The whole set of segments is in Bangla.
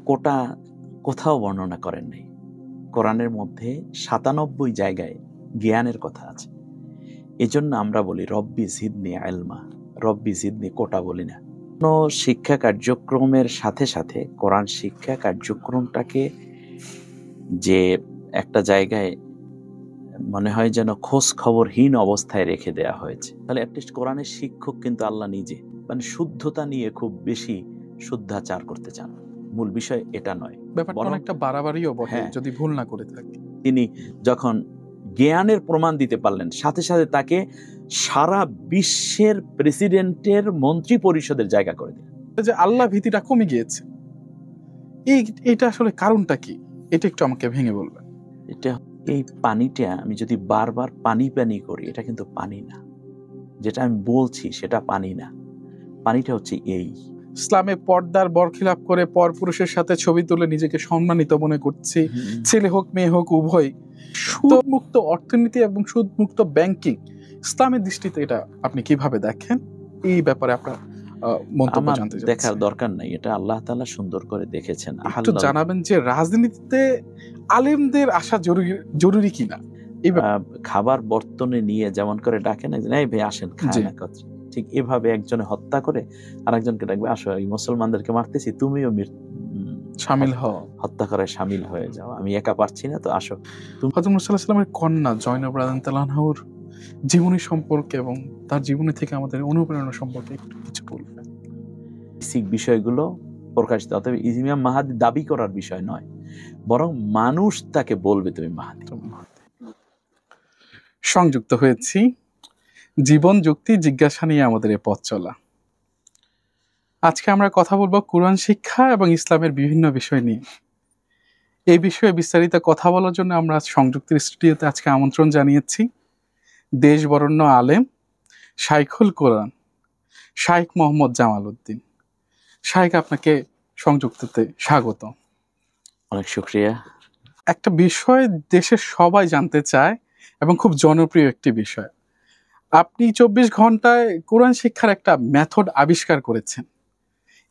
কোটা কোথাও বর্ণনা করেন নাই। কোরআনের মধ্যে ৯৭ জায়গায় জ্ঞানের কথা আছে। এজন্য আমরা বলি রব্বি জিদনি ইলমা, রব্বি জিদনি, কোটা বলি না। কোনো শিক্ষা কার্যক্রমের সাথে সাথে কোরআন শিক্ষা কার্যক্রমটাকে যে একটা জায়গায় মনে হয় যেন খোঁজ খবরহীন অবস্থায় রেখে দেয়া হয়েছে, তাহলে অ্যাটলিস্ট কোরআনের শিক্ষক কিন্তু আল্লাহ নিজে, মানে শুদ্ধতা নিয়ে খুব বেশি শুদ্ধাচার করতে চান। মূল বিষয় এটা নয়, ব্যাপারটা অনেকটা বাড়াবাড়িও বটে, হ্যাঁ, যদি ভুল না করে থাকি। তিনি যখন জ্ঞানের প্রমাণ দিতে পারলেন, সাথে সাথে তাকে সারা বিশ্বের প্রেসিডেন্টের মন্ত্রী পরিষদের জায়গা করে দিলেন। যে আল্লাহ ভীতিটা কমে গিয়েছে, এটা আসলে কারণটা কি, এটা একটু আমাকে ভেঙে বলবেন। এটা, এই পানিটা আমি যদি বারবার পানি পানি করি, এটা কিন্তু পানি না। যেটা আমি বলছি সেটা পানি না, পানিটা হচ্ছে এই ইসলামে পর্দার বরখিলাপ করে পরপুরুষের সাথে ছবি তুলে নিজেকে সম্মানিত মনে করছি, ছেলে হোক মেয়ে হোক উভয়। সুদমুক্ত অর্থনীতি এবং সুদমুক্ত ব্যাংকিং, ইসলামের দৃষ্টিতে এটা আপনি কিভাবে দেখেন? এই ব্যাপারে আপনার মন্তব্য জানতে চাই। দেখার দরকার নাই, এটা আল্লাহ তাআলা সুন্দর করে দেখেছেন। একটু জানাবেন যে রাজনীতিতে আলেমদের আসা জরুরি কিনা। খাবার বর্তনে নিয়ে যেমন করে ডাকে না, এই ভাই আসেন খান একত্রে, ঠিক এভাবে একজনে হত্যা করে আরেকজনকে ডাকবে, আসো এই মুসলমানদেরকে মারতেছি, তুমিও শামিল হও, হত্যা করে শামিল হয়ে যাও, আমি একা পারছি না, তো আসো। হযরত মুহাম্মদ সাল্লাল্লাহু আলাইহি ওয়াসাল্লামের কন্যা জয়নব রাদিয়াল্লাহু আনহার জীবনী সম্পর্কে এবং তার জীবনী থেকে আমাদের অনুপ্রেরণা সম্পর্কে একটু কিছু বলবেন। বেসিক বিষয়গুলো প্রকাশিত, অতএব ইমাম মাহাদি দাবি করার বিষয় নয়, বরং মানুষ তাকে বলবে তুমি মাহাদি। সংযুক্ত হয়েছি জীবন যুক্তি জিজ্ঞাসা নিয়ে আমাদের এই পথ চলা। আজকে আমরা কথা বলবো কোরআন শিক্ষা এবং ইসলামের বিভিন্ন বিষয় নিয়ে। এই বিষয়ে বিস্তারিত কথা বলার জন্য আমরা সংযুক্তির স্টুডিওতে আজকে আমন্ত্রণ জানিয়েছি দেশ বরেণ্য আলেম শাইখুল কোরআন শাইখ মোহাম্মদ জামাল উদ্দিন। শাইখ, আপনাকে সংযুক্ততে স্বাগত। অনেক শুকরিয়া। একটা বিষয় দেশের সবাই জানতে চায় এবং খুব জনপ্রিয় একটি বিষয়। আপনি 24 ঘন্টায় কোরআন শিক্ষার একটা মেথড আবিষ্কার করেছেন।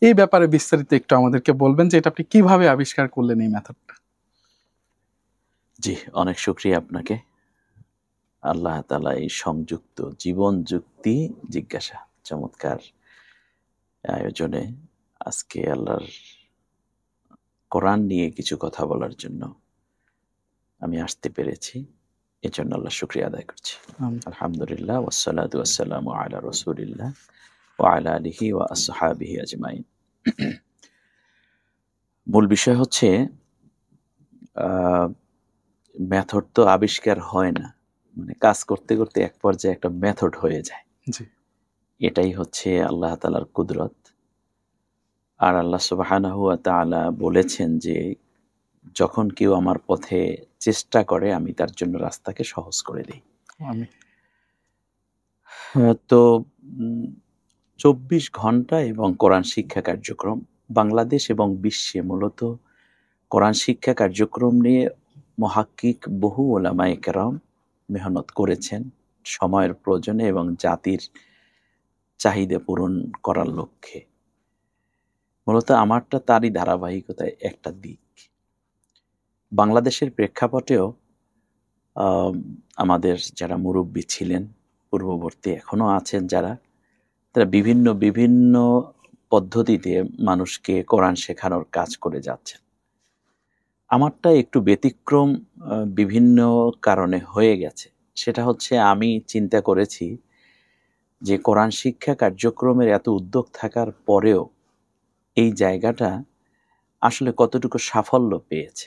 এই ব্যাপারে বিস্তারিত একটু আমাদেরকে বলবেন যে এটা আপনি কিভাবে আবিষ্কার করলেন এই মেথডটা। জি, অনেক শুকরিয়া আপনাকে। আল্লাহ তাআলা এই সংযুক্ত জীবন যুক্তি জিজ্ঞাসা চমৎকার আয়োজনে আজকে আল্লাহর কোরআন নিয়ে কিছু কথা বলার জন্য আমি আসতে পেরেছি, এজন্য আল্লাহ শুকরিয়া আদায় করছি। আলহামদুলিল্লাহ, ওয়াসসালাতু ওয়াসসালামু আলা রাসূলিল্লাহ ওয়া আলা আলিহি ওয়া আসহাবিহি আজমাইন। মূল বিষয় হচ্ছে মেথড তো আবিষ্কার হয় না, মানে কাজ করতে করতে এক পর্যায়ে একটা মেথড হয়ে যায়। এটাই হচ্ছে আল্লাহ তাআলার কুদরত। আর আল্লাহ সুবহানাহু ওয়া তাআলা বলেছেন যে যখন কেউ আমার পথে চেষ্টা করে আমি তার জন্য রাস্তাকে সহজ করে দিই। তো 24 ঘন্টা এবং কোরআন শিক্ষা কার্যক্রম বাংলাদেশ এবং বিশ্বে মূলত কোরআন শিক্ষা কার্যক্রম নিয়ে মুহাক্কিক বহু উলামায়ে কেরাম মেহনত করেছেন সময়ের প্রয়োজনে এবং জাতির চাহিদা পূরণ করার লক্ষ্যে। মূলত আমারটা তারই ধারাবাহিকতায় একটা দিক। বাংলাদেশের প্রেক্ষাপটেও আমাদের যারা মুরব্বী ছিলেন পূর্ববর্তী, এখনো আছেন যারা, তারা বিভিন্ন বিভিন্ন পদ্ধতিতে মানুষকে কোরআন শেখানোর কাজ করে যাচ্ছেন। আমারটা একটু ব্যতিক্রম বিভিন্ন কারণে হয়ে গেছে। সেটা হচ্ছে আমি চিন্তা করেছি যে কোরআন শিক্ষা কার্যক্রমের এত উদ্যোগ থাকার পরেও এই জায়গাটা আসলে কতটুকু সাফল্য পেয়েছে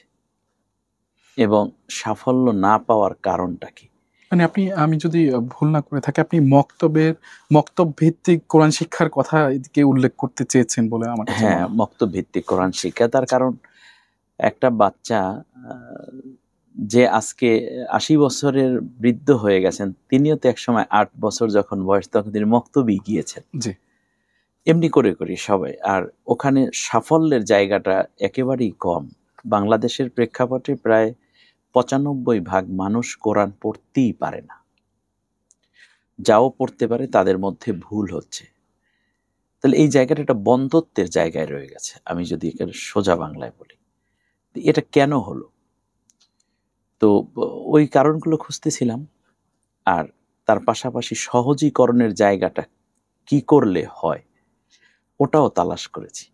এবং সাফল্য না পাওয়ার কারণটা কি। মানে আমি যদি ভুল না করে থাকি, আপনি মক্তব ভিত্তিক কোরআন শিক্ষার কথা এদিকে উল্লেখ করতে চেয়েছেন বলে আমার কাছে মনে হয়। হ্যাঁ, মক্তব ভিত্তিক কোরআন শিক্ষা। তার কারণ একটা বাচ্চা যে আজকে 80 বছরের বৃদ্ধ হয়ে গেছেন, তিনিও তো একসময় 8 বছর যখন বয়স তখন তিনি মক্তবে গিয়েছেন। জি, এমনি করে করি সবাই। আর ওখানে সাফল্যের জায়গাটা একেবারেই কম। বাংলাদেশের প্রেক্ষাপটে প্রায় 95% মানুষ কোরআন পড়তেই পারে না। যাও পড়তে পারে তাদের মধ্যে ভুল হচ্ছে। তাহলে এই জায়গাটা একটা বন্ধত্বের জায়গায় রয়ে গেছে, আমি যদি এখানে সোজা বাংলায় বলি। এটা কেন হলো? তো ওই কারণগুলো খুঁজতেছিলাম, আর তার পাশাপাশি সহজীকরণের জায়গাটা কি করলে হয় ওটাও তালাশ করেছি।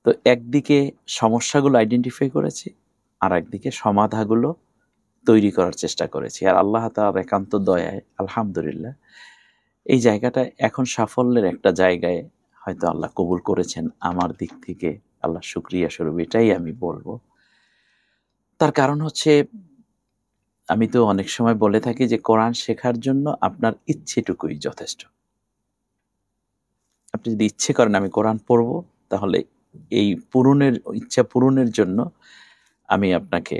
তো একদিকে সমস্যাগুলো আইডেন্টিফাই করেছি, আর একদিকে সমাধানগুলো তৈরি করার চেষ্টা করেছি। আর আল্লাহ তাআলার একান্ত দয়ায় আলহামদুলিল্লাহ এই জায়গাটা এখন সাফল্যের একটা জায়গায় হয়তো আল্লাহ কবুল করেছেন আমার দিক থেকে। আল্লাহ শুকরিয়া স্বরূপ এটাই আমি বলবো। তার কারণ হচ্ছে, আমি তো অনেক সময় বলে থাকি যে কোরআন শেখার জন্য আপনার ইচ্ছেটুকুই যথেষ্ট। আপনি যদি ইচ্ছে করেন আমি কোরআন পড়ব, তাহলে এই ইচ্ছা পূরণের জন্য আমি আপনাকে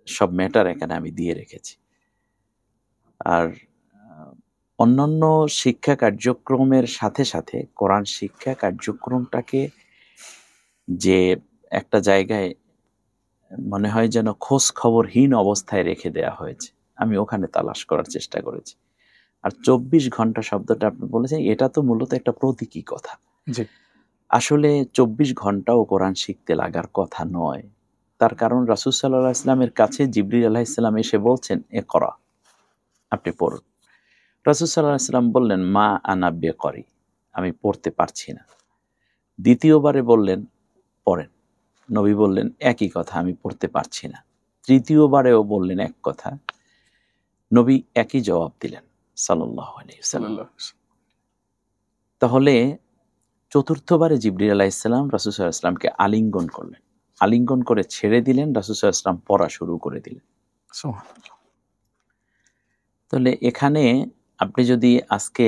সব ম্যাটার এখানে আমি দিয়ে রেখেছি। আর অন্যান্য শিক্ষা কার্যক্রমের সাথে সাথে কোরআন শিক্ষা কার্যক্রমটাকে যে একটা জায়গায় মনে হয় যেন খোঁজ খবরহীন অবস্থায় রেখে দেয়া হয়েছে, আমি ওখানে তালাশ করার চেষ্টা করেছি। আর 24 ঘন্টা শব্দটা আপনি বলেছেন, এটা তো মূলত একটা প্রতীকী কথা। আসলে 24 ঘন্টাও কোরআন শিখতে লাগার কথা নয়। তার কারণ রাসূল সাল্লাল্লাহু আলাইহি ওয়াসাল্লামের কাছে জিবরিল আলাইহিস সালাম এসে বলছেন ইকরা, আপনি পড়ুন। রাসূল সাল্লাল্লাহু আলাইহি ওয়াসাল্লাম বললেন মা আনা বিকরি, আমি পড়তে পারছি না। দ্বিতীয়বারে বললেন পড়েন, নবী বললেন একই কথা, আমি পড়তে পারছি না। তৃতীয়বারেও বললেন এক কথা, নবী একই জবাব দিলেন সাল্লাল্লাহু আলাইহি ওয়াসাল্লাম। তাহলে চতুর্থবারে জিবরিল আলাইহিস সালাম রাসূল সাল্লাল্লাহু আলাইহি ওয়াসাল্লামকে আলিঙ্গন করলেন, আলিঙ্গন করে ছেড়ে দিলেন, রাসূল সাল্লাল্লাহু আলাইহি ওয়াসাল্লাম পড়া শুরু করে দিলেন। তাহলে এখানে আপনি যদি আজকে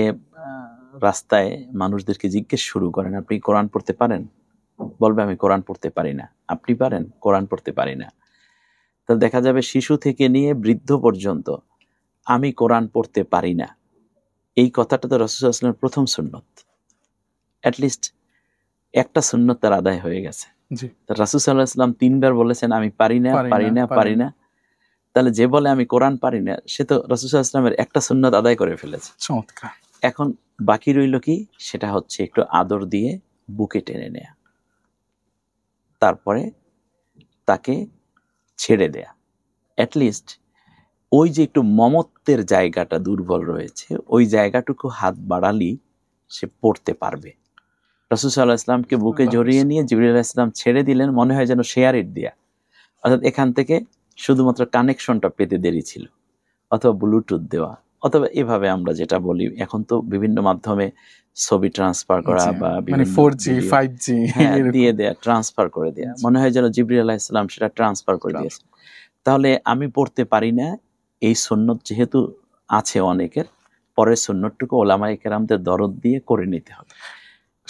রাস্তায় মানুষদেরকে জিজ্ঞেস শুরু করেন আপনি কোরআন পড়তে পারেন, বলবে আমি কোরআন পড়তে পারি না। আপনি পারেন? কোরআন পড়তে পারি না। তাহলে দেখা যাবে শিশু থেকে নিয়ে বৃদ্ধ পর্যন্ত আমি কোরআন পড়তে পারি না, এই কথাটা তো রাসূল সাল্লাল্লাহু আলাইহি ওয়াসাল্লামের প্রথম সুন্নত। অ্যাটলিস্ট একটা সুন্নত তার আদায় হয়ে গেছে। রাসূল সাল্লাল্লাহু আলাইহি ওয়াসাল্লাম 3 বার বলেছেন আমি পারি না, পারি না, পারি না। তাহলে যে বলে আমি কোরআন পারি না, সে তো রাসূল সাল্লাল্লাহু আলাইহি ওয়াসাল্লামের একটা সুন্নত আদায় করে ফেলেছে। চমৎকার। এখন বাকি রইল কি? সেটা হচ্ছে একটু আদর দিয়ে বুকে টেনে নেয়া, তারপরে তাকে ছেড়ে দেয়া। অ্যাটলিস্ট ওই যে একটু মমত্বের জায়গাটা দুর্বল রয়েছে, ওই জায়গাটুকু হাত বাড়ালেই সে পড়তে পারবে। রাসূল সাল্লাল্লাহু আলাইহি ওয়াসাল্লামকে বুকে জড়িয়ে নিয়ে জিবরিল আলাইহিস সালাম ছেড়ে দিলেন, মনে হয় যেন শেয়ার ইট দেয়া, অর্থাৎ এখান থেকে শুধুমাত্র কানেকশনটা পেতে দেরি ছিল, অথবা ব্লুটুথ দেওয়া, অথবা এভাবে আমরা যেটা বলি এখন তো বিভিন্ন মাধ্যমে ছবি ট্রান্সফার করা বা মানে 4G 5G দিয়ে দেয়া, ট্রান্সফার করে দেয়া, মনে হয় যেন জিবরিল আলাইহিস সালাম সেটা ট্রান্সফার করে দিয়েছে। তাহলে আমি পড়তে পারি না, এই সুন্নত যেহেতু আছে অনেকের, পরের সুন্নতটুকু ওলামায়ে কেরামদের দরদ দিয়ে করে নিতে হবে।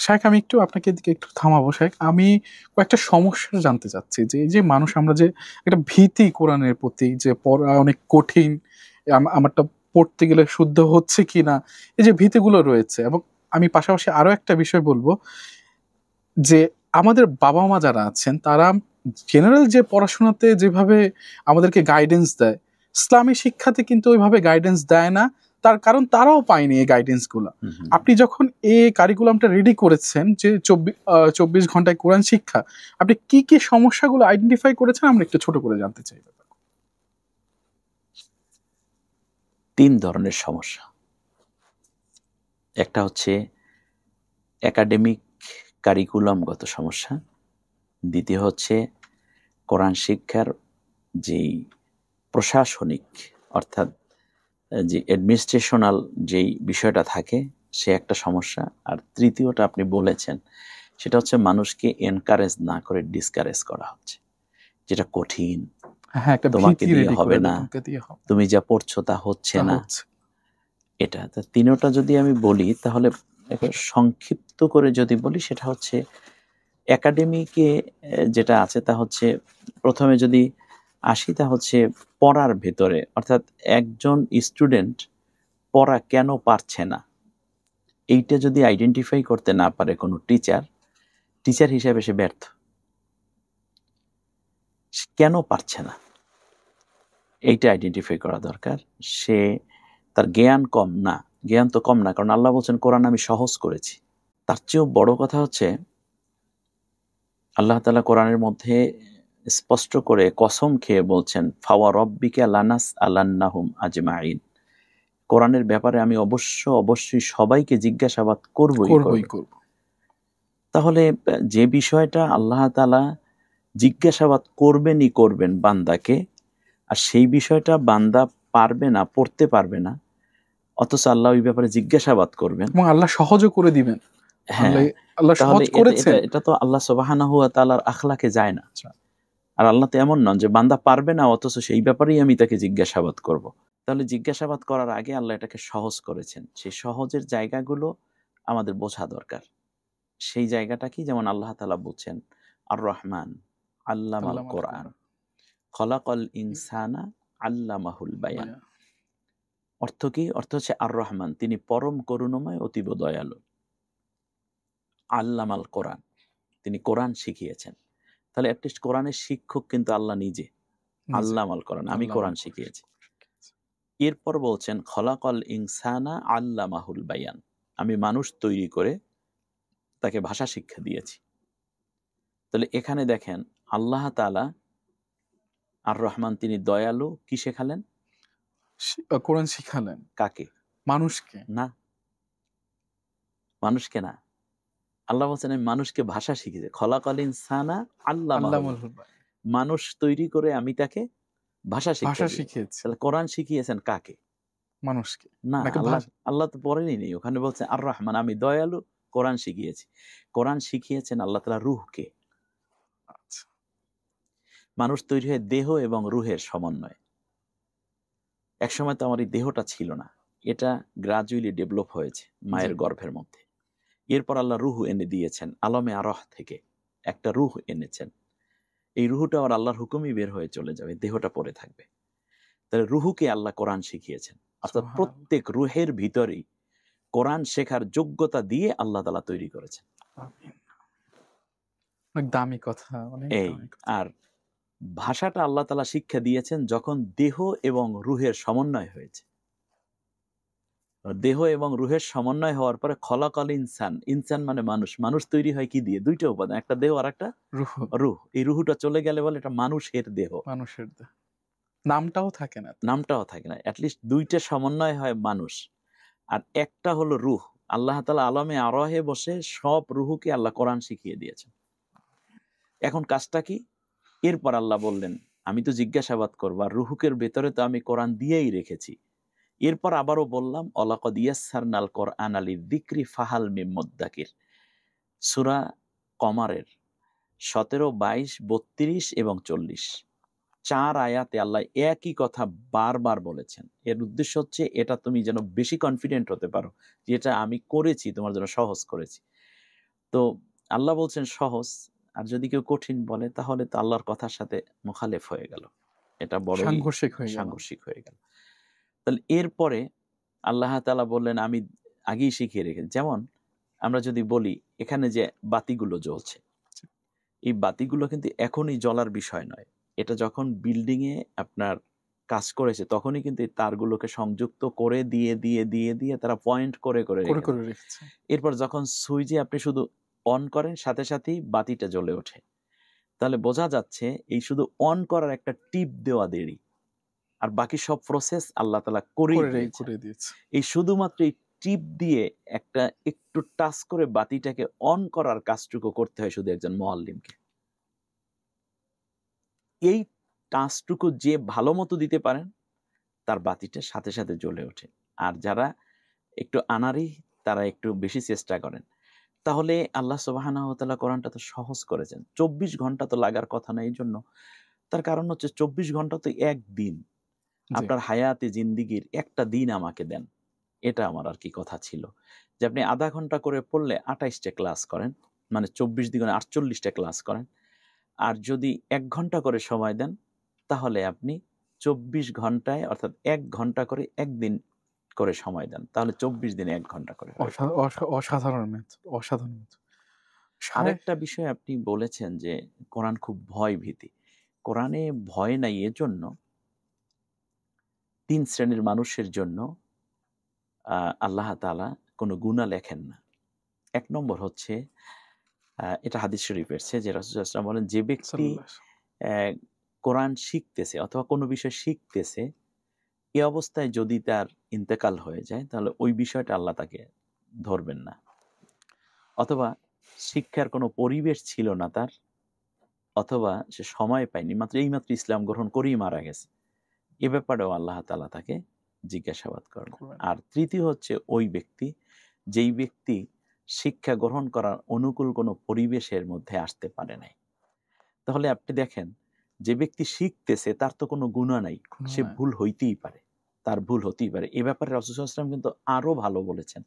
শেখ, আমি একটু আপনাকে এদিকে একটু থামাবো শেখ। আমি কয়েকটা সমস্যা জানতে চাচ্ছি, যে এই যে মানুষ, আমরা যে একটা ভীতি কোরআনের প্রতি, যে পড়া অনেক কঠিন, আমারটা পড়তে গেলে শুদ্ধ হচ্ছে কিনা, এই যে ভীতিগুলো রয়েছে। এবং আমি পাশাপাশি আরো একটা বিষয় বলবো, যে আমাদের বাবা মা যারা আছেন তারা জেনারেল যে পড়াশোনাতে যেভাবে আমাদেরকে গাইডেন্স দেয়, ইসলামী শিক্ষাতে কিন্তু ওইভাবে গাইডেন্স দেয় না। তার কারণ তারাও পায়নি এই গাইডেন্স গুলো। আপনি যখন এই কারিকুলামটা রেডি করেছেন যে 24 ঘন্টায় কোরআন শিক্ষা, আপনি কি কি সমস্যাগুলো আইডেন্টিফাই করেছেন আমরা একটু ছোট করে জানতে চাই। 3 ধরনের সমস্যা। একটা হচ্ছে একাডেমিক কারিকুলামগত সমস্যা, দ্বিতীয় হচ্ছে কোরআন শিক্ষার যেই প্রশাসনিক অর্থাৎ যে অ্যাডমিনিস্ট্রেশনাল যেই বিষয়টা থাকে সে একটা সমস্যা, আর তৃতীয়টা আপনি বলেছেন সেটা হচ্ছে মানুষকে এনকারেজ না করে ডিসকারেজ করা হচ্ছে, যেটা কঠিন, তোমাকে দিয়ে হবে না, তুমি যা পড়ছো তা হচ্ছে না। এটা তিনোটা যদি আমি বলি, তাহলে সংক্ষিপ্ত করে যদি বলি, সেটা হচ্ছে একাডেমিকে যেটা আছে তা হচ্ছে, প্রথমে যদি আসি তা হচ্ছে পড়ার ভেতরে, অর্থাৎ একজন স্টুডেন্ট পড়া কেন পারছে না, এইটা যদি আইডেন্টিফাই করতে না পারে কোনো টিচার হিসেবে সে ব্যর্থ। কেন পারছে না এইটা আইডেন্টিফাই করা দরকার। সে তার জ্ঞান কম না, জ্ঞান তো কম না, কারণ আল্লাহ বলছেন কোরআন আমি সহজ করেছি, তার চেয়েও বড় কথা হচ্ছে আল্লাহ তাআলা কোরআনের মধ্যে স্পষ্ট করে কসম খেয়ে বলছেন, ফাওয়া রব্বিকা লানাস আলান্নাহুম আজমাইন। কোরআনের ব্যাপারে আমি অবশ্যই সবাইকে জিজ্ঞাসাবাদ করবই করব। তাহলে যে বিষয়টা আল্লাহ তাআলা জিজ্ঞাসাবাদ করবেন বান্দাকে, আর সেই বিষয়টা বান্দা পারবে না, পড়তে পারবে না, অথচ আল্লাহ ওই ব্যাপারে জিজ্ঞাসাবাদ করবেন এবং আল্লাহ সহজও করে দিবেন। হ্যাঁ, আল্লাহ তাহলে সহজ করেছেন। এটা তো আল্লাহ সুবহানাহু ওয়া তাআলার আখলাকে যায় না। আর আল্লাহ তো এমন নন যে বান্দা পারবে না অথচ সেই ব্যাপারেই আমি তাকে জিজ্ঞাসাবাদ করব। তাহলে জিজ্ঞাসাবাদ করার আগে আল্লাহ এটাকে সহজ করেছেন। সেই সহজের জায়গাগুলো আমাদের বোঝা দরকার। সেই জায়গাটা কি, যেমন আল্লাহ তাআলা বলছেন আর রহমান আল্লামাল কোরআন খলাকাল ইনসানা আল্লামাহুল বায়ান। অর্থ কি? অর্থ হচ্ছে আর রহমান, তিনি পরম করুণাময়, অতীব দয়ালু। আল্লামাল কোরআন, তিনি কোরআন শিখিয়েছেন। তাহলে অ্যাটলিস্ট কোরআনের শিক্ষক কিন্তু আল্লাহ নিজে। আল্লামাল কোরআন, আমি কোরআন শিখিয়েছি। এরপর বলছেন খলাকাল ইনসানা আল্লামাহুল বায়ান, আমি মানুষ তৈরি করে তাকে ভাষা শিক্ষা দিয়েছি। তাহলে এখানে দেখেন আল্লাহ তাআলা আর রহমান, তিনি দয়ালু, কি শেখালেন? কোরআন শিখালেন। কাকে? মানুষকে না, মানুষকে না। আল্লাহ বলছেন আমি মানুষকে ভাষা শিখিয়েছি। খলাকাল ইনসানা আল্লামাহুল, মানুষ তৈরি করে আমি তাকে ভাষা শিখিয়েছি। তাহলে কোরআন শিখিয়েছেন কাকে? মানুষকে না। আল্লাহ তো পড়েনি নেই, ওখানে বলছেন আর রহমান, আমি দয়ালু, কোরআন শিখিয়েছি। কোরআন শিখিয়েছেন আল্লাহ তাআলা রূহকে। মানুষ তৈরি হয় দেহ এবং রূহের সমন্বয়। একসময় তো আমার এই দেহটা ছিল না, এটা গ্রাজুয়ালি ডেভেলপ হয়েছে মায়ের গর্ভের মধ্যে। এরপর আল্লাহ রূহ এনে দিয়েছেন আলমে আরহ থেকে, একটা রূহ এনেছেন। এই রূহটা আবার আল্লাহর হুকুমই বের হয়ে চলে যাবে, দেহটা পড়ে থাকবে। তাহলে রূহকে আল্লাহ কোরআন শিখিয়েছেন। অর্থাৎ প্রত্যেক রূহের ভিতরেই কোরআন শেখার যোগ্যতা দিয়ে আল্লাহ তাআলা তৈরি করেছেন। অনেক দামি কথা। আর ভাষাটা আল্লাহ তাআলা শিক্ষা দিয়েছেন যখন দেহ এবং রূহের সমন্বয় হয়েছে। দেহ এবং রূহের সমন্বয় হওয়ার পরে খলাকাল ইনসান, ইনসান মানে মানুষ। মানুষ তৈরি হয় কি দিয়ে? দুইটা উপাদান, একটা দেহ আর একটা রূহ। এই রূহটা চলে গেলে বলে এটা মানুষের দেহ। নামটাও থাকে না, অ্যাটলিস্ট দুইটা সমন্বয় হয় মানুষ, আর একটা হলো রূহ। আল্লাহ তাআলা আলমে আরহে বসে সব রূহকে আল্লাহ কোরআন শিখিয়ে দিয়েছেন। এখন কাজটা কি? এরপর আল্লাহ বললেন আমি তো জিজ্ঞাসাবাদ করবো, আর রূহকের ভেতরে তো আমি কোরআন দিয়েই রেখেছি। এরপর আবারও বললাম অলাকদ ইয়াসসারনাল কোরআন লিযিকরি ফাহাল মিন মুদ্দাকির। সূরা কমারের 17, 22, 32 এবং 40 4 আয়াতে আল্লাহ একই কথা বারবার বলেছেন। এর উদ্দেশ্য হচ্ছে এটা তুমি যেন বেশি কনফিডেন্ট হতে পারো যে এটা আমি করেছি, তোমার জন্য সহজ করেছি। তো আল্লাহ বলছেন সহজ, আর যদি কেউ কঠিন বলে তাহলে তো আল্লাহর কথার সাথে মুখালেফ হয়ে গেল, এটা বড় সাংঘর্ষিক হয়ে গেল। তাহলে এরপরে আল্লাহ তাআলা বললেন আমি আগেই শিখিয়ে রেখেছি। যেমন আমরা যদি বলি এখানে যে বাতিগুলো জ্বলছে, এই বাতিগুলো কিন্তু এখনই জ্বলার বিষয় নয়। এটা যখন বিল্ডিং এ আপনার কাজ করেছে তখনই কিন্তু এই তারগুলোকে সংযুক্ত করে দিয়ে তারা পয়েন্ট করে রেখেছে। এরপর যখন সুইচে আপনি শুধু অন করেন সাথে সাথেই বাতিটা জ্বলে ওঠে। তাহলে বোঝা যাচ্ছে এই শুধু অন করার একটা টিপ দেওয়া দেরি, আর বাকি সব প্রসেস আল্লাহ তাআলা করে দিয়েছে। এই শুধুমাত্র এই টিপ দিয়ে একটা একটু টাচ করে বাতিটাকে অন করার কাজটুকু করতে হয় শুধু একজন মুআল্লিমকে। এই টাচটুকু যে ভালো মতো দিতে পারেন তার বাতিটা সাথে সাথে জ্বলে ওঠে। আর যারা একটু আনাড়ি তারা একটু বেশি চেষ্টা করেন। তাহলে আল্লাহ সুবহানাহু ওয়া তাআলা কোরআনটা তো সহজ করেছেন। 24 ঘন্টা তো লাগার কথা না। এই জন্য তার কারণ হচ্ছে 24 ঘন্টা তো একদিন, আপনার হায়াতে জিন্দিগির একটা দিন আমাকে দেন। এটা আমার আর কি কথা ছিল যে আপনি আধা ঘন্টা করে পড়লে 28টা ক্লাস করেন, মানে 24 দ্বিগুণে 48টা ক্লাস করেন। আর যদি 1 ঘন্টা করে সময় দেন তাহলে আপনি 24 ঘন্টায় অর্থাৎ 1 ঘন্টা করে একদিন করে সময় দেন, তাহলে 24 দিনে 1 ঘন্টা করে। অসাধারণ। আরেকটা বিষয় আপনি বলেছেন যে কোরআন খুব ভয় ভীতি। কোরআনে ভয় নাই, এজন্য 3 শ্রেণীর মানুষের জন্য আল্লাহ তাআলা কোনো গুনাহ লেখেন না। এক নম্বর হচ্ছে এটা হাদিস শরীফ এসেছে যে রাসূল সাল্লাল্লাহু আলাইহি ওয়াসাল্লাম বলেন, যে ব্যক্তি সাল্লাল্লাহু আহ, কোরআন শিখতেছে অথবা কোনো বিষয় শিখতেছে, এই অবস্থায় যদি তার ইন্তেকাল হয়ে যায় তাহলে ওই বিষয়টা আল্লাহ তাকে ধরবেন না। অথবা শিক্ষার কোনো পরিবেশ ছিল না তার, অথবা সে সময় পায়নি, এইমাত্র ইসলাম গ্রহণ করেই মারা গেছে, এ ব্যাপারেও আল্লাহ তাআলা তাকে জিজ্ঞাসাবাদ করেন। করবেন। আর তৃতীয় হচ্ছে ওই ব্যক্তি, যেই ব্যক্তি শিক্ষা গ্রহণ করার অনুকূল কোনো পরিবেশের মধ্যে আসতে পারে নাই। তাহলে আপনি দেখেন, যে ব্যক্তি শিখতেছে তার তো কোনো গুনাহ নাই, কোনো সে নাই। ভুল হইতেই পারে, তার ভুল হতেই পারে। এ ব্যাপারে রাসূল সাল্লাল্লাহু আলাইহি ওয়াসাল্লাম কিন্তু আরো ভালো বলেছেন।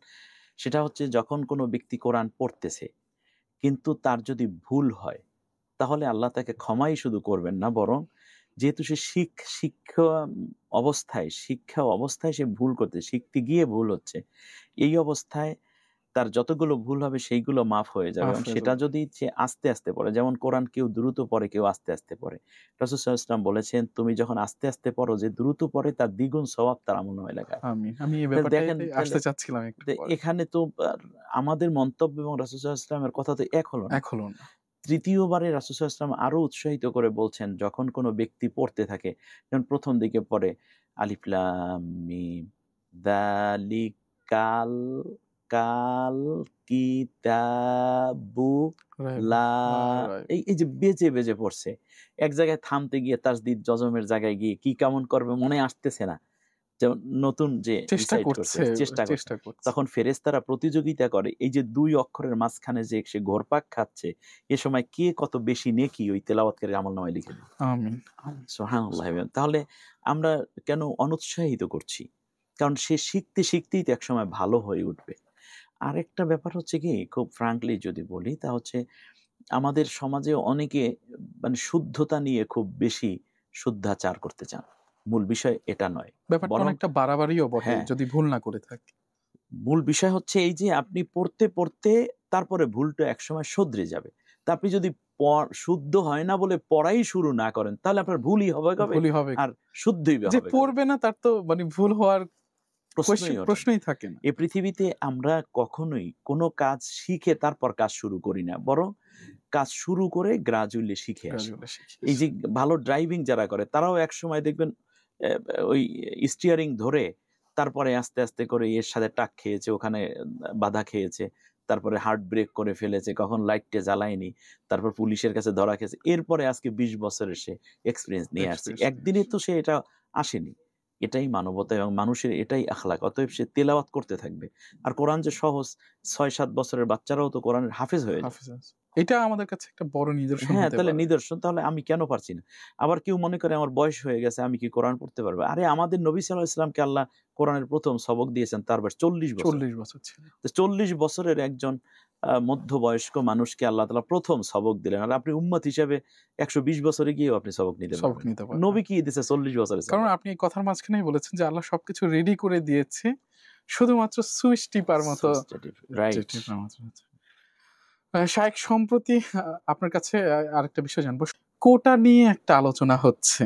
সেটা হচ্ছে, যখন কোনো ব্যক্তি কোরআন পড়তেছে কিন্তু তার যদি ভুল হয়, তাহলে আল্লাহ তাকে ক্ষমাই শুধু করবেন না, বরং যেহেতু সে শিক্ষা অবস্থায় সে ভুল করতে, শিখতে গিয়ে ভুল হচ্ছে, এই অবস্থায় তার যতগুলো ভুল হবে সেইগুলো মাফ হয়ে যাবে। মাফ এবং হয়ে সেটা যাবে। যদি সে আস্তে আস্তে পড়ে, যেমন কোরআন কেউ দ্রুত পড়ে, কেউ আস্তে আস্তে পড়ে। রাসূল সাল্লাল্লাহু আলাইহি ওয়াসাল্লাম বলেছেন, তুমি যখন আস্তে আস্তে পড়ো, যে দ্রুত পড়ে তার দ্বিগুণ সওয়াব তার আমলনামায় লেখা হয়। আমি এই তাহলে দেখেন, ব্যাপারটাতে তাহলে আসতে চাচ্ছিলাম একটু পরে। এখানে তো আমাদের মন্তব্য এবং রাসূল সাল্লাল্লাহু আলাইহি ওয়াসাল্লামের কথা তো এক হলো না। এক হলো না। তৃতীয়বারে রাসূল সাল্লাল্লাহু আলাইহি ওয়াসাল্লাম আরো উৎসাহিত করে বলছেন, যখন কোনো ব্যক্তি পড়তে থাকে, যেমন প্রথম দিকে পড়ে আলিফ লাম মিম যালিকাল কাল কিতাবু রাইট। লা, রাইট। এই এই যে বেজে বেজে পড়ছে, এক জায়গায় থামতে গিয়ে তাসদিদ জজমের জায়গায় গিয়ে কি কেমন করবে মনে আসতেছে না, যেমন নতুন যে চেষ্টা রিসাইট করছে, করছে, চেষ্টা করছে, চেষ্টা করছে। তখন ফেরেশতারা প্রতিযোগিতা করে, এই যে দুই অক্ষরের মাঝখানে যে সে ঘোরপাক খাচ্ছে, এ সময় কে কত বেশি নেকি ওই তেলাওয়াতকারীর আমলনামায় লিখে দেয়। আমিন। আমিন। সুবহানাল্লাহ। তাহলে আমরা কেন অনুৎসাহিত করছি? কারণ সে শিখতে শিখতেই তো একসময় ভালো হয়ে উঠবে। আরেকটা ব্যাপার হচ্ছে কি, খুব ফ্রাঙ্কলি যদি বলি, তা হচ্ছে আমাদের সমাজে অনেকে মানে শুদ্ধতা নিয়ে খুব বেশি শুদ্ধাচার করতে চান। মূল বিষয় এটা নয়, ব্যাপারটা বরং অনেকটা বাড়াবাড়িও বটে হ্যাঁ, যদি ভুল না করে থাকি। মূল বিষয় হচ্ছে এই যে আপনি পড়তে পড়তে তারপরে ভুলটা একসময় শুধরে যাবে। তা আপনি যদি শুদ্ধ হয় না বলে পড়াই শুরু না করেন, তাহলে আপনার ভুলই হবে কবে, ভুলই হবে। আর শুদ্ধই বা যে হবে কবে? পড়বে না তার তো মানে ভুল হওয়ার প্রশ্নই ওঠে না। প্রশ্নই থাকে না। এই পৃথিবীতে আমরা কখনোই কোনো কাজ শিখে তারপর কাজ শুরু করি না, বরং কাজ শুরু করে গ্রাজুয়ালি শিখে আসি। গ্রাজুয়ালি এই শিখিয়েছি। যে ভালো ড্রাইভিং যারা করে, তারাও একসময় দেখবেন ওই স্টিয়ারিং ধরে তারপরে আস্তে আস্তে করে এর সাথে টাক খেয়েছে, ওখানে বাধা খেয়েছে, তারপরে হার্ড ব্রেক করে ফেলেছে, কখন লাইটটা জ্বালায়নি, তারপর পুলিশের কাছে ধরা খেয়েছে, এরপরে আজকে 20 বছরের সে এক্সপিরিয়েন্স নিয়ে আসছে। এক্সপেরিয়েন্স নিয়ে একদিনে তো সে এটা আসেনি। এটাই মানবতা এবং মানুষের এটাই আখলাক। অতএব সে তেলাওয়াত করতে থাকবে। আর কোরআন যে সহজ, 6-7 বছরের বাচ্চারাও তো কোরআনের হাফেজ হয়ে যায়। হাফিজ আছে। এটা আমাদের কাছে একটা বড় নিদর্শন হ্যাঁ, হতে তাহলে পারে। নিদর্শন, তাহলে আমি কেন পারছি না? আবার কেউ মনে করে আমার বয়স হয়ে গেছে, আমি কি কোরআন পড়তে পারবো? আরে আমাদের নবী সাল্লাল্লাহু আলাইহি ওয়াসাল্লামকে আল্লাহ কোরআনের প্রথম সবক দিয়েছেন তার বয়স 40 বছর। 40 বছর ছিল। তো 40 বছরের একজন মধ্যবয়স্ক মানুষকে আল্লাহ তাআলা প্রথম সবক দিলেন। আর আপনি উম্মত হিসেবে 120 বছরে গিয়েও আপনি সবক নিতে সবক পারবেন না। নিতে পারবে। নবী কি দিয়েছে 40 বছরে কারণ সবক? আপনি এই কথার মাঝখানেই বলেছেন যে আল্লাহ সবকিছু রেডি করে দিয়েছে। শুধুমাত্র সুইচ টিপার মতো রাইট। টিপার মতো। শায়েখ সম্প্রতি আপনার কাছে আরেকটা বিষয় জানবো। কোটা নিয়ে একটা আলোচনা হচ্ছে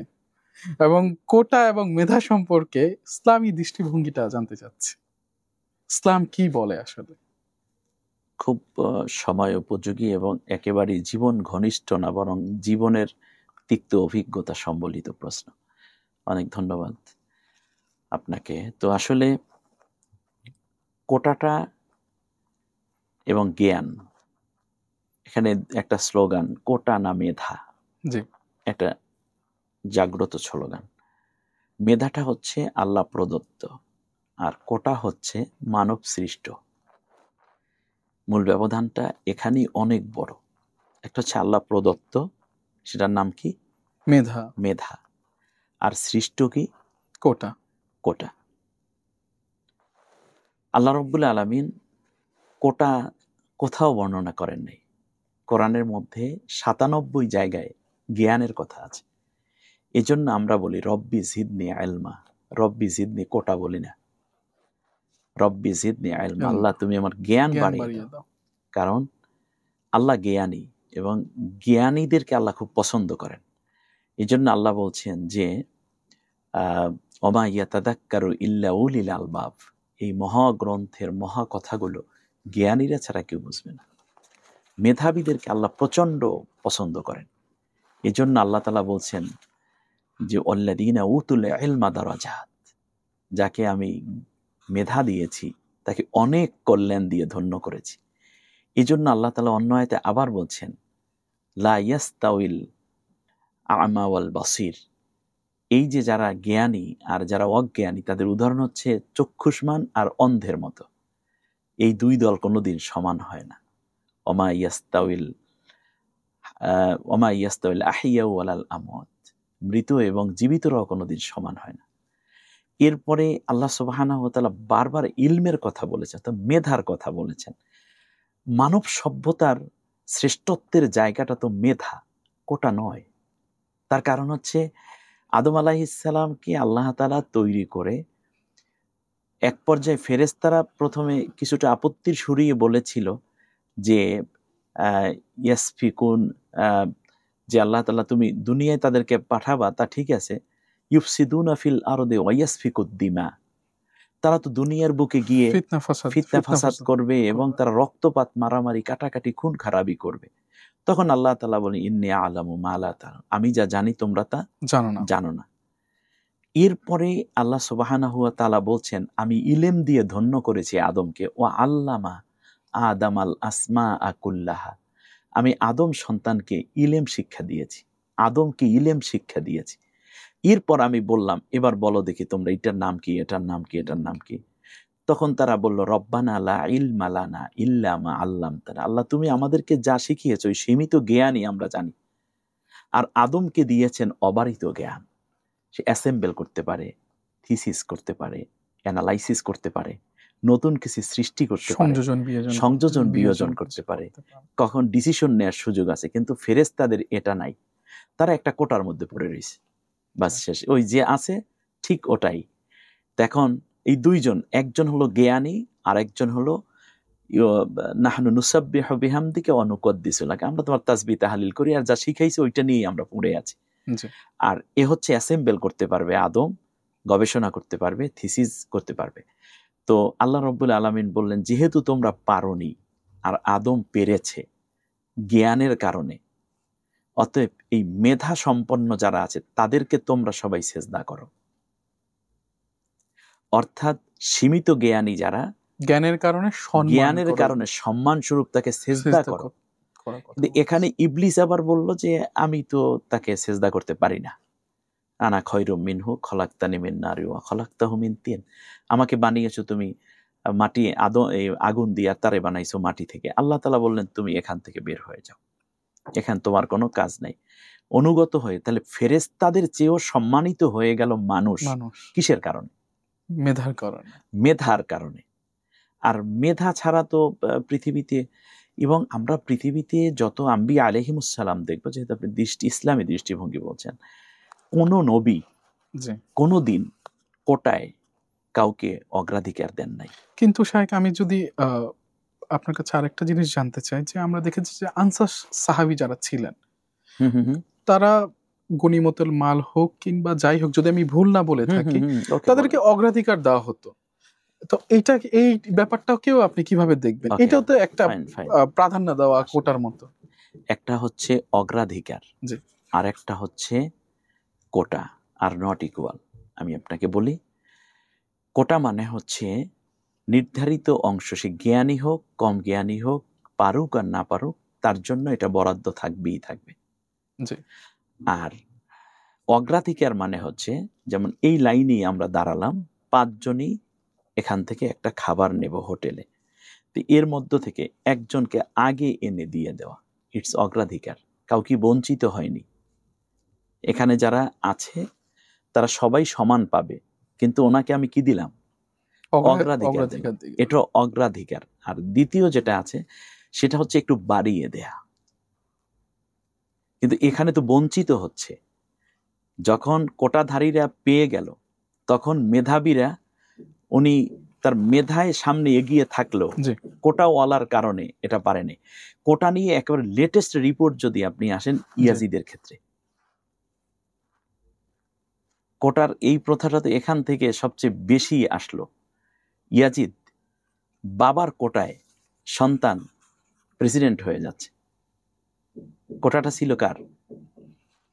এবং কোটা এবং মেধা সম্পর্কে ইসলামী দৃষ্টিভঙ্গিটা জানতে চাচ্ছি। ইসলাম কি বলে আসলে? খুব সময় উপযোগী এবং একেবারেই জীবন ঘনিষ্ঠ না, বরং জীবনের তিক্ত অভিজ্ঞতা সম্বলিত প্রশ্ন। অনেক ধন্যবাদ আপনাকে। তো আসলে কোটাটা এবং জ্ঞান, এখানে একটা স্লোগান, কোটা না মেধা, জি। একটা জাগ্রত স্লোগান। মেধাটা হচ্ছে আল্লাহ প্রদত্ত, আর কোটা হচ্ছে মানব সৃষ্ট। মূল ব্যবধানটা এখানেই অনেক বড়। একটা হচ্ছে আল্লাহ প্রদত্ত, সেটার নাম কি? মেধা। মেধা। আর সৃষ্ট কি? কোটা। কোটা। আল্লাহ রাব্বুল আলামিন কোটা কোথাও বর্ণনা করেন নাই। কোরআনের মধ্যে 97 জায়গায় জ্ঞানের কথা আছে। এজন্য আমরা বলি রব্বি জিদনি ইলমা। রব্বি জিদনি, কোটা বলি না, রব্বি জিদনি ইলমা, আল্লাহ তুমি আমার জ্ঞান জ্ঞান বাড়িয়ে বাড়িয়ে দাও। দাও। কারণ আল্লাহ জ্ঞানী এবং জ্ঞানীদেরকে আল্লাহ খুব পছন্দ করেন। এই জন্য আল্লাহ বলছেন যে ওমা ইয়াতাদাক্কারু ইল্লা উলিল আলবাব, এই মহাগ্রন্থের মহা কথাগুলো জ্ঞানীরা ছাড়া কেউ বুঝবে না। মেধাবীদেরকে আল্লাহ প্রচণ্ড পছন্দ করেন। এজন্য আল্লাহ তাআলা বলছেন যে আল্লাযীনা উতুল ইলমা দারাজাত, যাকে আমি মেধা দিয়েছি তাকে অনেক কল্যাণ দিয়ে ধন্য করেছি। এজন্য আল্লাহ তাআলা অন্য আয়াতে আবার বলছেন লা ইয়াস্তাউইল আ'মা ওয়াল বাসির, এই যে যারা জ্ঞানী আর যারা অজ্ঞানী তাদের উদাহরণ হচ্ছে চক্ষুষ্মান আর অন্ধের মতো। এই দুই দল কোনোদিন সমান হয় না। ওমা ইয়াস্তাউইল আহিয়া ওয়ালাল আমওয়াত, মৃত এবং জীবিতরাও কোনোদিন সমান হয় না। এরপরে আল্লাহ সুবহানাহু ওয়া তাআলা বারবার ইলমের কথা বলেছেন, তো মেধার কথা বলেছেন। মানব সভ্যতার শ্রেষ্ঠত্বের জায়গাটা তো মেধা, কোটা নয়। তার কারণ হচ্ছে আদম আলাইহিস সালামকে আল্লাহ তাআলা তৈরি করে এক পর্যায়ে ফেরেশতারা প্রথমে কিছুটা আপত্তির সুরিয়ে বলেছিল যে ইয়াসফিকুন, যে আল্লাহ তাআলা তুমি দুনিয়ায় তাদেরকে পাঠাবা তা ঠিক আছে, ইউফসিদুনা ফিল আরদি ওয়া ইয়াসফিকুদ দিমা, তারা তো দুনিয়ার বুকে গিয়ে ফিতনা ফাসাদ করবে এবং তারা রক্তপাত, মারামারি, কাটাকাটি, খুন খারাপি করবে। তখন আল্লাহ তাআলা বলেন ইন্নী আ'লামু মা লা তা'লামুন, আমি যা জানি তোমরা তা জানো না। এরপরে আল্লাহ সুবহানাহু ওয়া তাআলা বলছেন আমি ইলম দিয়ে ধন্য করেছি আদমকে, ওয়া আল্লামা আদামাল আসমাআ কুল্লাহা, আমি আদম সন্তানকে ইলম শিক্ষা দিয়েছি, আদমকে ইলম শিক্ষা দিয়েছি। এরপর আমি বললাম এবার বলো দেখি তোমরা এটার নাম কি, এটার নাম কি, এটার নাম কি। তখন তারা বলল রব্বানা লা ইলমা লানা ইল্লা মা আল্লামতানা, আল্লাহ তুমি আমাদেরকে যা শিখিয়েছো ওই সীমিত জ্ঞানই আমরা জানি। আর আদমকে দিয়েছেন অবারিত জ্ঞান, সে অ্যাসেম্বল করতে পারে, থিসিস করতে পারে, অ্যানালাইসিস করতে পারে, নতুন কিছু সৃষ্টি করতে পারে, সংযোজন বিয়োজন করতে পারে, কখন ডিসিশন নেওয়ার সুযোগ আছে। কিন্তু ফেরেশতাদের এটা নাই, তারা একটা কোটার মধ্যে পড়ে রয়েছে, বাস শেষ, ওই যে আছে ঠিক ওটাই। এখন এই দুইজন, একজন হলো জ্ঞানী আর একজন হলো নাহনু নুসাব্বিহু বিহামদিকা ওয়া নুকদ্দিসু লাকা, আমরা তোমার তাসবিহ তাহলিল করি আর যা শিখাইছি ওইটা নিয়েই আমরা পড়ে আছি। আর এ হচ্ছে অ্যাসেম্বল করতে পারবে আদম, গবেষণা করতে পারবে, থিসিস করতে পারবে। তো আল্লাহ রাব্বুল আলামিন বললেন যেহেতু তোমরা পারোনি আর আদম পেরেছে জ্ঞানের কারণে, অতএব এই মেধা সম্পন্ন যারা আছে তাদেরকে তোমরা সবাই সেজদা করো। অর্থাৎ সীমিত জ্ঞানী যারা, জ্ঞানের কারণে সম্মান স্বরূপ তাকে সেজদা করো। কিন্তু এখানে ইবলিস আবার বলল যে আমি তো তাকে সেজদা করতে পারি না, আনা খয়রুম মিনহু খলাকতানি মিন নারি ওয়া খলাকতাহু মিন তিন, আমাকে বানিয়েছো তুমি মাটি, আগুন দিয়ে, তারে বানাইছো মাটি থেকে। আল্লাহ তাআলা বললেন তুমি এখান থেকে বের হয়ে যাও, এখান তোমার কোনো কাজ নাই। অনুগত হয়ে তাহলে ফেরেশতাদের চেয়েও সম্মানিত হয়ে গেল মানুষ। কিসের কারণে? মেধার কারণে। আর মেধা ছাড়া তো পৃথিবীতে, এবং আমরা পৃথিবীতে যত আম্বিয়া আলাইহিমুস সালাম দেখবো, যেহেতু আপনি ইসলামী দৃষ্টিভঙ্গি বলছেন, কোন নবী কোনো দিন কোটায় কাউকে অগ্রাধিকার দেন নাই। কিন্তু শায়েখ আমি যদি আপনার কাছে আরেকটা জিনিস জানতে চাই, যে আমরা দেখেছি যে আনসার সাহাবী যারা ছিলেন তারা গনিমতুল মাল হোক কিংবা যাই হোক, যদি আমি ভুল না বলে থাকি, তাদেরকে অগ্রাধিকার দেওয়া হতো। তো এইটা, এই ব্যাপারটাকেও আপনি কিভাবে দেখবেন? এটাও তো একটা প্রাধান্য দেওয়া কোটার মতো। একটা হচ্ছে অগ্রাধিকার, আর একটা হচ্ছে কোটা, আর নট ইকুয়াল। আমি আপনাকে বলি, কোটা মানে হচ্ছে নির্ধারিত অংশ, সে জ্ঞানী হোক কম জ্ঞানী হোক, পারুক আর না পারুক, তার জন্য এটা বরাদ্দ থাকবেই থাকবে। আর অগ্রাধিকার মানে হচ্ছে যেমন এই লাইনেই আমরা দাঁড়ালাম, 5 জনই এখান থেকে একটা খাবার নেব হোটেলে, তো এর মধ্য থেকে একজনকে আগে এনে দিয়ে দেওয়া, ইটস অগ্রাধিকার, কাউকে বঞ্চিত হয়নি। এখানে যারা আছে তারা সবাই সমান পাবে, কিন্তু ওনাকে আমি কি দিলাম? অগ্রাধিকার। এটা অগ্রাধিকার। আর দ্বিতীয় যেটা আছে সেটা হচ্ছে একটু বাড়িয়ে দেয়া, কিন্তু এখানে তো বঞ্চিত হচ্ছে। যখন কোটাধারীরা পেয়ে গেল তখন মেধাবীরা, উনি তার মেধায় সামনে এগিয়ে থাকলো, কোটাওয়ালার কারণে এটা পারেনি। কোটা নিয়ে একেবারে লেটেস্ট রিপোর্ট যদি আপনি আসেন ইয়াজিদের ক্ষেত্রে, কোটার এই প্রথাটা তো এখান থেকে সবচেয়ে বেশি আসলো। ইয়াজিদ বাবার কোটায় সন্তান প্রেসিডেন্ট হয়ে যাচ্ছে, কোটাটা ছিল কার?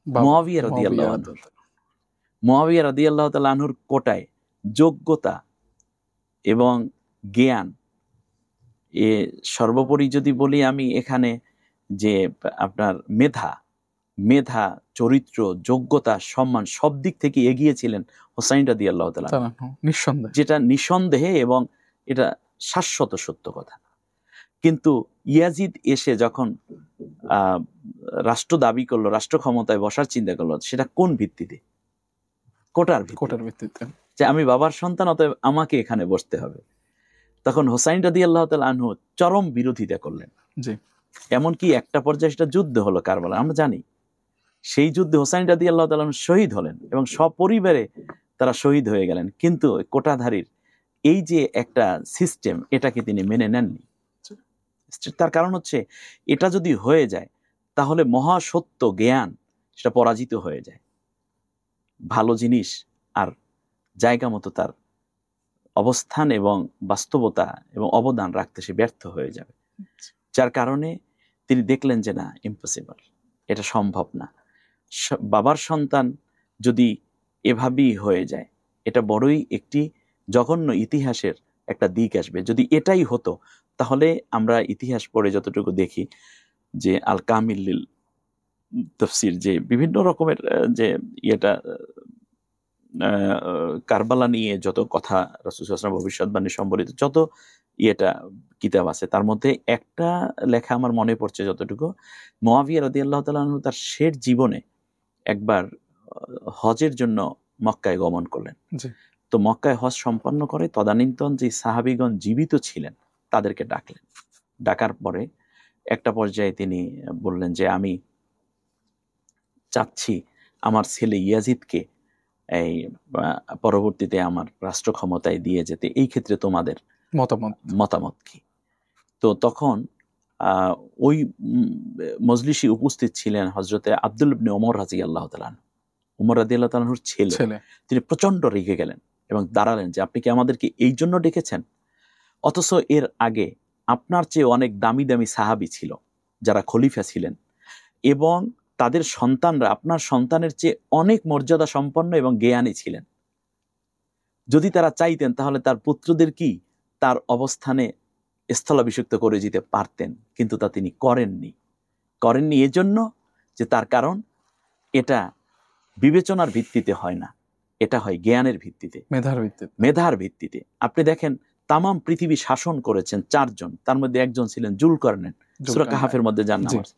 মুআবিয়া রাদিয়াল্লাহু আনহু। মুআবিয়া রাদিয়াল্লাহু তাআলা আনহুর কোটায় যোগ্যতা এবং জ্ঞান, এ সর্বোপরি যদি বলি আমি এখানে যে আপনার মেধা, চরিত্র, যোগ্যতা, সম্মান সব দিক থেকে এগিয়েছিলেন হোসাইন রাদিয়াল্লাহু তাআলা, নিঃসন্দেহে, যেটা নিঃসন্দেহে এবং এটা শাশ্বত সত্য কথা। কিন্তু ইয়াজিদ এসে যখন রাষ্ট্র দাবি করলো, রাষ্ট্র ক্ষমতায় বসার চিন্তা করলো, সেটা কোন ভিত্তিতে? কোটার ভিত্তিতে, যে আমি বাবার সন্তান, অতএব আমাকে এখানে বসতে হবে। তখন হোসাইন রাদিয়াল্লাহু তাআলা আনহু চরম বিরোধিতা করলেন। এমনকি একটা পর্যায়ে সেটা যুদ্ধ হলো কারবালা, আমরা জানি। সেই যুদ্ধে হোসাইন রাদিয়াল্লাহু তাআলা আনহু শহীদ হলেন এবং সপরিবারে তারা শহীদ হয়ে গেলেন। কিন্তু কোটাধারীর এই যে একটা সিস্টেম, এটাকে তিনি মেনে নেননি। তার কারণ হচ্ছে, এটা যদি হয়ে যায় তাহলে মহাসত্য জ্ঞান সেটা পরাজিত হয়ে যায়, ভালো জিনিস আর জায়গা মতো তার অবস্থান এবং বাস্তবতা এবং অবদান রাখতে সে ব্যর্থ হয়ে যাবে। যার কারণে তিনি দেখলেন যে না, ইম্পসিবল, এটা সম্ভব না। বাবার সন্তান যদি এভাবেই হয়ে যায়, এটা বড়ই একটি জঘন্য ইতিহাসের একটা দিক আসবে। যদি এটাই হতো, তাহলে আমরা ইতিহাস পড়ে যতটুকু দেখি যে আল কামিল তাফসীর, যে বিভিন্ন রকমের যে ইয়েটা কারবালা নিয়ে যত কথা রাসূল সাল্লাল্লাহু আলাইহি ওয়াসাল্লাম ভবিষ্যৎবাণী সম্বলিত যত ইয়েটা কিতাব আছে, তার মধ্যে একটা লেখা আমার মনে পড়ছে যতটুকু, মুআবিয়া রাদিয়াল্লাহু তাআলা আনহু তার শেষ জীবনে একবার হজের জন্য মক্কায় গমন করলেন। তো মক্কায় হজ সম্পন্ন করে তদানীন্তন যে সাহাবীগণ জীবিত ছিলেন তাদেরকে ডাকলেন। ডাকার পরে একটা পর্যায়ে তিনি বললেন যে আমি চাচ্ছি আমার ছেলে ইয়াজিদকে এই পরবর্তীতে আমার রাষ্ট্র ক্ষমতায় দিয়ে যেতে, এই ক্ষেত্রে তোমাদের মতামত কি? তো তখন ওই মজলিসে উপস্থিত ছিলেন হযরতে আব্দুল ইবনে ওমর রাদিয়াল্লাহু তাআলা। ওমর রাদিয়াল্লাহু তাআলার ছেলে। তিনি প্রচন্ড রেগে গেলেন এবং দাঁড়ালেন যে আপনি কি আমাদেরকে এই জন্য ডেকেছেন? অথচ এর আগে আপনার চেয়ে অনেক দামি দামি সাহাবী ছিল যারা খলিফা ছিলেন, এবং তাদের সন্তানরা আপনার সন্তানের চেয়ে অনেক মর্যাদা সম্পন্ন এবং জ্ঞানী ছিলেন। যদি তারা চাইতেন তাহলে তার পুত্রদের কি তার অবস্থানে স্থলাভিষিক্ত করে যেতে পারতেন, কিন্তু তা তিনি করেননি এজন্য যে তার কারণ এটা বিবেচনার ভিত্তিতে হয় না, এটা হয় জ্ঞানের ভিত্তিতে, মেধার ভিত্তিতে। আপনি দেখেন তামাম পৃথিবী শাসন করেছেন 4 জন, তার মধ্যে একজন ছিলেন জুলকারনাইন, সূরা কাহাফের মধ্যে যার নাম আছে।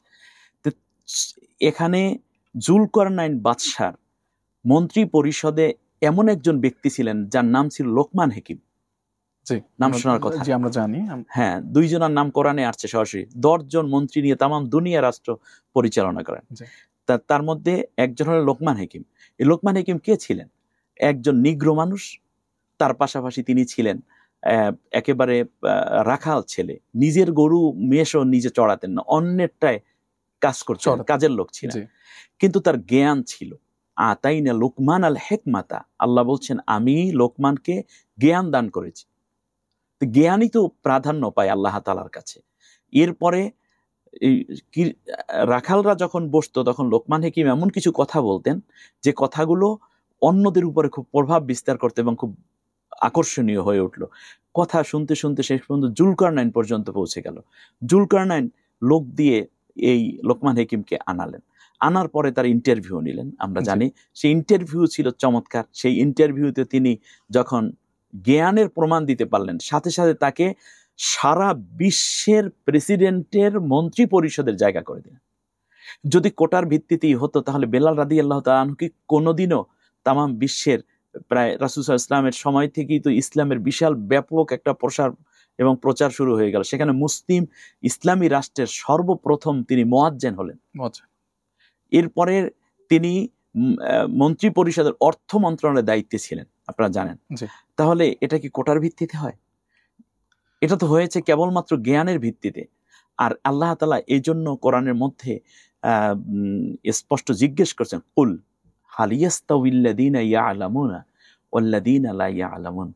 এখানে জুলকারনাইন বাদশার মন্ত্রী পরিষদে এমন একজন ব্যক্তি ছিলেন যার নাম ছিল লোকমান হাকিম। নাম শোনার কথা আমরা জানি। হ্যাঁ, 2 জনের নাম কোরআনে আসছে সরাসরি। 10 জন মন্ত্রী নিয়ে তামাম দুনিয়া রাষ্ট্র পরিচালনা করেন। তার মধ্যে একজন হলো লোকমান হাকিম। এই লোকমান হাকিম কে ছিলেন? একজন নিগ্রো মানুষ, তার পাশাপাশি তিনি ছিলেন একেবারে রাখাল ছেলে। নিজের গরু মেষও নিজে চড়াতেন না, অন্যেরটায় কাজ করতেন, কাজের লোক ছিলেন। কিন্তু তার জ্ঞান ছিল। আতাইনা লোকমান আল হিকমাতা, আল্লাহ বলছেন আমি লোকমানকে জ্ঞান দান করেছি। জ্ঞানই তো প্রাধান্য পায় আল্লাহ তাআলার কাছে। এরপরে রাখালরা যখন বসতো তখন লোকমান হাকিম এমন কিছু কথা বলতেন যে কথাগুলো অন্যদের উপরে খুব প্রভাব বিস্তার করতে এবং খুব আকর্ষণীয় হয়ে উঠলো। কথা শুনতে শুনতে শেষ পর্যন্ত জুলকারনাইন পর্যন্ত পৌঁছে গেল। জুলকারনাইন লোক দিয়ে এই লোকমান হাকিমকে আনার পরে তার ইন্টারভিউ নিলেন। আমরা জানি সেই ইন্টারভিউ ছিল চমৎকার। সেই ইন্টারভিউতে তিনি যখন জ্ঞানের প্রমাণ দিতে পারলেন, সাথে সাথে তাকে সারা বিশ্বের প্রেসিডেন্টের মন্ত্রী পরিষদের জায়গা করে দিলেন। যদি কোটার ভিত্তিতেই হতো তাহলে বেলাল রাদিয়াল্লাহু তাআলা আনহু কি কোনোদিনও তামাম বিশ্বের, প্রায় রাসূল সাল্লাল্লাহু আলাইহি ওয়াসাল্লামের সময় থেকেই তো ইসলামের বিশাল ব্যাপক একটা প্রসার এবং প্রচার শুরু হয়ে গেল। সেখানে মুসলিম ইসলামী রাষ্ট্রের সর্বপ্রথম তিনি মুয়াজ্জিন হলেন। এরপরে তিনি মন্ত্রী পরিষদের অর্থ মন্ত্রণালয়ের দায়িত্বে ছিলেন, আপনারা জানেন। তাহলে এটা কি কোটার ভিত্তিতে হয়? এটা তো হয়েছে কেবলমাত্র জ্ঞানের ভিত্তিতে। আর আল্লাহ তাআলা এই জন্য কোরআনের মধ্যে স্পষ্ট জিজ্ঞেস করছেন, কুল হাল ইয়াস্তাউইল্লাযীনা ইয়ালামুনা ওয়াল্লাযীনা লা ইয়ালামুন,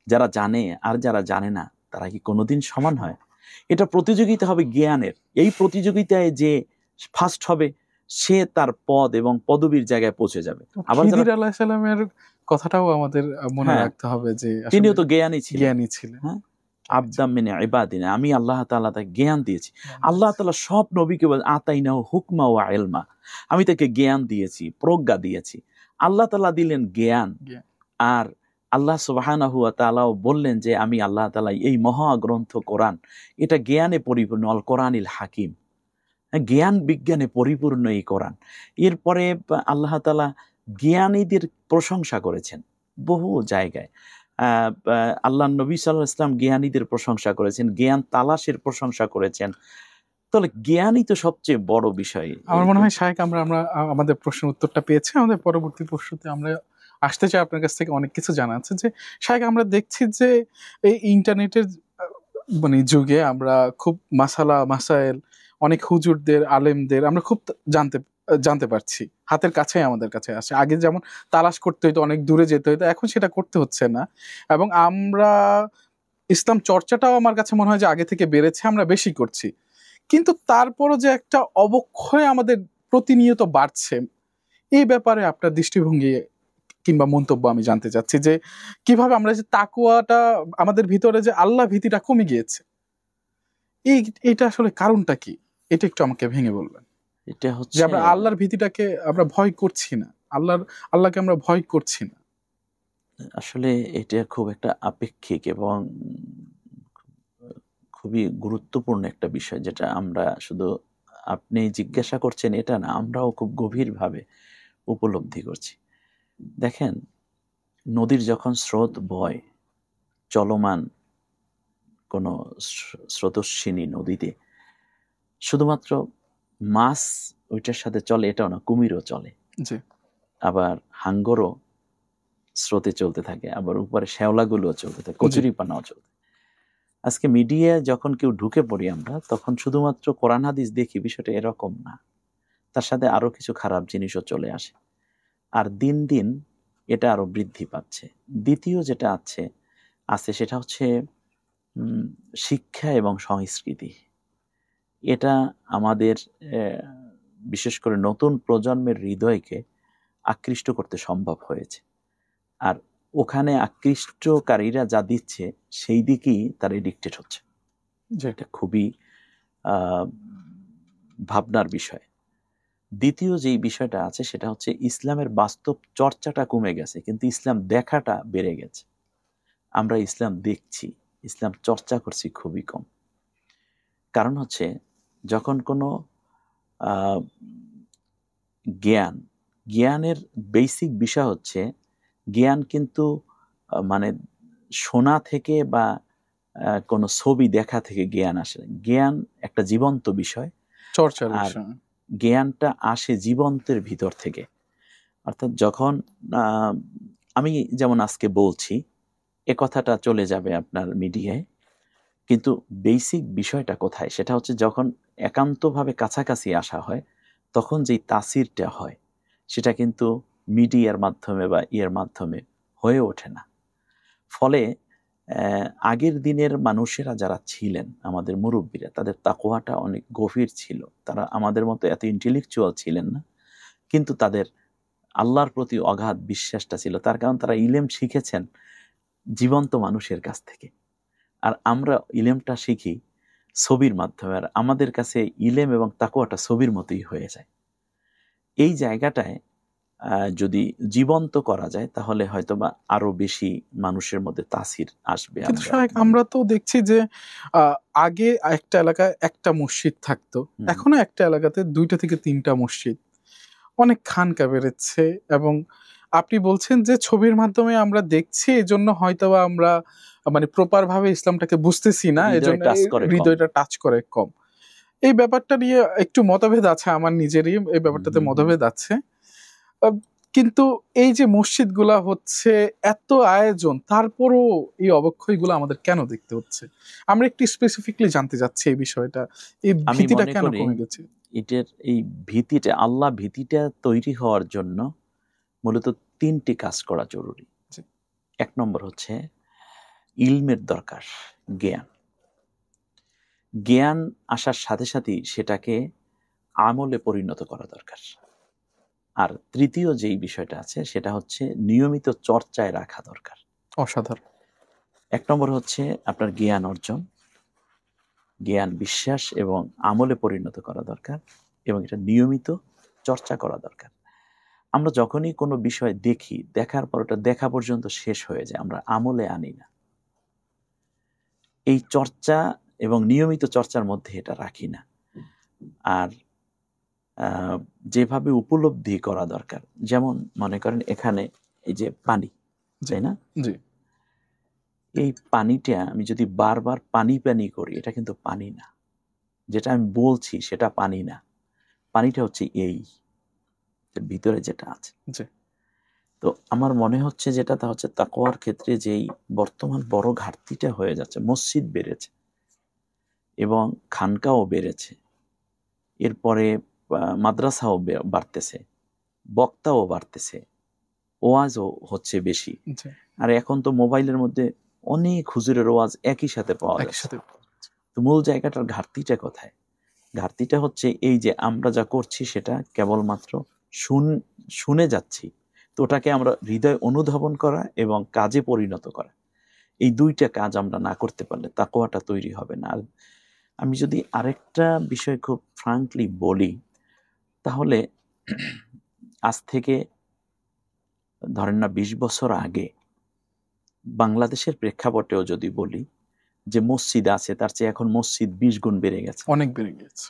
যারা জানে আর যারা জানে না তারা কি কোনোদিন সমান হয়? এটা প্রতিযোগিতা হবে জ্ঞানের। এই প্রতিযোগিতায় যে ফার্স্ট হবে সে তার পদ এবং পদবীর জায়গায় পৌঁছে যাবে। আবার খিদির আলাইহিস সালামের কথাটাও আমাদের মনে হ্যাঁ, রাখতে হবে যে তিনিও তো জ্ঞানী ছিলেন। হ্যাঁ, আবদাম মিন ইবাদিনা, আমি আল্লাহ তাআলা তাকে জ্ঞান দিয়েছি। আল্লাহ তাআলা সব নবীকে বলেন আতাইনাহু হুকমা ওয়া ইলমা, আমি তাকে জ্ঞান দিয়েছি, প্রজ্ঞা দিয়েছি। আল্লাহ তাআলা দিলেন জ্ঞান, আর আল্লাহ সুবহানাহু ওয়া তাআলাও বললেন যে আমি আল্লাহ তাআলা এই মহাগ্রন্থ কোরআন এটা জ্ঞানে পরিপূর্ণ, আল কোরআনিল হাকিম, জ্ঞান বিজ্ঞানে পরিপূর্ণ এই কোরআন। এরপরে আল্লাহ তাআলা জ্ঞানীদের প্রশংসা করেছেন বহু জায়গায়। আল্লাহ নবী সাল্লাল্লাহু আলাইহি ওয়াসাল্লাম জ্ঞানীদের প্রশংসা করেছেন, জ্ঞান তালাশের প্রশংসা করেছেন। তাহলে জ্ঞানই তো সবচেয়ে বড় বিষয়। আমার মনে হয় শায়েখ আমরা আমাদের প্রশ্নের উত্তরটা পেয়েছি। আমাদের পরবর্তী প্রশ্নতে আমরা আসতে চাই আপনার কাছ থেকে অনেক কিছু জানা আছে। যে শায়েখ আমরা দেখছি যে এই ইন্টারনেটের মানে যুগে আমরা খুব মাসাইল অনেক হুজুরদের, আলেমদের আমরা খুব জানতে পারছি, হাতের কাছে আমাদের কাছে আসে। আগে যেমন তালাশ করতে হইতো, অনেক দূরে যেতে হইতো, এখন সেটা করতে হচ্ছে না। এবং আমরা ইসলাম চর্চাটাও আমার কাছে মনে হয় যে আগে থেকে বেড়েছে, আমরা বেশি করছি। কিন্তু তারপরও যে একটা অবক্ষয় আমাদের প্রতিনিয়ত বাড়ছে, এই ব্যাপারে আপনার দৃষ্টিভঙ্গি কিংবা মন্তব্য আমি জানতে চাচ্ছি। যে কিভাবে আমরা যে তাকওয়াটা আমাদের ভিতরে, যে আল্লাহ ভীতিটা কমে গিয়েছে, এইটা আসলে কারণটা কি? এটা একটু আমাকে ভেঙে বলবেন। এটা হচ্ছে যে আমরা আল্লাহর ভীতিটাকে আমরা ভয় করছি না, আল্লাহকে আমরা ভয় করছি না। আসলে এটা খুব একটা আপেক্ষিক এবং খুবই গুরুত্বপূর্ণ একটা বিষয়, যেটা আমরা শুধু আপনি জিজ্ঞাসা করছেন এটা না, আমরাও খুব গভীরভাবে উপলব্ধি করছি। দেখেন, নদীর যখন স্রোত বয়, চলমান কোনো স্রোতস্বিনী নদীতে শুধুমাত্র মাছ ওইটার সাথে চলে এটাও না, কুমিরও চলে, আবার হাঙ্গরও স্রোতে চলতে থাকে, আবার উপরে শ্যাওলাগুলো চলতে থাকে, কচুরিপানাও চলতে। আজকে মিডিয়া যখন কেউ ঢুকে পড়ি আমরা, তখন শুধুমাত্র কোরআন হাদিস দেখি, বিষয়টা এরকম না, তার সাথে আরো কিছু খারাপ জিনিসও চলে আসে। আর দিন দিন এটা আরো বৃদ্ধি পাচ্ছে। দ্বিতীয় যেটা আছে সেটা হচ্ছে শিক্ষা এবং সংস্কৃতি। এটা আমাদের বিশেষ করে নতুন প্রজন্মের হৃদয়কে আকৃষ্ট করতে সম্ভব হয়েছে। আর ওখানে আকৃষ্টকারীরা যা দিচ্ছে সেই দিকেই তারা এডিক্টেড হচ্ছে, যেটা খুবই ভাবনার বিষয়। দ্বিতীয় যেই বিষয়টা আছে সেটা হচ্ছে ইসলামের বাস্তব চর্চাটা কমে গেছে, কিন্তু ইসলাম দেখাটা বেড়ে গেছে। আমরা ইসলাম দেখছি, ইসলাম চর্চা করছি খুবই কম। কারণ হচ্ছে যখন কোনো জ্ঞানের বেসিক বিষয় হচ্ছে জ্ঞান, কিন্তু মানে শোনা থেকে বা কোনো ছবি দেখা থেকে জ্ঞান আসে। জ্ঞান একটা জীবন্ত বিষয়, চর্চার আর বিষয়। জ্ঞানটা আসে জীবন্তের ভিতর থেকে। অর্থাৎ যখন আমি যেমন আজকে বলছি, এ কথাটা চলে যাবে আপনার মিডিয়ায়, কিন্তু বেসিক বিষয়টা কোথায়? সেটা হচ্ছে যখন একান্তভাবে কাছাকাছি আসা হয়, তখন যেই তাসিরটা হয় সেটা কিন্তু মিডিয়ার মাধ্যমে বা ইয়ের মাধ্যমে হয়ে ওঠে না। ফলে আগের দিনের মানুষেরা যারা ছিলেন, আমাদের মুরব্বীরা, তাদের তাকওয়াটা অনেক গভীর ছিল। তারা আমাদের মতো এত ইন্টেলেকচুয়াল ছিলেন না, কিন্তু তাদের আল্লাহর প্রতি অগাধ বিশ্বাসটা ছিল। তার কারণ তারা ইলম শিখেছেন জীবন্ত মানুষের কাছ থেকে। আর আমরা ইলেমটা শিখি ছবির মাধ্যমে, আর আমাদের কাছে ইলেম এবং তাকওয়াটা ছবির মতোই হয়ে যায়। এই জায়গাটায় যদি জীবন্ত করা যায় তাহলে হয়তোবা আরো বেশি মানুষের মধ্যে তাসির আসবে। আমরা তো দেখছি যে আগে একটা এলাকায় একটা মসজিদ থাকতো, এখনো একটা এলাকাতে 2টা থেকে 3টা মসজিদ, অনেক খানকা বেড়েছে। এবং আপনি বলছেন যে ছবির মাধ্যমে আমরা দেখছি, এজন্য হয়তোবা আমরা মানে প্রপার ভাবে ইসলামটাকে বুঝতেছি না, এজন্য হৃদয়টা টাচ করে কম। এই ব্যাপারটা নিয়ে একটু মতভেদ আছে, আমার নিজেরই এই ব্যাপারটাতে মতভেদ আছে। কিন্তু এই যে মসজিদগুলা হচ্ছে, এত আয়োজন, তারপরও এই অবক্ষয়গুলো আমাদের কেন দেখতে হচ্ছে? আমরা একটু স্পেসিফিকলি জানতে চাচ্ছি এই বিষয়টা, এই ভীতিটা কেন কমে গেছে? এটার এই ভীতিটা, আল্লাহ ভীতিটা তৈরি হওয়ার জন্য মূলত 3টি কাজ করা জরুরি। 1 নম্বর হচ্ছে ইলমের দরকার, জ্ঞান। জ্ঞান আসার সাথে সাথেই সেটাকে আমলে পরিণত করা দরকার। আর তৃতীয় যেই বিষয়টা আছে সেটা হচ্ছে নিয়মিত চর্চায় রাখা দরকার। অসাধারণ। 1 নম্বর হচ্ছে আপনার জ্ঞান অর্জন, জ্ঞান বিশ্বাস এবং আমলে পরিণত করা দরকার, এবং এটা নিয়মিত চর্চা করা দরকার। আমরা যখনই কোনো বিষয় দেখি, দেখার পর ওটা দেখা পর্যন্ত শেষ হয়ে যায়, আমরা আমলে আনি না। এই চর্চা এবং নিয়মিত চর্চার মধ্যে এটা রাখি না। আর যেভাবে উপলব্ধি করা দরকার, যেমন মনে করেন এখানে এই যে পানি, তাই না? জি। এই পানিটা আমি যদি বারবার পানি পানি করি, এটা কিন্তু পানি না। যেটা আমি বলছি সেটা পানি না, পানিটা হচ্ছে এই ভিতরে যেটা আছে। তো আমার মনে হচ্ছে যেটা, তা হচ্ছে তাকওয়ার ক্ষেত্রে যেই বর্তমান বড় ঘাটতিটা হয়ে যাচ্ছে, মসজিদ বেড়েছে এবং খানকাও বেড়েছে, এরপরে মাদ্রাসাও বাড়তেছে, বক্তাও বাড়তেছে, ওয়াজও হচ্ছে বেশি। আর এখন তো মোবাইলের মধ্যে অনেক হুজুরের ওয়াজ একই সাথে পাওয়া যাচ্ছে। তো মূল জায়গাটার ঘাটতিটা কোথায়? ঘাটতিটা হচ্ছে এই যে আমরা যা করছি সেটা কেবলমাত্র শুনে যাচ্ছি, তো ওটাকে আমরা হৃদয় অনুধাবন করা এবং কাজে পরিণত করা, এই দুইটা কাজ আমরা না করতে পারলে তাকওয়াটা তৈরি হবে না। আর আমি যদি আরেকটা বিষয় খুব ফ্রাঙ্কলি বলি, তাহলে আজ থেকে ধরেন না 20 বছর আগে বাংলাদেশের প্রেক্ষাপটেও যদি বলি যে মসজিদ আছে, তার চেয়ে এখন মসজিদ 20 গুণ বেড়ে গেছে, অনেক বেড়ে গেছে।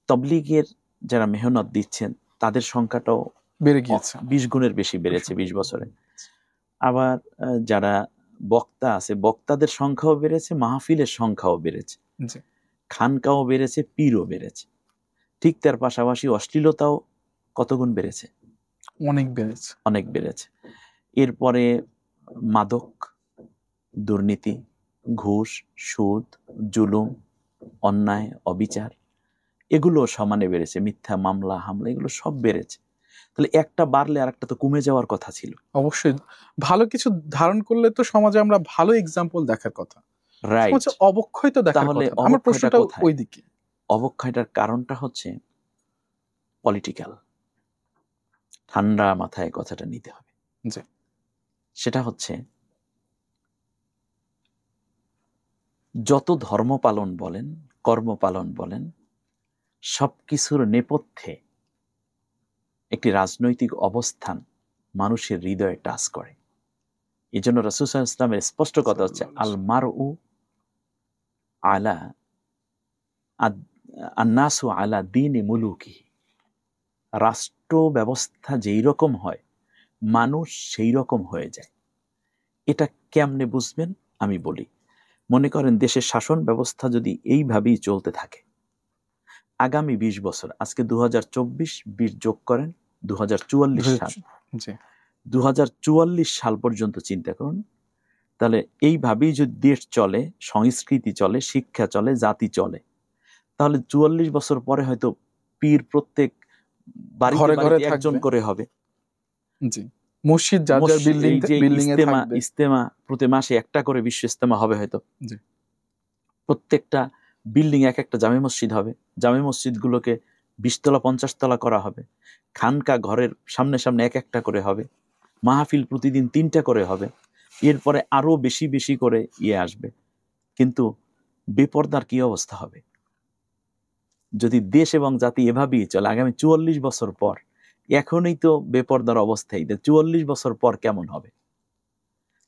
তবলিগের যারা মেহনত দিচ্ছেন তাদের সংখ্যাটাও বেড়ে গিয়েছে, 20 গুণের বেশি বেড়েছে 20 বছরে। আবার যারা বক্তা আছে, বক্তাদের সংখ্যাও বেড়েছে, মাহফিলের সংখ্যাও বেড়েছে, খানকাও বেড়েছে, পীরও বেড়েছে। ঠিক তার পাশাপাশি অশ্লীলতাও কত গুণ বেড়েছে? অনেক বেড়েছে, অনেক বেড়েছে। এরপরে মাদক, দুর্নীতি, ঘুষ, সুদ, জুলুম, অন্যায়, অবিচার, এগুলো সমানে বেড়েছে, মিথ্যা মামলা হামলা, এগুলো সব বেড়েছে। তাহলে একটা বাড়লে আর একটা তো কমে যাওয়ার কথা ছিল। অবশ্যই ভালো কিছু ধারণ করলে তো সমাজে আমরা ভালো এক্সাম্পল দেখার কথা, রাইট? অবক্ষয় তো দেখার কথা। আমার প্রশ্নটা ওইদিকে। অবক্ষয়টার কারণটা হচ্ছে পলিটিক্যাল। ঠান্ডা মাথায় কথাটা নিতে হবে। সেটা হচ্ছে যত ধর্ম পালন বলেন, কর্ম পালন বলেন, সবকিছুর নেপথ্যে একটি রাজনৈতিক অবস্থান মানুষের হৃদয়ে টাচ করে। এই জন্য রাসূল সাল্লাল্লাহু আলাইহি ওয়াসাল্লামের স্পষ্ট কথা হচ্ছে আল মারউ আলা আন্নাসু আলা দীনি মুলুকি। রাষ্ট্র ব্যবস্থা যেই রকম হয়, মানুষ সেই রকম হয়ে যায়। এটা কেমনে বুঝবেন আমি বলি। মনে করেন দেশের শাসন ব্যবস্থা যদি এইভাবেই চলতে থাকে, আগামী 20 বছর, আজকে 2024, 20 যোগ করেন 2044 সাল, 2044 সাল পর্যন্ত চিন্তা করুন। তাহলে এইভাবেই যদি দেশ চলে, সংস্কৃতি চলে, শিক্ষা চলে, জাতি চলে, তাহলে 44 বছর পরে হয়তো পীর প্রত্যেক বাড়িতে একজন করে হবে। মসজিদ যার যার বিল্ডিং এ থাকবে, ইজতেমা প্রতি মাসে একটা করে বিশ্ব ইজতেমা হবে হয়তো। প্রত্যেকটা বিল্ডিং এক একটা জামে মসজিদ হবে, জামে মসজিদগুলোকে 20 তলা 50 তলা করা হবে, খানকা ঘরের সামনে সামনে এক একটা করে হবে, মাহফিল প্রতিদিন 3টা করে হবে, এরপরে আরো বেশি বেশি করে আসবে। কিন্তু বেপরদার কি অবস্থা হবে যদি দেশ এবং জাতি এভাবেই চলে আগামী 44 বছর পর? এখনই তো বেপরদার অবস্থায়, 44 বছর পর কেমন হবে?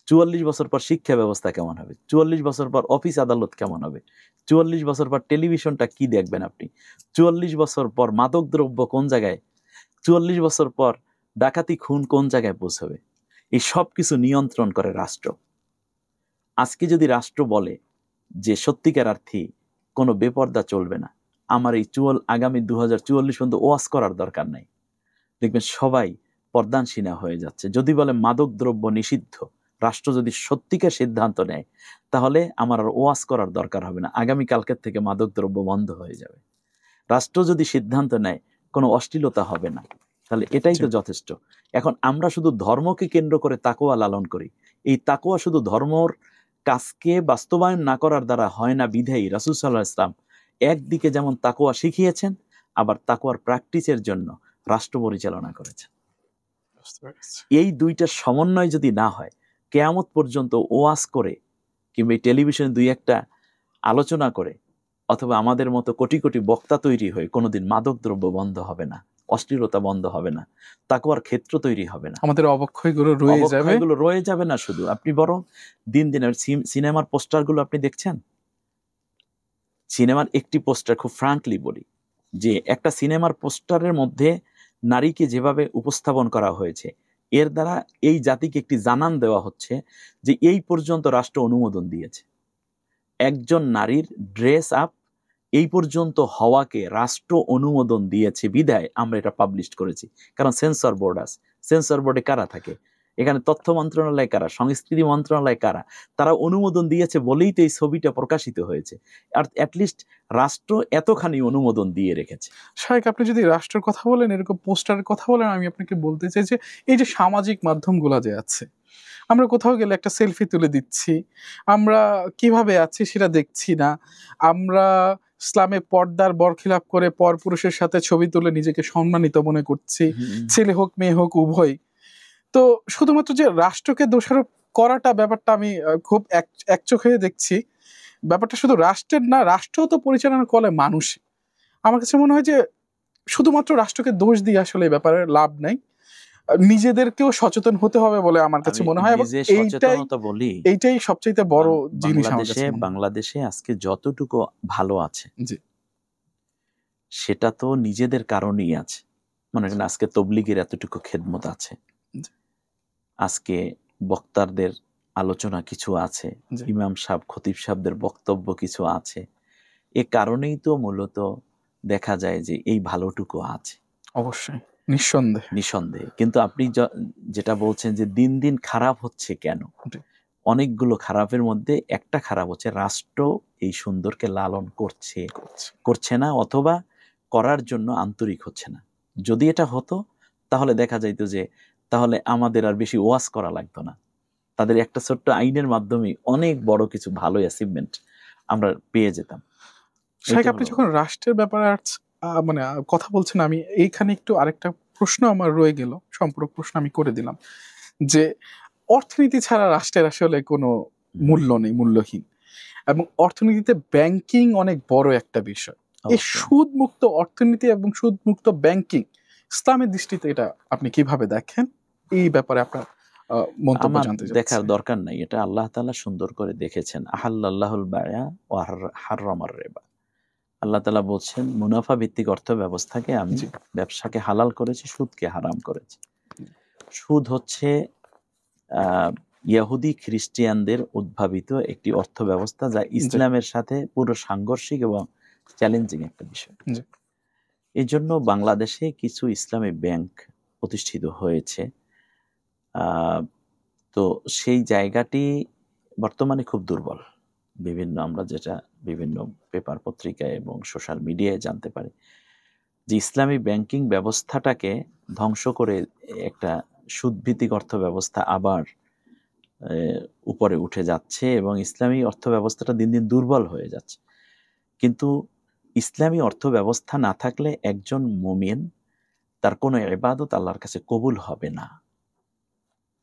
44 বছর পর শিক্ষা ব্যবস্থা কেমন হবে? 44 বছর পর অফিস আদালত কেমন হবে? 44 বছর পর টেলিভিশনটা কি দেখবেন আপনি? 44 বছর পর মাদক দ্রব্য কোন জায়গায়? 44 বছর পর ডাকাতি খুন কোন জায়গায় পৌঁছবে? এই সব কিছু নিয়ন্ত্রণ করে রাষ্ট্র। আজকে যদি রাষ্ট্র বলে যে সত্যিকার অর্থে কোনো বেপরদা চলবে না, আমার এই আগামী 2044 পর্যন্ত ওয়াজ করার দরকার নাই, দেখবেন সবাই পর্দানসীনা হয়ে যাচ্ছে। যদি বলে মাদক দ্রব্য নিষিদ্ধ, রাষ্ট্র যদি সত্যিকার সিদ্ধান্ত নেয়, তাহলে আমার আর ওয়াজ করার দরকার হবে না, আগামী কালকের থেকে মাদক দ্রব্য বন্ধ হয়ে যাবে। রাষ্ট্র যদি সিদ্ধান্ত নেয় কোনো অশ্লীলতা হবে না, তাহলে এটাই তো যথেষ্ট। এখন আমরা শুধু ধর্মকে কেন্দ্র করে তাকওয়া লালন করি। এই তাকওয়া শুধু ধর্মর কাজকে বাস্তবায়ন না করার দ্বারা হয় না, বিধায়ী রাসূল সাল্লাল্লাহু আলাইহি ওয়াসাল্লাম একদিকে যেমন তাকওয়া শিখিয়েছেন, আবার তাকওয়ার প্র্যাকটিসের জন্য রাষ্ট্র পরিচালনা করেছেন। এই দুইটার সমন্বয় যদি না হয়, কিয়ামত পর্যন্ত ওয়াজ করে কিংবা টেলিভিশনে দুই একটা আলোচনা করে অথবা আমাদের মতো কোটি কোটি বক্তা তৈরি হয়ে কোনোদিন মাদক দ্রব্য বন্ধ হবে না, অশ্লীলতা বন্ধ হবে না, তাকওয়ার ক্ষেত্র তৈরি হবে না, আমাদের অবক্ষয়গুলো রয়ে যাবে না। শুধু আপনি বরং দিন দিন সিনেমার পোস্টারগুলো আপনি দেখছেন, সিনেমার একটি পোস্টার, খুব ফ্রাঙ্কলি বলি, যে একটা সিনেমার পোস্টারের মধ্যে নারীকে যেভাবে উপস্থাপন করা হয়েছে, এর দ্বারা এই জাতিকে একটি জানান দেওয়া হচ্ছে যে এই পর্যন্ত রাষ্ট্র অনুমোদন দিয়েছে। একজন নারীর ড্রেস আপ এই পর্যন্ত হওয়াকে রাষ্ট্র অনুমোদন দিয়েছে বিধায় আমরা এটা পাবলিশ করেছি। কারণ সেন্সর বোর্ড আছে, সেন্সর বোর্ডে কারা থাকে, এখানে তথ্য মন্ত্রণালয় কারা, সংস্কৃতি মন্ত্রণালয় কারা, তারা অনুমোদন দিয়েছে বলেই তো এই ছবিটা প্রকাশিত হয়েছে। আর অ্যাটলিস্ট রাষ্ট্র এতখানি অনুমোদন দিয়ে রেখেছে। শাহেক, আপনি যদি রাষ্ট্রের কথা বলেন, এরকম পোস্টারের কথা বলেন, আমি আপনাকে বলতে চাই যে এই যে সামাজিক মাধ্যমগুলো যে আছে, আমরা কোথাও গেলে একটা সেলফি তুলে দিচ্ছি, আমরা কিভাবে আছি সেটা দেখছি না, আমরা ইসলামে পর্দার বরখিলাপ করে পরপুরুষের সাথে ছবি তুলে নিজেকে সম্মানিত মনে করছি, ছেলে হোক মেয়ে হোক উভয়। তো শুধুমাত্র যে রাষ্ট্রকে দোষারোপ করাটা, ব্যাপারটা আমি খুব এক চোখে দেখছি। ব্যাপারটা শুধু রাষ্ট্রের না, রাষ্ট্র তো পরিচালনা করে মানুষ। আমার কাছে মনে হয় যে শুধুমাত্র রাষ্ট্রকে দোষ দিয়ে আসলে এই ব্যাপারে লাভ নাই, নিজেদেরকেও সচেতন হতে হবে বলে আমার কাছে মনে হয়। এইটাই সবচেয়ে বড় জিনিস। বাংলাদেশে আজকে যতটুকু ভালো আছে সেটা তো নিজেদের কারণেই আছে। মনে করেন আজকে তবলিগের এতটুকু খেদমত আছে, আজকে বক্তারদের আলোচনা কিছু আছে, ইমাম সাহেব খতিব সাহেবদের বক্তব্য কিছু আছে, এ কারণেই তো মূলত দেখা যায় যে এই ভালোটুকু আছে। অবশ্যই, নিঃসন্দেহে। কিন্তু আপনি যেটা বলছেন যে দিন দিন খারাপ হচ্ছে কেন, অনেকগুলো খারাপের মধ্যে একটা খারাপ হচ্ছে রাষ্ট্র এই সুন্দরকে লালন করছে না, অথবা করার জন্য আন্তরিক হচ্ছে না। যদি এটা হতো তাহলে দেখা যাইতো যে তাহলে আমাদের আর বেশি ওয়াজ করা লাগতো না, তাদের একটা ছোট্ট আইনের মাধ্যমে অনেক বড় কিছু ভালো অ্যাচিভমেন্ট আমরা পেয়ে যেতাম। আপনি যখন রাষ্ট্রের ব্যাপারে মানে কথা বলছেন, আমি এইখানে একটু আরেকটা প্রশ্ন আমার রয়ে গেল, সম্পূরক প্রশ্ন আমি করে দিলাম, যে অর্থনীতি ছাড়া রাষ্ট্রের আসলে কোনো মূল্য নেই, মূল্যহীন। এবং অর্থনীতিতে ব্যাংকিং অনেক বড় একটা বিষয়। এই সুদ মুক্ত অর্থনীতি এবং সুদ মুক্ত ব্যাংকিং ইসলামের দৃষ্টিতে এটা আপনি কিভাবে দেখেন? এই ব্যাপারে আপনার মন্তব্য জানতে চাই। দেখার দরকার নাই, এটা আল্লাহ তাআলা সুন্দর করে দেখেছেন। আহাল্লাহুল বায়আ ওয়া হাররামার রিবা। আল্লাহ তাআলা বলছেন মুনাফা ভিত্তিক অর্থ ব্যবস্থাকে আমি ব্যবসাকে হালাল করেছি, সুদকে হারাম করেছি। সুদ হচ্ছে ইহুদি খ্রিস্টানদের উদ্ভাবিত একটি অর্থ ব্যবস্থা, যা ইসলামের সাথে পুরো সাংঘর্ষিক এবং চ্যালেঞ্জিং একটা বিষয়। এই জন্য বাংলাদেশে কিছু ইসলামী ব্যাংক প্রতিষ্ঠিত হয়েছে। তো সেই জায়গাটি বর্তমানে খুব দুর্বল। আমরা যেটা বিভিন্ন পেপার পত্রিকায় এবং সোশ্যাল মিডিয়ায় জানতে পারি যে ইসলামী ব্যাংকিং ব্যবস্থাটাকে ধ্বংস করে একটা সুদভিত্তিক অর্থ ব্যবস্থা আবার উপরে উঠে যাচ্ছে এবং ইসলামী অর্থ ব্যবস্থাটা দিন দিন দুর্বল হয়ে যাচ্ছে। কিন্তু ইসলামী অর্থ ব্যবস্থা না থাকলে একজন মুমিন তার কোনো ইবাদত আল্লাহর কাছে কবুল হবে না।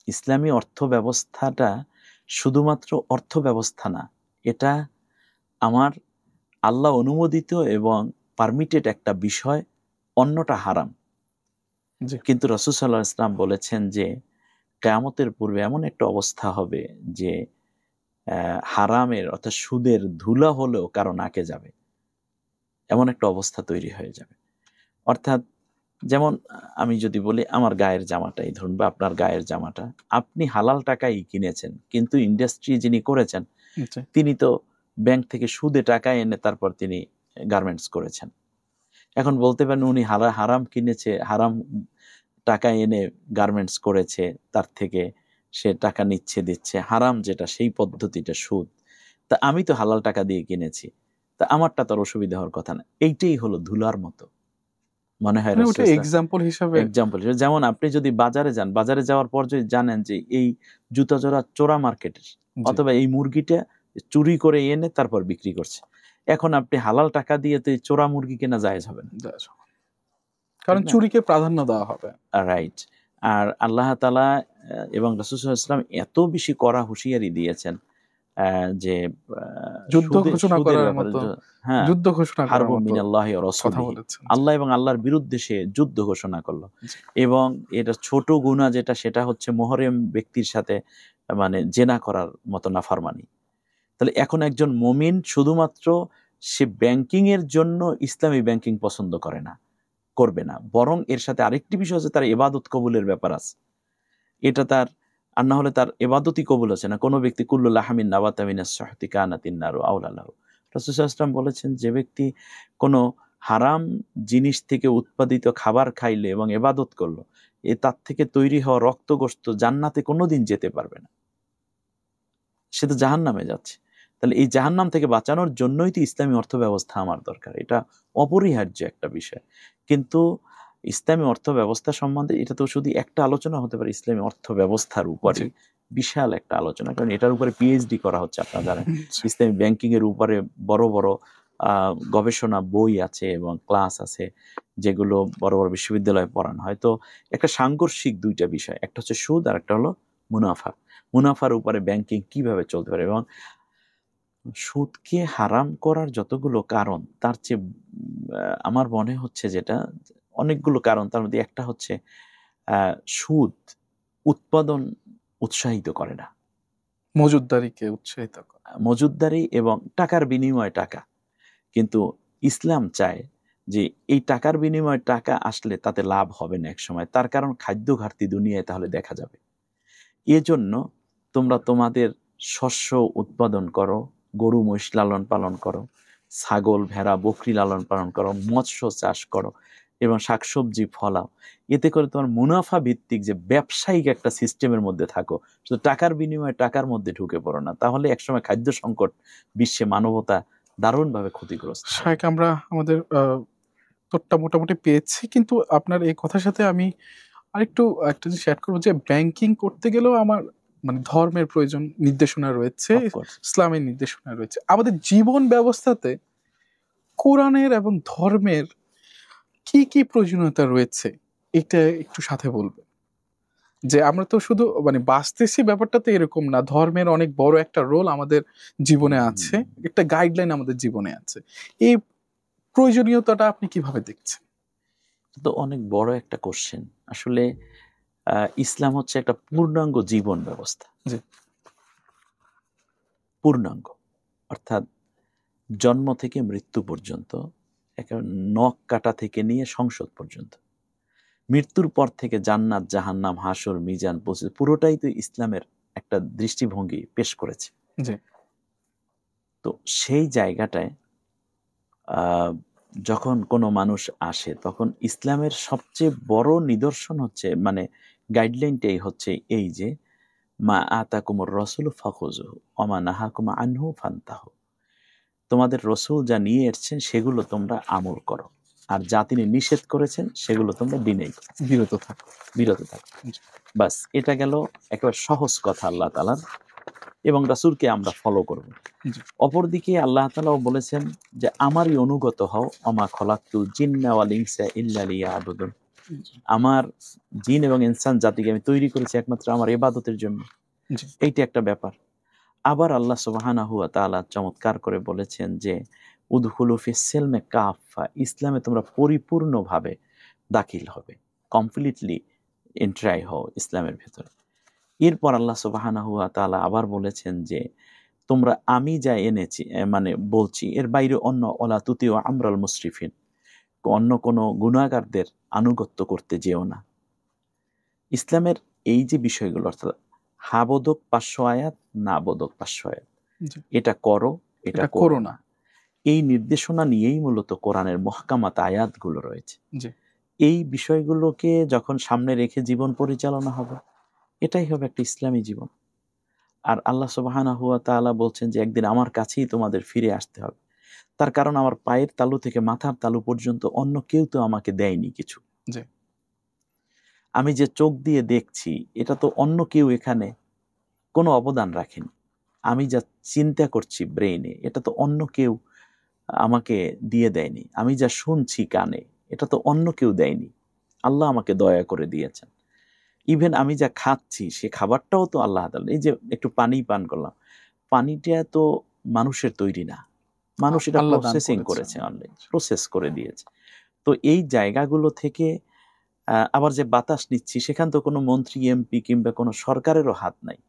ইসলামী অর্থ ব্যবস্থাটা শুধুমাত্র অর্থ ব্যবস্থা না, এটা আমার আল্লাহ অনুমোদিত এবং পারমিটেড একটা বিষয়, অন্যটা হারাম। কিন্তু রাসূল সাল্লাল্লাহু আলাইহি ওয়াসাল্লাম বলেছেন যে কিয়ামতের পূর্বে এমন একটা অবস্থা হবে যে হারামের অর্থাৎ সুদের ধুলা হলেও কারো নাকে যাবে, এমন একটা অবস্থা তৈরি হয়ে যাবে। অর্থাৎ যেমন আমি যদি বলি আমার গায়ের জামাটাই ধরুন বা আপনার গায়ের জামাটা আপনি হালাল টাকাই কিনেছেন, কিন্তু ইন্ডাস্ট্রি যিনি করেছেন তিনি তো ব্যাংক থেকে সুদে টাকা এনে তারপর তিনি গার্মেন্টস করেছেন। এখন বলতে পারেন উনি হারাম কিনেছে, হারাম টাকা এনে গার্মেন্টস করেছে, তার থেকে সে টাকা নিচ্ছে দিচ্ছে, হারাম যেটা সেই পদ্ধতিটা সুদ, তা আমি তো হালাল টাকা দিয়ে কিনেছি, তা আমারটা তোর অসুবিধা হওয়ার কথা না। এইটাই হলো ধুলার মতো মনে হয়। এক্সাম্পল হিসেবে যেমন আপনি যদি বাজারে যান, বাজারে যাওয়ার পর যদি জানেন যে এই জুতা জোড়া চোরা মার্কেটের, অথবা এই মুরগিটা চুরি করে এনে তারপর বিক্রি করছে, এখন আপনি হালাল টাকা দিয়ে তো চোরা মুরগি কেনা জায়েজ হবে না, কারণ ঠিক না? চুরিকে প্রাধান্য দেওয়া হবে। রাইট। আর আল্লাহ তাআলা এবং রাসূল সাল্লাল্লাহু আলাইহি ওয়াসাল্লাম এত বেশি কড়া হুঁশিয়ারি দিয়েছেন যে যুদ্ধ ঘোষণা সুদের করার ব্যাপারে মতো, হ্যাঁ, যুদ্ধ ঘোষণা করার হারবুম মতো মিনাল্লাহি ওয়া কথা রাসূলিহি, বলেছেন। আল্লাহ এবং আল্লাহর বিরুদ্ধে সে যুদ্ধ ঘোষণা করলো। জি। এবং এটা ছোট গুনাহ যেটা, সেটা হচ্ছে মুহররম ব্যক্তির সাথে মানে জেনা করার মতো নাফরমানি। তাহলে এখন একজন মুমিন শুধুমাত্র সে ব্যাংকিং এর জন্য ইসলামী ব্যাংকিং পছন্দ করে না, করবে না, বরং এর সাথে আরেকটি বিষয় হচ্ছে তার ইবাদত কবুলের ব্যাপার আছে। এটা তার, আর না হলে তার ইবাদতই কবুল হচ্ছে না। কোনো ব্যক্তি কুল্লু লাহামিন নাবাতা মিনাস সুহতি কানাতিন নারু আউলা লাহু, রাসূল সাল্লাল্লাহু আলাইহি ওয়াসাল্লাম বলেছেন, যে ব্যক্তি কোনো হারাম জিনিস থেকে উৎপাদিত খাবার খাইলে এবং ইবাদত করলো, তার থেকে তৈরি হওয়া রক্তগোশত জান্নাতে কোনোদিন যেতে পারবে না, সে তো জাহান্নামে যাচ্ছে। তাহলে এই জাহান্নাম থেকে বাঁচানোর জন্যই তো ইসলামী অর্থ ব্যবস্থা আমার দরকার, এটা অপরিহার্য একটা বিষয়। কিন্তু ইসলামী অর্থ ব্যবস্থা সম্বন্ধে এটা তো শুধু একটা আলোচনা হতে পারে, ইসলামী অর্থ ব্যবস্থার উপরে বিশাল একটা আলোচনা, কারণ এটার উপরে পিএইচডি করা হচ্ছে, আপনারা জানেন। ইসলামী ব্যাংকিং এর উপরে বড় বড় গবেষণা বই আছে এবং ক্লাস আছে, যেগুলো বড় বড় বিশ্ববিদ্যালয়ে পড়ানো হয়। তো একটা সাংঘর্ষিক দুইটা বিষয়, একটা হচ্ছে সুদ আর একটা হলো মুনাফা। মুনাফার উপরে ব্যাংকিং কিভাবে চলতে পারে, এবং সুদকে হারাম করার যতগুলো কারণ, তার চেয়ে আমার মনে হচ্ছে যেটা অনেকগুলো কারণ, তার মধ্যে একটা হচ্ছে সুদ উৎপাদন উৎসাহিত করে না, মজুদদারিকে উৎসাহিত করে। মজুদদারি এবং টাকার বিনিময়ে টাকা। কিন্তু ইসলাম চায় যে এই টাকার বিনিময়ে টাকা আসলে তাতে লাভ হবে না এক সময়, তার কারণ খাদ্য ঘাটতি দুনিয়ায় তাহলে দেখা যাবে। এজন্য তোমরা তোমাদের শস্য উৎপাদন করো, গরু মহিষ লালন পালন করো, ছাগল ভেড়া বকরি লালন পালন করো, মৎস্য চাষ করো এবং শাকসবজি ফলাও। এতে করে তোমার মুনাফা ভিত্তিক যে ব্যবসায়িক একটা সিস্টেমের মধ্যে থাকো, শুধু টাকার বিনিময়ে টাকার মধ্যে ঢুকে পড়ো না, তাহলে একসময় খাদ্য সংকট বিশ্বে মানবতা দারুণভাবে ক্ষতিগ্রস্ত হবে। শায়েখ, আমরা আমাদের তোরটা মোটামুটি পেয়েছি, কিন্তু আপনার এই কথার সাথে আমি আরেকটু একটা জিনিস অ্যাড করবো, যে ব্যাংকিং করতে গেলেও আমার মানে ধর্মের প্রয়োজন, নির্দেশনা রয়েছে, Of course. ইসলামের নির্দেশনা রয়েছে। আমাদের জীবন ব্যবস্থাতে কোরআনের এবং ধর্মের কি কি প্রয়োজনীয়তা রয়েছে, এটা একটু সাথে বলবেন। যে আমরা তো শুধু মানে বাঁচতেছি ব্যাপারটা তো এরকম না, ধর্মের অনেক বড় একটা রোল আমাদের জীবনে আছে, একটা গাইডলাইন আমাদের জীবনে আছে। এই প্রয়োজনীয়তাটা আপনি কিভাবে দেখছেন? তো অনেক বড় একটা কোশ্চেন আসলে। ইসলাম হচ্ছে একটা পূর্ণাঙ্গ জীবন ব্যবস্থা। জি। পূর্ণাঙ্গ অর্থাৎ জন্ম থেকে মৃত্যু পর্যন্ত, একেবারে নখ কাটা থেকে নিয়ে সংসদ পর্যন্ত, মৃত্যুর পর থেকে জান্নাত জাহান্নাম হাসর মিজান পুরোটাই তো ইসলামের একটা দৃষ্টিভঙ্গি পেশ করেছে। জি। তো সেই জায়গাটায় যখন কোনো মানুষ আসে, তখন ইসলামের সবচেয়ে বড় নিদর্শন হচ্ছে, মানে গাইডলাইনটাই হচ্ছে এই যে, মা আতাকুমুর রসুল ফাখুজুহু ওমা নাহাকুম আনহু ফান্তাহু, তোমাদের রসুল যা নিয়ে এসছেন সেগুলো তোমরা আমল করো, আর যা তিনি নিষেধ করেছেন সেগুলো তোমরা ডিনাই করো, বিরত থাকো। বাস, এটা গেল একেবারে সহজ কথা আল্লাহ তাআলার, এবং রাসূলকে আমরা ফলো করব। অপরদিকে আল্লাহ তাআলাও বলেছেন যে আমারই অনুগত হও, ওমা খলাকতুল জিন্না ওয়াল ইনসা ইল্লা লিয়াবুদুন, আমার জিন এবং ইনসান জাতিকে আমি তৈরি করেছি একমাত্র আমার ইবাদতের জন্য। এইটা একটা ব্যাপার। আবার আল্লাহ সুবহানাহু ওয়া তাআলা চমৎকার করে বলেছেন যে উদখুলু ফিস সিলমে কাফা, ইসলামে তোমরা পরিপূর্ণভাবে দাখিল হবে, কমপ্লিটলি এন্ট্রাই হও ইসলামের ভেতরে। এরপর আল্লাহ সুবহানাহু ওয়া তাআলা আবার বলেছেন যে তোমরা আমি যা এনেছি, মানে বলছি, এর বাইরে অন্য ওলা তুতিউ আমরাল মুসরিফিন, অন্য কোনো গুনাহগারদের আনুগত্য করতে যেও না। ইসলামের এই যে বিষয়গুলো, অর্থাৎ হাবোধক 500 আয়াত, না বোধক 500 আয়াত, এটা করো, এটা করো না, এই নির্দেশনা নিয়েই মূলত কোরআনের মহকামাত আয়াতগুলো রয়েছে। এই বিষয়গুলোকে যখন সামনে রেখে জীবন পরিচালনা হবে, এটাই হবে একটা ইসলামী জীবন। আর আল্লাহ সুবহানাহু ওয়া তাআলা বলছেন যে একদিন আমার কাছেই তোমাদের ফিরে আসতে হবে, তার কারণ আমার পায়ের তালু থেকে মাথার তালু পর্যন্ত অন্য কেউ তো আমাকে দেয়নি কিছু। আমি যে চোখ দিয়ে দেখছি, এটা তো অন্য কেউ এখানে কোনো অবদান রাখেনি। আমি যা চিন্তা করছি ব্রেইনে, এটা তো অন্য কেউ আমাকে দিয়ে দেয়নি, আমি যা শুনছি কানে এটা তো অন্য কেউ দেয়নি, আল্লাহ আমাকে দয়া করে দিয়েছেন। ইভেন আমি যা খাচ্ছি সে খাবারটাও তো আল্লাহ তাআলা, এই যে একটু পানি পান করলাম, পানিটা তো মানুষের তৈরি না, মানুষ এটা আল্লাহ দান প্রসেসিং করেছেন। করেছে, অলরেডি প্রসেস করে দিয়েছে। তো এই জায়গাগুলো থেকে আবার যে বাতাস নিচ্ছি সেখান তো কোনো মন্ত্রী এমপি কিংবা কোনো সরকারেরও হাত নাই।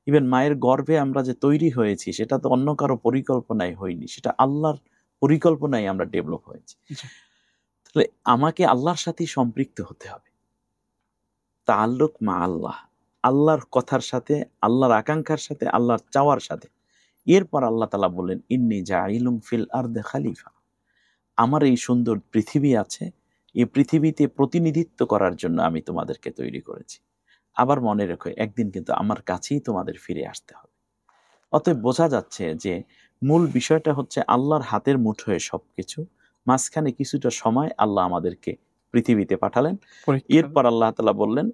ইভেন মায়ের গর্ভে আমরা যে তৈরি হয়েছি সেটা তো অন্য কারো পরিকল্পনায় হয়নি, সেটা আল্লাহর পরিকল্পনায় আমরা ডেভেলপ হয়েছি। তাহলে আমাকে আল্লাহর সাথে সম্পৃক্ত হতে হবে, তাআল্লুক মা আল্লাহ, আল্লাহর কথার সাথে, আল্লাহর আকাঙ্ক্ষার সাথে, আল্লাহর চাওয়ার সাথে। এরপর আল্লাহ তাআলা বললেন ইন্নী জাইলুম ফিল আরদে খলিফা, আমার এই সুন্দর পৃথিবী আছে, এই পৃথিবীতে প্রতিনিধিত্ব করার জন্য আমি তোমাদেরকে তৈরি করেছি। আবার মনে রেখো একদিন কিন্তু আমার কাছেই তোমাদের ফিরে আসতে হবে। অতএব বোঝা যাচ্ছে যে মূল বিষয়টা হচ্ছে আল্লাহর হাতের মুঠোয় সবকিছু, মাঝখানে কিছুটা সময় আল্লাহ আমাদেরকে পৃথিবীতে পাঠালেন। এরপর আল্লাহ তাআলা বললেন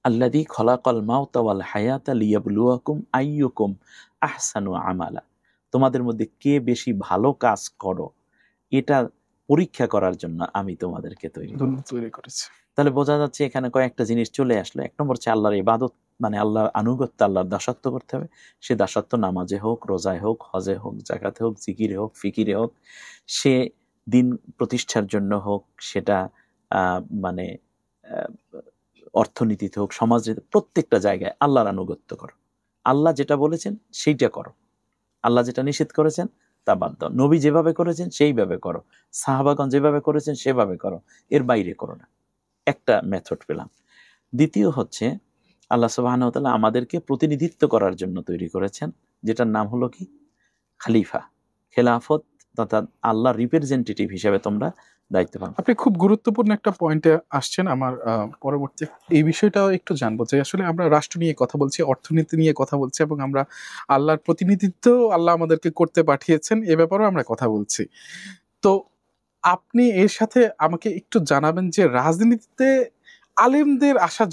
আল্লাযী খলাকাল মাউতা ওয়াল হায়াতা লিয়াবলুয়াকুম আইয়ুকুম আহসানু আমালা, তোমাদের মধ্যে কে বেশি ভালো কাজ করো এটা পরীক্ষা করার জন্য আমি তোমাদেরকে তৈরি করেছি। তাহলে বোঝা যাচ্ছে এখানে কয়েকটা জিনিস চলে আসলো। এক নম্বর হচ্ছে আল্লাহর ইবাদত, মানে আল্লাহর আনুগত্য, আল্লাহর দাসত্ব করতে হবে। সে দাসত্ব নামাজে হোক, রোজায় হোক, হজে হোক, জাকাতে হোক, জিকিরে হোক, ফিকিরে হোক, সে দিন প্রতিষ্ঠার জন্য হোক, সেটা মানে অর্থনীতিতে হোক, সমাজে, প্রত্যেকটা জায়গায় আল্লাহর আনুগত্য করো। আল্লাহ যেটা বলেছেন সেইটা করো, আল্লাহ যেটা নিষেধ করেছেন তা বাদ দাও। নবী যেভাবে করেছেন সেইভাবে করো, সাহাবাগণ যেভাবে করেছেন সেভাবে করো, এর বাইরে করো না। একটা মেথড পেলাম। দ্বিতীয় হচ্ছে আল্লাহ সুবহানাহু ওয়া তাআলা আমাদেরকে প্রতিনিধিত্ব করার জন্য তৈরি করেছেন, যেটার নাম হলো কি খলিফা, খেলাফত, তথা আল্লাহর রিপ্রেজেন্টেটিভ হিসেবে তোমরা দায়িত্ব পালন। আপনি খুব গুরুত্বপূর্ণ একটা পয়েন্টে আসছেন। আমার পরবর্তী এই বিষয়টাও একটু জানবো যে আসলে আমরা রাষ্ট্র নিয়ে কথা বলছি, অর্থনীতি নিয়ে কথা বলছি, এবং আমরা আল্লাহর প্রতিনিধিত্ব আল্লাহ আমাদেরকে করতে পাঠিয়েছেন এ ব্যাপারেও আমরা কথা বলছি। তো আপনি এর সাথে আমাকে একটু জানাবেন যে রাজনীতিতে আলেমদের আসা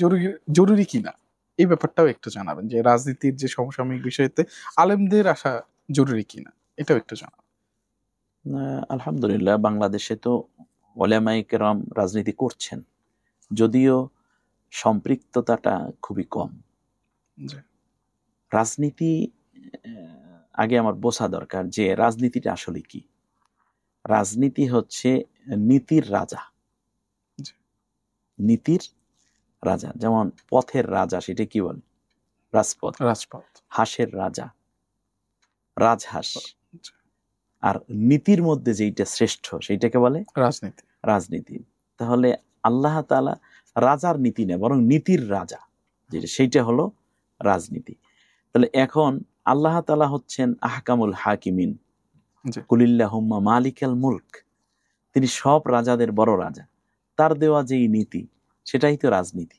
জরুরি কিনা, এই ব্যাপারটাও একটু জানাবেন যে রাজনীতির যে সমসাময়িক বিষয়তে আলেমদের আসা জরুরি কিনা, এটাও একটু জানাবেন। আলহামদুলিল্লাহ, বাংলাদেশে তো উলামায়ে কেরাম রাজনীতি করছেন, যদিও সম্পৃক্ততাটা খুবই কম। রাজনীতি আগে আমার বোঝা দরকার যে রাজনীতিটা আসলে কি। রাজনীতি হচ্ছে নীতির রাজা, নীতির রাজা। যেমন পথের রাজা, সেটা কি বলে? রাজপথ। রাজপথ। হাঁসের রাজা রাজহাঁস। আর নীতির মধ্যে যেইটা শ্রেষ্ঠ সেইটাকে বলে রাজনীতি। রাজনীতি। তাহলে আল্লাহ তাআলা রাজার নীতি না, বরং নীতির রাজা, যেটা সেইটা হলো রাজনীতি। তাহলে এখন আল্লাহ তাআলা হচ্ছেন আহকামুল হাকিমিন, কুলিল্লাহুম্মা মালিকাল মুলক, তিনি সব রাজাদের বড় রাজা। তার দেওয়া যেই নীতি সেটাই তো রাজনীতি।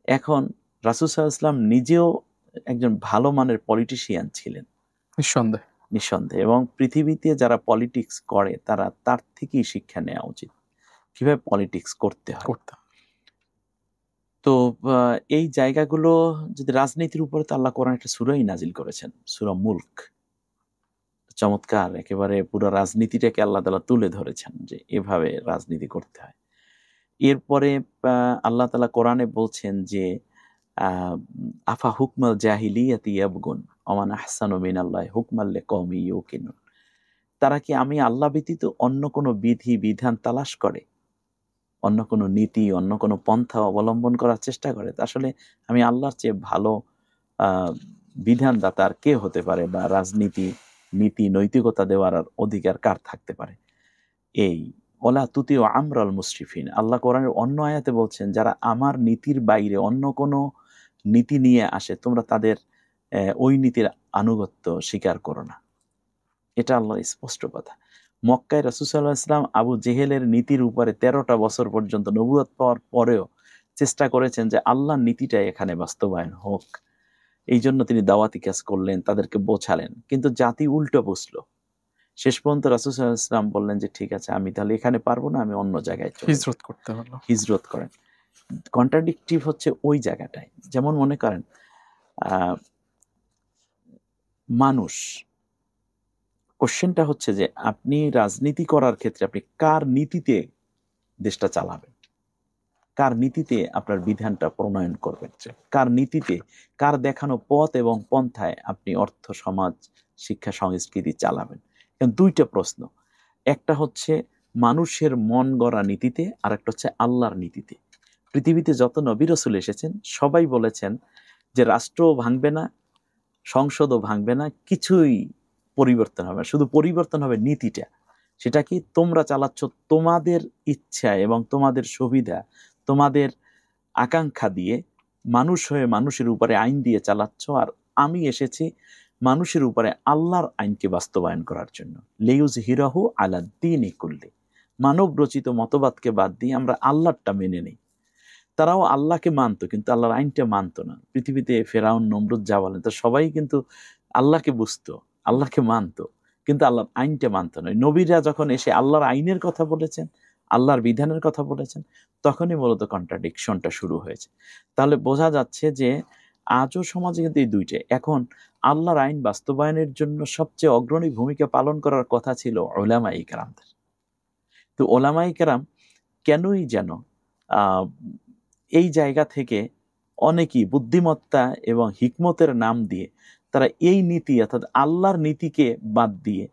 এখন রাসূল সাল্লাল্লাহু আলাইহি ওয়াসাল্লাম নিজেও একজন ভালো মানের পলিটিশিয়ান ছিলেন, নিঃসন্দেহে, এবং পৃথিবীতে যারা পলিটিক্স করে তারা তার থেকেই শিক্ষা নেওয়া উচিত কিভাবে পলিটিক্স করতে হয়। তো এই জায়গাগুলো যদি রাজনীতির উপরে, তো আল্লাহ কোরআন একটা সূরাই নাজিল করেছেন, সূরা মুলক। চমৎকার, একেবারে পুরো রাজনীতিটাকে আল্লাহ তাআলা তুলে ধরেছেন যে এভাবে রাজনীতি করতে হয়। এরপরে আল্লাহ তাআলা কোরআনে বলছেন যে আফা হুকমাল জাহিলিয়াতি ইয়াবগুন ওমান আহসানু মিনাল্লাহি হুকমান লিকাওমি ইউকিনুন, তারা কি আমি আল্লাহ ব্যতীত অন্য কোনো বিধি বিধান তালাশ করে, অন্য কোনো নীতি, অন্য কোনো পন্থা অবলম্বন করার চেষ্টা করে? আসলে আমি আল্লাহর চেয়ে ভালো বিধানদাতা আর কে হতে পারে, বা রাজনীতি, নীতি, নৈতিকতা দেওয়ার অধিকার কার থাকতে পারে? এই ওলা তুতিউ আমরাল মুসরিফিন, আল্লাহ কোরআনের অন্য আয়াতে বলছেন যারা আমার নীতির বাইরে অন্য কোনো নীতি নিয়ে আসে তোমরা তাদের ওই নীতির আনুগত্য স্বীকার করো না। এটা আল্লাহর স্পষ্ট কথা। মক্কায় রাসূল সাল্লাল্লাহু আলাইহি ওয়াসাল্লাম আবু জেহেলের নীতির উপরে 13টা বছর পর্যন্ত নবুয়ত পাওয়ার পরেও চেষ্টা করেছেন যে আল্লাহর নীতিটা এখানে বাস্তবায়ন হোক। এই জন্য তিনি দাওয়াতি কাজ করলেন, তাদেরকে বোঝালেন, কিন্তু জাতি উল্টো বুঝলো। শেষ পর্যন্ত রাসূল সাল্লাল্লাহু আলাইহি ওয়াসাল্লাম বললেন যে ঠিক আছে, আমি তাহলে এখানে পারবো না, আমি অন্য জায়গায় হিজরত করতে হলো। হিজরত করেন। কন্ট্রাডিকটিভ হচ্ছে ওই জায়গাটায়। যেমন মনে করেন মানুষ কোশ্চেনটা হচ্ছে যে আপনি রাজনীতি করার ক্ষেত্রে আপনি কার নীতিতে দেশটা চালাবেন, কার নীতিতে আপনার বিধানটা প্রণয়ন করবেন, কার নীতিতে, কার দেখানো পথ এবং পন্থায় আপনি অর্থ, সমাজ, শিক্ষা, সংস্কৃতি চালাবেন। এখন দুইটা প্রশ্ন, একটা হচ্ছে মানুষের মন গড়া নীতিতে, আর একটা হচ্ছে আল্লাহর নীতিতে। পৃথিবীতে যত নবী রাসূল এসেছেন সবাই বলেছেন যে রাষ্ট্রও ভাঙবে না, সংসদও ভাঙবে না, কিছুই পরিবর্তন হবে না, শুধু পরিবর্তন হবে নীতিটা। সেটা কি, তোমরা চালাচ্ছ তোমাদের ইচ্ছা এবং তোমাদের সুবিধা, তোমাদের আকাঙ্ক্ষা দিয়ে, মানুষ হয়ে মানুষের উপরে আইন দিয়ে চালাচ্ছ, আর আমি এসেছি মানুষের উপরে আল্লাহর আইনকে বাস্তবায়ন করার জন্য। লিইয়ুযহিরাহু আলা দ্বীনি কুল্লি, মানব রচিত মতবাদকে বাদ দিয়ে আমরা আল্লাহরটা মেনে নিই। তারাও আল্লাহকে মানতো কিন্তু আল্লাহর আইনটা মানতো না। পৃথিবীতে ফেরাউন, নমরুদ যা বলেন, তো সবাই কিন্তু আল্লাহকে বুঝতো, আল্লাহকে মানতো, কিন্তু আল্লাহর আইনটা মানতো না। নবীরা যখন এসে আল্লাহর আইনের কথা বলেছেন, আল্লাহর বিধানের কথা বলেছেন, তখনই মূলত কন্ট্রাডিকশনটা শুরু হয়েছে। তাহলে বোঝা যাচ্ছে যে আজও সমাজে কিন্তু এই দুইটাই। এখন আল্লাহর আইন বাস্তবায়নের জন্য সবচেয়ে অগ্রণী ভূমিকা পালন করার কথা ছিল উলামায়ে কেরামদের। তো উলামায়ে কেরাম কেনই যেন আহ এই জায়গা থেকে অনেকেই বুদ্ধিমত্তা এবং হিকমতের নাম দিয়ে তারা এই নীতি অর্থাৎ আল্লাহর নীতিকে বাদ দিয়ে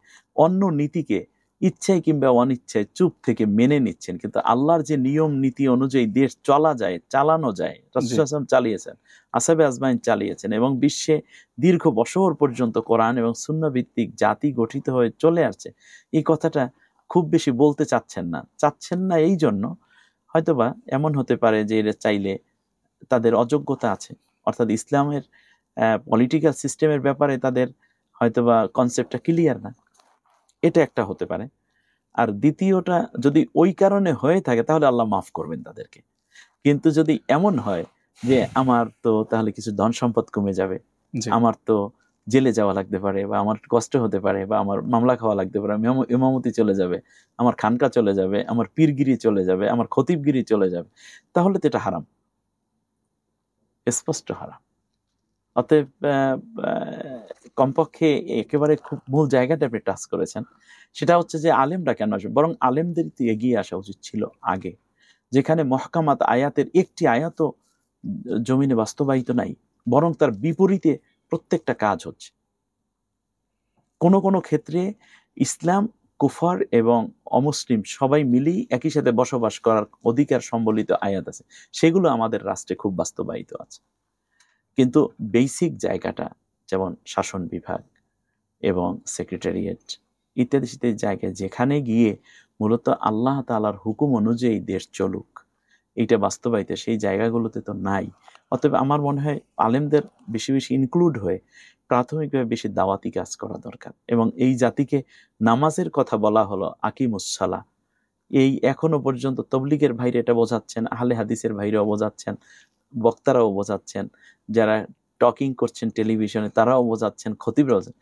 অন্য নীতিকে ইচ্ছায় কিংবা অনিচ্ছায় চুপ থেকে মেনে নিচ্ছেন। কিন্তু আল্লাহর যে নিয়ম নীতি অনুযায়ী দেশ চলা যায়, চালানো যায়, রাসূল সাল্লাল্লাহু আলাইহি ওয়াসাল্লাম চালিয়েছেন, আসহাবে আজমাইন চালিয়েছেন, এবং বিশ্বে দীর্ঘ বছর পর্যন্ত কোরআন এবং সুন্নাহ ভিত্তিক জাতি গঠিত হয়ে চলে আসছে। এই কথাটা খুব বেশি বলতে চাচ্ছেন না এই জন্য হয়তোবা এমন হতে পারে যে এরা চাইলে তাদের অযোগ্যতা আছে, অর্থাৎ ইসলামের পলিটিক্যাল সিস্টেমের ব্যাপারে তাদের হয়তোবা কনসেপ্টটা ক্লিয়ার না, এটা একটা হতে পারে। আর দ্বিতীয়টা, যদি ওই কারণে হয়ে থাকে তাহলে আল্লাহ মাফ করবেন তাদেরকে। কিন্তু যদি এমন হয় যে আমার তো তাহলে কিছু ধন সম্পদ কমে যাবে, আমার তো জেলে যাওয়া লাগতে পারে, বা আমার কষ্ট হতে পারে, বা আমার মামলা খাওয়া লাগতে পারে, ইমামতি চলে যাবে, আমার খানকা চলে যাবে, আমার পীরগিরি চলে যাবে, আমার খতিবগিরি চলে যাবে, তাহলে তো এটা হারাম, স্পষ্ট হারাম। অতএব কমপক্ষে একেবারে খুব মূল জায়গাটা আপনি টাচ করেছেন, সেটা হচ্ছে যে আলেমরা কেন আসবে, বরং আলেমদের এগিয়ে আসা উচিত ছিল আগে। যেখানে মহকামাত আয়াতের একটি আয়াতও জমিনে বাস্তবায়িত নাই, বরং তার বিপরীতে প্রত্যেকটা কাজ হচ্ছে। কোনো কোনো ক্ষেত্রে ইসলাম, কুফর এবং অমুসলিম সবাই মিলেই একই সাথে বসবাস করার অধিকার সম্বলিত আয়াত আছে, সেগুলো আমাদের রাষ্ট্রে খুব বাস্তবায়িত আছে। কিন্তু বেসিক জায়গাটা, যেমন শাসন বিভাগ এবং সেক্রেটারিয়েট ইত্যাদি ইত্যাদি জায়গায় যেখানে গিয়ে মূলত আল্লাহ তাআলার হুকুম অনুযায়ী দেশ চলুক, এইটা বাস্তবায়িত, সেই জায়গাগুলোতে তো নাই। অতএব আমার মনে হয় আলেমদের বেশি বেশি ইনক্লুড হয়ে প্রাথমিকভাবে বেশি দাওয়াতি কাজ করা দরকার। এবং এই জাতিকে নামাজের কথা বলা হলো আকিমুসসালাহ, এই এখনো পর্যন্ত তবলিগের ভাইরা এটা বোঝাচ্ছেন, আহলে হাদিসের ভাইরাও বোঝাচ্ছেন, বক্তারাও বোঝাচ্ছেন, যারা টকিং করছেন টেলিভিশনে তারাও বোঝাচ্ছেন, খতিবরাও বোঝাচ্ছেন।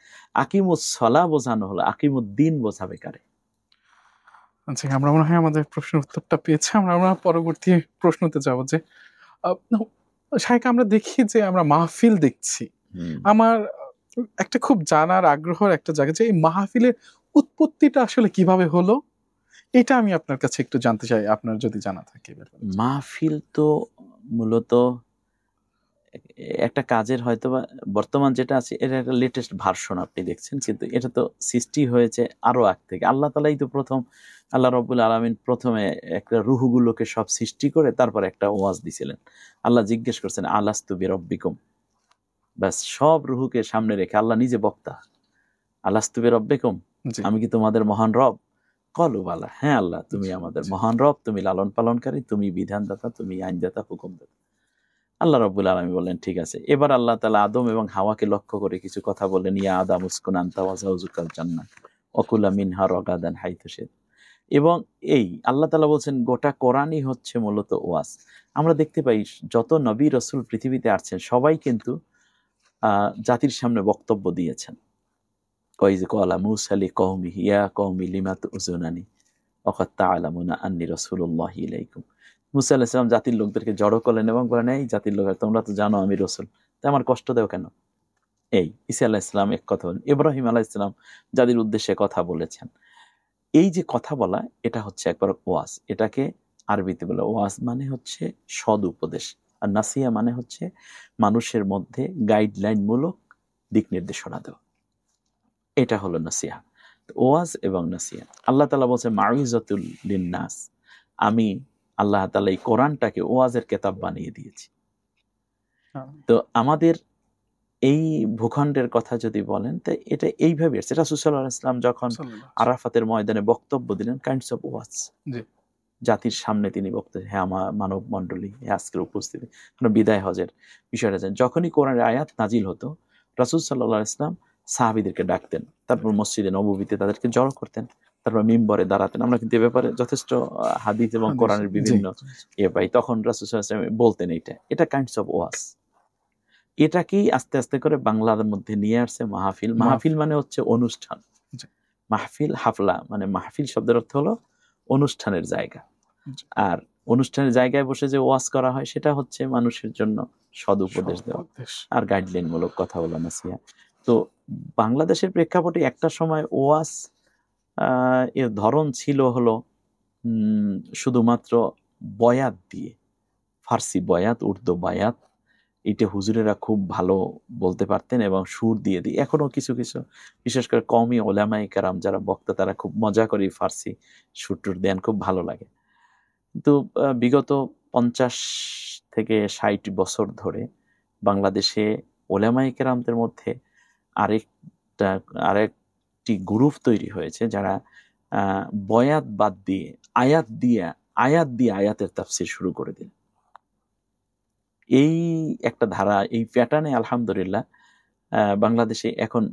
আকিমুসসালাহ বোঝানো হলো, আকিমুদ্দিন বোঝাবে কারে? আচ্ছা, আমরা মনে হয় আমাদের প্রশ্নের উত্তরটা পেয়েছি। আমরা পরবর্তী প্রশ্নতে যাব যে শাইখ, আমরা দেখি যে আমরা মাহফিল দেখছি। আমার একটা খুব জানার আগ্রহের একটা জায়গা যে এই মাহফিলের উৎপত্তিটা আসলে কিভাবে হলো, এটা আমি আপনার কাছে একটু জানতে চাই, আপনার যদি জানা থাকে। মাহফিল তো মূলত একটা কাজের হয়তোবা বর্তমান যেটা আছে এটা একটা লেটেস্ট ভার্সন আপনি দেখছেন, কিন্তু এটা তো সৃষ্টি হয়েছে আরো আগ থেকে। আল্লাহ তাআলাই তো প্রথম, আল্লাহ রাব্বুল আলামিন প্রথমে একটা রুহগুলোকে সব সৃষ্টি করে তারপর একটা ওয়াজ দিছিলেন। আল্লাহ জিজ্ঞেস করছেন আলাস্তু বিরব্বিকুম, ব্যাস সব রুহুকে সামনে রেখে আল্লাহ নিজে বক্তা, আলাস্তু বিরব্বিকুম, আমি কি তোমাদের মহান রব? কলু বালা, হ্যাঁ আল্লাহ তুমি আমাদের মহান রব, তুমি লালন পালনকারী, তুমি বিধানদাতা, তুমি আইনদাতা, হুকুমদাতা। আল্লাহ রাব্বুল আলামিন বললেন ঠিক আছে। এবার আল্লাহ তাআলা আদম এবং হাওয়াকে লক্ষ্য করে কিছু কথা বললেন, ইয়া আদম উসকুন আনতা ওয়া যাওজুকাল জান্নাহ ওয়া কুলা মিনহা রাগাদান হাইথু শি'ত। এবং এই আল্লাহ তাআলা বলছেন গোটা কোরআনই হচ্ছে মূলত ওয়াজ। আমরা দেখতে পাই যত নবী রাসূল পৃথিবীতে আসছেন সবাই কিন্তু জাতির সামনে বক্তব্য দিয়েছেন। ওয়াইজ ক্বালা মূসা লিকওমিহি ইয়া কওমি লিমা তুযুনানি ওয়া ক্বাদ তা'লামুনা আন্নী রাসূলুল্লাহি ইলাইকুম। মূসা আলাইহিস সালাম জাতির লোকদেরকে জড়ো করলেন এবং বলেন, এই জাতির লোকেরা তোমরা তো জানো আমি রাসূল, তাই আমার কষ্ট দাও কেন? এই ঈসা আলাইহিস সালাম এক কথা বলেন, ইব্রাহিম আলাইহিস সালাম যাদের উদ্দেশ্যে কথা বলেছেন। এই যে কথা বলা, এটা হচ্ছে একবার ওয়াজ। এটাকে আরবিতে বলে ওয়াজ মানে হচ্ছে সদ উপদেশ, আর নাসিয়া মানে হচ্ছে মানুষের মধ্যে গাইডলাইন মূলক দিক নির্দেশনা দেওয়া। এটা হলো নাসিহা। ওয়াজ এবং নাসিহা, আল্লাহ তাআলা বলছে মাউইজাতুল লিন্নাস, আমি আল্লাহ তাআলা এই কোরআনটাকে ওয়াজের কেতাব বানিয়ে দিয়েছি। তো আমাদের এই ভূখণ্ডের কথা যদি বলেন, তো এটা এইভাবে এসেছে। রাসূল সাল্লাল্লাহু আলাইহি ওয়াসাল্লাম যখন আরাফাতের ময়দানে বক্তব্য দিলেন, কাইন্ডস অফ ওয়াজ, জাতির সামনে তিনি বক্তব্য, হ্যাঁ আমার মানব মণ্ডলী, আজকের উপস্থিতি, বিদায় হজের বিষয়টা জানেন। যখনই কোরআনের আয়াত নাজিল হতো, রাসূল সাল্লাল্লাহু আলাইহি ওয়াসাল্লাম সাহাবীদেরকে ডাকতেন, তারপর মসজিদে নববীতে তাদেরকে জড়ো করতেন, তারপর মিম্বরে দাঁড়াতেন। আমরা কিন্তু এ ব্যাপারে যথেষ্ট হাদিস এবং কোরআনের বিভিন্ন পাই। তখন রাসূল সাল্লাল্লাহু আলাইহি ওয়াসাল্লাম বলতেন এটা কাইন্ডস অফ ওয়াজ। এটাকেই আস্তে আস্তে করে বাংলার মধ্যে নিয়ে আসছে মাহফিল। মাহফিল মানে হচ্ছে অনুষ্ঠান। মাহফিল, হাফলা মানে মাহফিল শব্দের অর্থ হলো অনুষ্ঠানের জায়গা। আর অনুষ্ঠানের জায়গায় বসে যে ওয়াজ করা হয়, সেটা হচ্ছে মানুষের জন্য সদুপদেশ দেওয়া আর গাইডলাইন মূলক কথা বলা, নাসিহা। তো বাংলাদেশের প্রেক্ষাপটে একটা সময় ওয়াজ এর ধরন ছিল হলো শুধুমাত্র বয়াত দিয়ে, ফার্সি বয়াত, উর্দু বয়াত, এটা হুজুরেরা খুব ভালো বলতে পারতেন এবং সুর দিয়ে দিয়ে। এখনো কিছু কিছু বিশেষ করে কওমি ওলামায়ে কেরাম যারা বক্তা, তারা খুব মজা করে ফার্সি সুর টুর দেন, খুব ভালো লাগে। কিন্তু বিগত 50 থেকে 60 বছর ধরে বাংলাদেশে ওলামায়ে কেরামদের মধ্যে আরেকটি গ্রুপ তৈরি হয়েছে, যারা বয়াত বাদ দিয়ে আয়াত দিয়ে আয়াতের তাফসীর শুরু করে দিল। এই একটা ধারা, এই প্যাটার্নে আলহামদুলিল্লাহ বাংলাদেশে এখন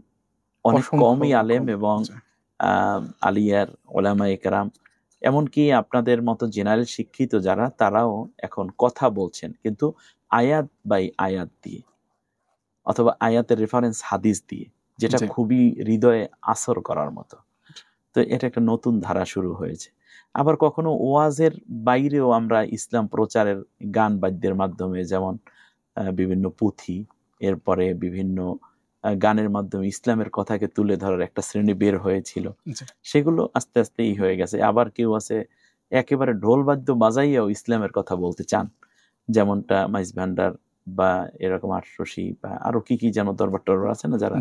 অনেক কমই আলেম এবং আলিয়ার ওলামায়ে কেরাম, এমনকি আপনাদের মতো জেনারেল শিক্ষিত যারা, তারাও এখন কথা বলছেন, কিন্তু আয়াত বাই আয়াত দিয়ে অথবা আয়াতের রেফারেন্স হাদিস দিয়ে, যেটা খুবই হৃদয়ে আসর করার মতো। তো এটা একটা নতুন ধারা শুরু হয়েছে। আবার কখনো ওয়াজের বাইরেও আমরা ইসলাম প্রচারের গান বাদ্যের মাধ্যমে, যেমন বিভিন্ন পুঁথি, এরপরে বিভিন্ন গানের মাধ্যমে ইসলামের কথাকে তুলে ধরার একটা শ্রেণী বের হয়েছিল, সেগুলো আস্তে আস্তে হয়ে গেছে। আবার কেউ আছে একেবারে ঢোল বাদ্য বাজাইয়াও ইসলামের কথা বলতে চান, যেমনটা মাইজ ভান্ডার বা এরকম আটরশি বা আরো কি কি যেন দরবার টরবার আছে না, যারা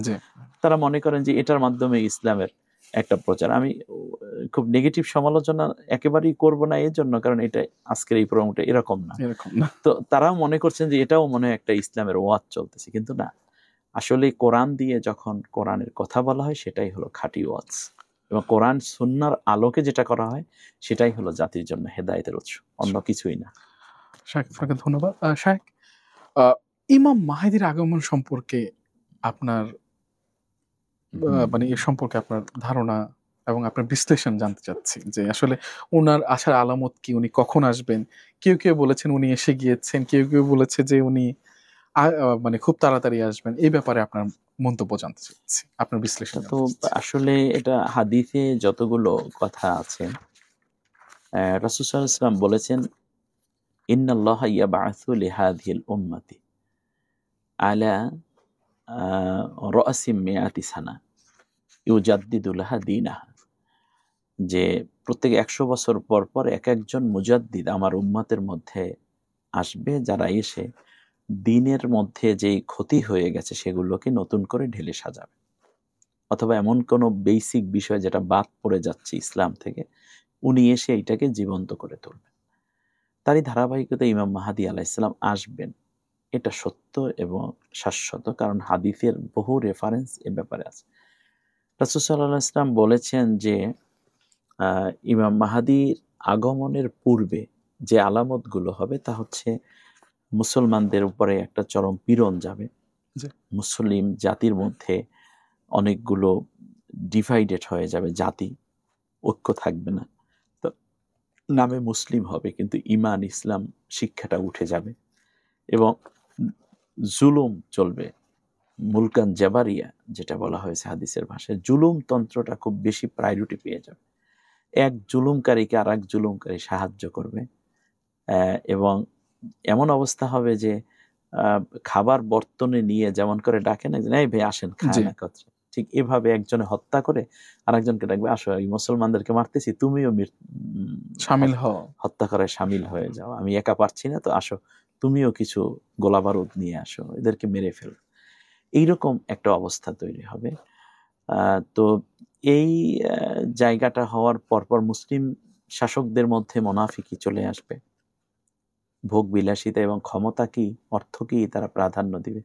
তারা মনে করেন যে এটার মাধ্যমে ইসলামের একটা প্রচার। আমি খুব নেগেটিভ সমালোচনা একেবারেই করব না এর জন্য, কারণ এটা আজকের এই প্রোগ্রামটা এরকম না। তো তারাও মনে করছেন যে এটাও মনে হয় একটা ইসলামের ওয়াজ চলতেছে, কিন্তু না, আসলে কোরআন দিয়ে যখন কোরআনের কথা বলা হয়, সেটাই হলো খাঁটি ওয়াজ, এবং কোরআন সুন্নাহর আলোকে যেটা করা হয়, সেটাই হলো জাতির জন্য হেদায়েতের উৎস, অন্য কিছুই না। শাহেক, ধন্যবাদ। শাহেক, ইমাম মাহদীর আগমন সম্পর্কে আপনার মানে এ সম্পর্কে আপনার ধারণা এবং আপনার বিশ্লেষণ জানতে চাচ্ছি, যে আসলে ওনার আসার আলামত কি, উনি কখন আসবেন? কেউ কেউ বলেছেন উনি এসে গিয়েছেন, কেউ কেউ বলেছে যে উনি মানে খুব তাড়াতাড়ি আসবেন। এই ব্যাপারে আপনার মন্তব্য জানতে চাচ্ছি, আপনার বিশ্লেষণ। তো আসলে এটা হাদিসে যতগুলো কথা আছে, রাসূল সাল্লাল্লাহু আলাইহি ওয়াসাল্লাম বলেছেন, ইন্নাল্লাহা ইয়াবআসু লিহাযিহিল উম্মতি আলা রাসি মিআতি সানা ইউজাদ্দিদু লাহা দীনাহা, যে প্রত্যেক 100 বছর পর পর এক একজন মুজাদ্দিদ আমার উম্মতের মধ্যে আসবে, যারা এসে দ্বীনের মধ্যে যেই ক্ষতি হয়ে গেছে সেগুলোকে নতুন করে ঢেলে সাজাবে, অথবা এমন কোনো বেসিক বিষয় যেটা বাদ পড়ে যাচ্ছে ইসলাম থেকে, উনি এসে এইটাকে জীবন্ত করে তুলবেন। তারই ধারাবাহিকতা ইমাম মাহদী আলাইহিস সালাম আসবেন, এটা সত্য এবং শাশ্বত, কারণ হাদিসের বহু রেফারেন্স এ ব্যাপারে আছে। রাসূল সাল্লাল্লাহু আলাইহি ওয়াসাল্লাম বলেছেন যে ইমাম মাহদীর আগমনের পূর্বে যে আলামতগুলো হবে, তা হচ্ছে মুসলমানদের উপরে একটা চরম পীড়ন যাবে, মুসলিম জাতির মধ্যে অনেকগুলো ডিভাইডেড হয়ে যাবে, জাতি ঐক্য থাকবে না, তো নামে মুসলিম হবে কিন্তু ইমান ইসলাম শিক্ষাটা উঠে যাবে, এবং জুলুম চলবে, মুলকান জাবারিয়া যেটা বলা হয়েছে হাদিসের ভাষায়, জুলুম তন্ত্রটা খুব বেশি প্রায়োরিটি পেয়ে যাবে, এক জুলুমকারীকে আর এক জুলুমকারী সাহায্য করবে, এবং এমন অবস্থা হবে যে খাবার বর্তনে নিয়ে যেমন করে ডাকেন একজন, এই ভাই আসেন খায় না কথা, ঠিক এভাবে একজনে হত্যা করে আর একজনকে ডাকবে, আসো এই মুসলমানদেরকে মারতেছি, তুমিও শামিল হও, হত্যা করে শামিল হয়ে যাও, আমি একা পারছি না, তো আসো তুমিও কিছু গোলা বারুদ নিয়ে আসো, এদেরকে মেরে ফেল। এইরকম একটা অবস্থা তৈরি হবে। তো এই জায়গাটা হওয়ার পরপর মুসলিম শাসকদের মধ্যে মুনাফিকি চলে আসবে, ভোগ বিলাসিতা এবং ক্ষমতা কি, অর্থ কি তারা প্রাধান্য দিবে,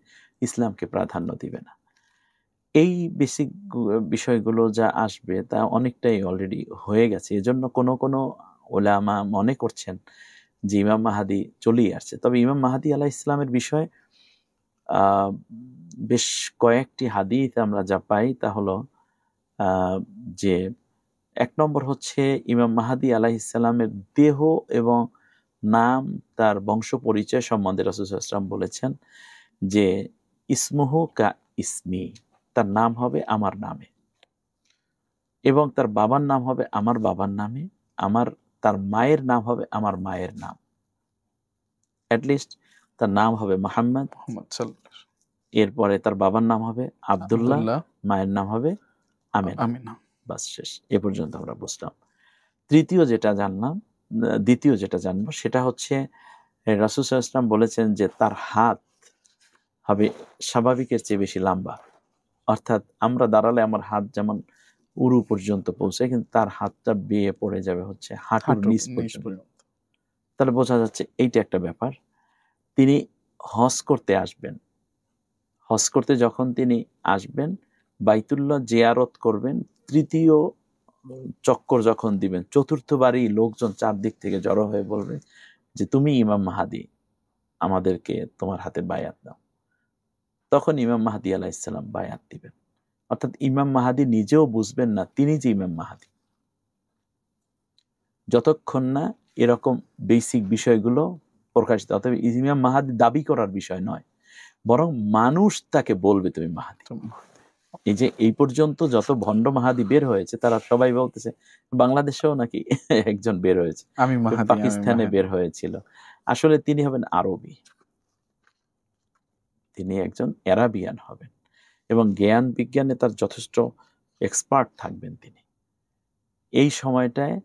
ইসলামকে প্রাধান্য দিবে না। এই বেসিক বিষয়গুলো যা আসবে তা অনেকটাই অলরেডি হয়ে গেছে। এজন্য কোনো কোনো ওলামা মনে করছেন যে ইমাম মাহাদি চলেই আসছে। তবে ইমাম মাহাদি আলাইহিস সালামের বিষয়ে বেশ কয়েকটি হাদিস আমরা যা পাই তা হলো যে এক নম্বর হচ্ছে ইমাম মাহাদি আলাইহিস সালামের দেহ এবং নাম, তার বংশ পরিচয় সম্বন্ধে রাসূল সাল্লাল্লাহু আলাইহি ওয়াসাল্লাম বলেছেন যে ইসমুহু কা ইসমি, তার নাম হবে আমার নামে, এবং তার বাবার নাম হবে আমার বাবার নামে, তার মায়ের নাম হবে আমার মায়ের নাম, অ্যাটলিস্ট তার নাম হবে মুহাম্মদ, এরপরে তার বাবার নাম হবে আব্দুল্লাহ, মায়ের নাম হবে আমিনা। বাস শেষ, এ পর্যন্ত আমরা বুঝলাম। দ্বিতীয় যেটা জানবো সেটা হচ্ছে রাসূল সাল্লাল্লাহু আলাইহি ওয়াসাল্লাম বলেছেন যে তার হাত হবে স্বাভাবিকের চেয়ে বেশি লম্বা, অর্থাৎ আমরা দাঁড়ালে আমার হাত যেমন উরু পর্যন্ত পৌঁছায়, কিন্তু তার হাতটা বেয়ে পড়ে যাবে হচ্ছে হাঁটুর নিচ পর্যন্ত। তাহলে বোঝা যাচ্ছে এইটা একটা ব্যাপার। তিনি হজ করতে আসবেন, হজ করতে যখন তিনি আসবেন, বাইতুল্লাহ জিয়ারত করবেন, তৃতীয় চক্কর যখন দিবেন, চতুর্থবারই লোকজন চারদিক থেকে জড়ো হয়ে বলবে যে তুমি ইমাম মাহাদি, আমাদেরকে তোমার হাতে বায়াত দাও। তখন ইমাম মাহাদি আলাইহিস সালাম বায়াত দিবেন। অর্থাৎ ইমাম মাহাদি নিজেও বুঝবেন না তিনি যে ইমাম মাহাদি, যতক্ষণ না এরকম বেসিক বিষয়গুলো প্রকাশিত। অতএব ইমাম মাহাদি দাবি করার বিষয় নয়, বরং মানুষ তাকে বলবে তুমি মাহাদি। এই যে এই পর্যন্ত যত ভণ্ড মাহাদি বের হয়েছে তারা সবাই বলতেছে, বাংলাদেশেও নাকি একজন বের হয়েছে, পাকিস্তানে বের হয়েছিল, আসলে তিনি হবেন আরবি, তিনি একজন অ্যারাবিয়ান হবেন এবং জ্ঞান বিজ্ঞানে তার যথেষ্ট এক্সপার্ট থাকবেন তিনি। এই সময়টায়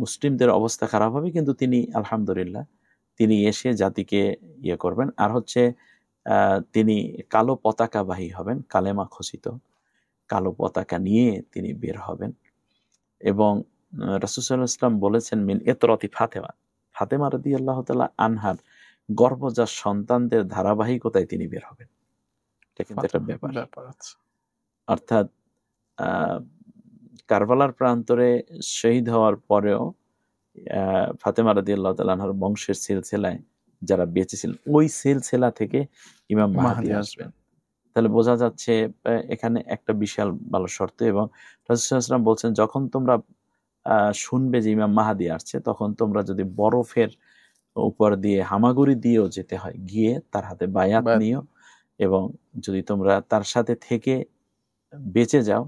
মুসলিমদের অবস্থা খারাপ হবে, কিন্তু তিনি আলহামদুলিল্লাহ তিনি এসে জাতিকে ইয়ে করবেন। আর হচ্ছে তিনি কালো পতাকাবাহী হবেন, কালেমা খচিত কালো পতাকা নিয়ে তিনি বের হবেন। এবং রাসূল সাল্লাল্লাহু আলাইহি ওয়াসাল্লাম বলেছেন মিন ইতরাতি ফাতেমা রাদিয়াল্লাহু তাআলা আনহার গর্ভজাত সন্তানদের ধারাবাহিকতায় তিনি বের হবেন। এটা কিন্তু একটা ব্যাপার আছে। অর্থাৎ কারবালার প্রান্তরে শহীদ হওয়ার পরেও ফাতেমা রাদিয়াল্লাহু তাআলা আনহার বংশের সিলসিলায় যারা বেঁচে ছিলেন, ওই সিলসিলা থেকে ইমাম মাহদী আসবেন। তাহলে বোঝা যাচ্ছে এখানে একটা বিশাল ভালো শর্ত। এবং রাসূল সাল্লাল্লাহু আলাইহি ওয়াসাল্লাম বলছেন যখন তোমরা শুনবে যে ইমাম মাহদী আসছে, তখন তোমরা যদি বরফের উপর দিয়ে হামাগুড়ি দিয়েও যেতে হয়, গিয়ে তার হাতে বায়াত নিও, এবং যদি তোমরা তার সাথে থেকে বেঁচে যাও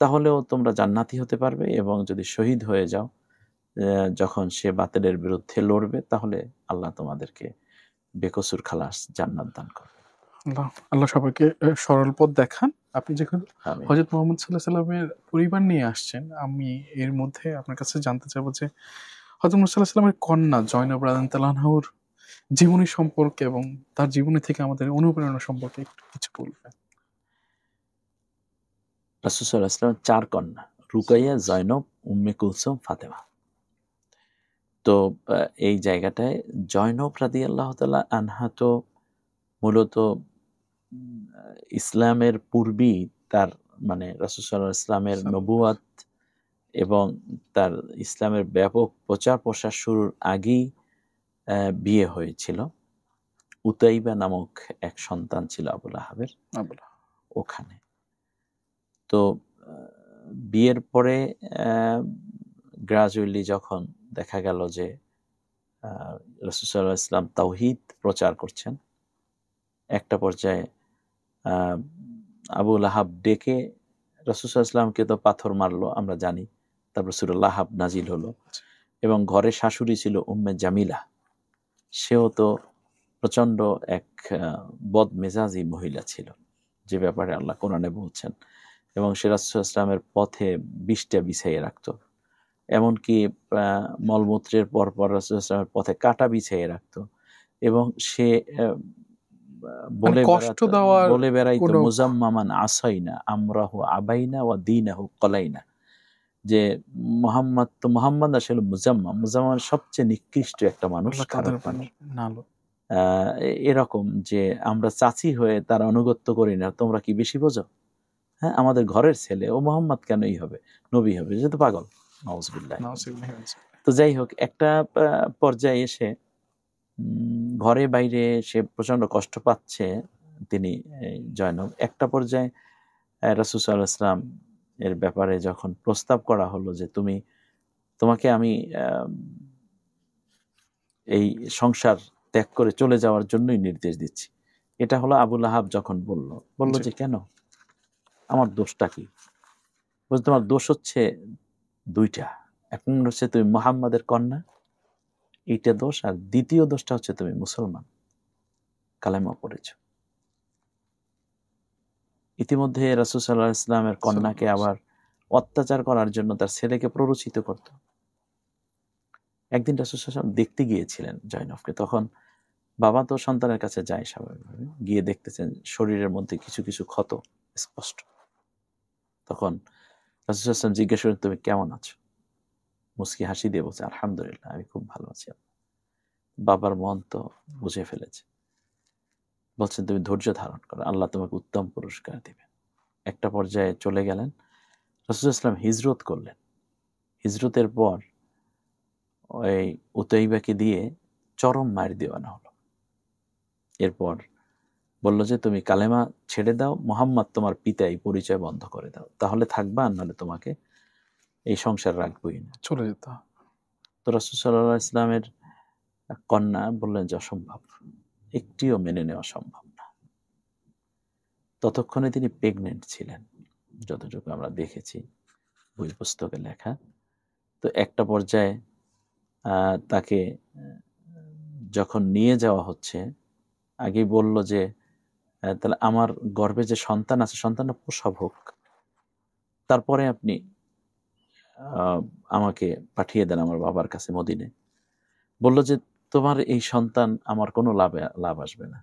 তাহলেও তোমরা জান্নাতি হতে পারবে, এবং যদি শহীদ হয়ে যাও যখন সে বাতিলের বিরুদ্ধে লড়বে, তাহলে আল্লাহ তোমাদেরকে বেকসুর খালাস জান্নাত দান করবে। আল্লাহ সবাইকে সরল পথ দেখান। আপনি যখন হযরত মুহাম্মদ সাল্লাল্লাহু আলাইহি ওয়াসাল্লামের পরিবার নিয়ে আসছেন, আমি এর মধ্যে আপনার কাছে জানতে চাবো যে হযরত মুহাম্মদ সাল্লাল্লাহু আলাইহি ওয়াসাল্লামের কন্যা জয়নব রাদিয়াল্লাহু আনহার জীবনী সম্পর্কে এবং তার জীবনী থেকে আমাদের অনুপ্রেরণা সম্পর্কে একটু কিছু বলবেন। রাসূল সাল্লাল্লাহু আলাইহি ওয়াসাল্লামের 4 কন্যা, রুকাইয়া, জয়নব, উম্মে কুলসুম, ফাতেমা। তো এই জায়গাটায় জয়নব রাদিয়াল্লাহু তাআলা আনহা তো মূলত ইসলামের পূর্বেই তার মানে রাসূল সাল্লাল্লাহু আলাইহি ওয়াসাল্লামের নবুয়াত এবং তার ইসলামের ব্যাপক প্রচার প্রসার শুরুর আগেই বিয়ে হয়েছিল। উতাইবা নামক এক সন্তান ছিল আবু লাহাবের ওখানে। তো বিয়ের পরে গ্রাজুয়ালি যখন দেখা গেল যে রাসূল সাল্লাল্লাহু আলাইহি ওয়াসাল্লাম তাওহীদ প্রচার করছেন, একটা পর্যায়ে আবু লাহাব ডেকে রাসূল সাল্লাল্লাহু আলাইহি ওয়াসাল্লামকে তো পাথর মারলো আমরা জানি, তারপর সূরা লাহাব নাজিল হলো, এবং ঘরে শাশুড়ি ছিল উম্মে জামিলা, সেও তো প্রচণ্ড এক বদমেজাজি মহিলা ছিল, যে ব্যাপারে আল্লাহ কোরআনে বলছেন। এবং সে রাসূলুল্লাহ সাল্লাল্লাহু আলাইহি ওয়াসাল্লামের পথে বিষটা বিছাইয়ে রাখতো, এমনকি মলমূত্রের পরপর রাসূলুল্লাহ সাল্লাল্লাহু আলাইহি ওয়াসাল্লামের পথে কাঁটা বিছাইয়ে রাখতো। এবং সে মানে কষ্ট দেওয়ার বলে বেড়াইতো কোনো মুজাম্মামান আসাইনা আমরাহু আবাইনা ওয়া দীনাহু কলাইনা, যে মোহাম্মদ আসলে মুজাম্মাম সবচেয়ে নিকৃষ্ট একটা মানুষ, আল্লাহ খারাপ তাদের মানুষ। নালো এরকম যে আমরা চাচি হয়ে তার আনুগত্য করি না, তোমরা কি বেশি বোঝো? হ্যাঁ, আমাদের ঘরের ছেলে ও মোহাম্মদ কেনই হবে, নবী হবে, সে তো পাগল। নাউজুবিল্লাহ। তো যাই হোক, একটা পর্যায়ে এসে ঘরে বাইরে সে প্রচন্ড কষ্ট পাচ্ছে তিনি, জয়নব। একটা পর্যায়ে রাসূল সাল্লাল্লাহু আলাইহি ওয়াসাল্লাম এর ব্যাপারে যখন প্রস্তাব করা হলো যে তোমাকে আমি এই সংসার ত্যাগ করে চলে যাওয়ার জন্যই নির্দেশ দিচ্ছি, এটা হলো আবু লাহাব যখন বলল যে কেন, আমার দোষটা কি? বলছে তোমার দোষ হচ্ছে দুইটা। এক নম্বর হচ্ছে তুমি মুহাম্মাদের কন্যা, এইটা দোষ। আর দ্বিতীয় দোষটা হচ্ছে তুমি মুসলমান, কালেমা পড়েছ। ইতিমধ্যে রাসূল সাল্লাল্লাহু আলাইহি ওয়াসাল্লামের কন্যাকে আবার অত্যাচার করার জন্য তার ছেলেকে প্ররোচিত করত। একদিন রাসূল সাল্লাল্লাহু আলাইহি ওয়াসাল্লাম দেখতে গিয়েছিলেন জয়নবকে। তখন বাবা তো সন্তানের কাছে যায় স্বাভাবিকভাবে, গিয়ে দেখতেছেন শরীরের মধ্যে কিছু কিছু ক্ষত স্পষ্ট। তখন রাসূল সাল্লাল্লাহু আলাইহি ওয়াসাল্লাম জিজ্ঞেস করেন, তুমি কেমন আছো? মুস্কি হাসি দিয়ে বলছে, আলহামদুলিল্লাহ, আমি খুব ভালো আছি। বাবার মন তো বুঝে ফেলেছে। বলছেন, তুমি ধৈর্য ধারণ করো, আল্লাহ তোমাকে উত্তম পুরস্কার দিবেন। একটা পর্যায়ে চলে গেলেন। রাসূল সাল্লাল্লাহু আলাইহি ওয়াসাল্লাম হিজরত করলেন। হিজরতের পর ওই উতাইবাকে দিয়ে চরম মার দেওয়ানো হলো। এরপর বলল যে তুমি কালেমা ছেড়ে দাও, মুহাম্মদ তোমার পিতা, এই পরিচয় বন্ধ করে দাও, তাহলে থাকবা, আর নাহলে তোমাকে এই সংসার রাখবই না, চলে যেত। তো রাসূল সাল্লাল্লাহু আলাইহি ওয়াসাল্লামের কন্যা বললেন যে অসম্ভব, একটিও মেনে নেওয়া সম্ভব না। ততক্ষণে তিনি প্রেগনেন্ট ছিলেন, যতটুকু আমরা দেখেছি বই পুস্তকে লেখা। তো একটা পর্যায়ে তাকে যখন নিয়ে যাওয়া হচ্ছে, আগেই বলল যে তাহলে আমার গর্ভে যে সন্তান আছে, সন্তানটা প্রসব হোক, তারপরে আপনি আমাকে পাঠিয়ে দেন আমার বাবার কাছে মদিনে। বলল যে তোমার এই সন্তান আমার কোনো লাভ আসবে না।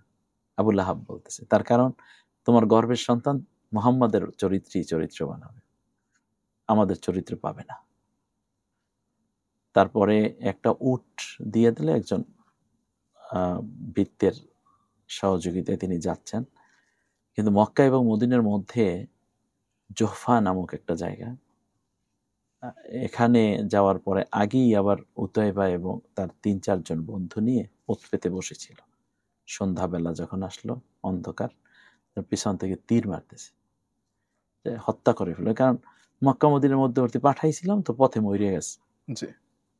আবু লাহাব বলতেছে, তার কারণ তোমার গর্ভের সন্তান মুহাম্মাদের চরিত্রবান হবে, আমাদের চরিত্র পাবে না। তারপরে একটা উট দিয়ে দিলে, একজন ভৃত্যের সহযোগিতায় তিনি যাচ্ছেন। কিন্তু মক্কা এবং মদিনার মধ্যে জোহফা নামক একটা জায়গা, এখানে যাওয়ার পরে আগেই আবার উতাইবা এবং তার ৩-৪ জন বন্ধু নিয়ে ওত পেতে বসেছিল। সন্ধ্যাবেলা যখন আসলো, অন্ধকার, পিছন থেকে তীর মারতেছে, হত্যা করে ফেললো। কারণ মক্কা মদিনার মধ্যবর্তী পাঠাইছিলাম তো, পথে মরে গেছে,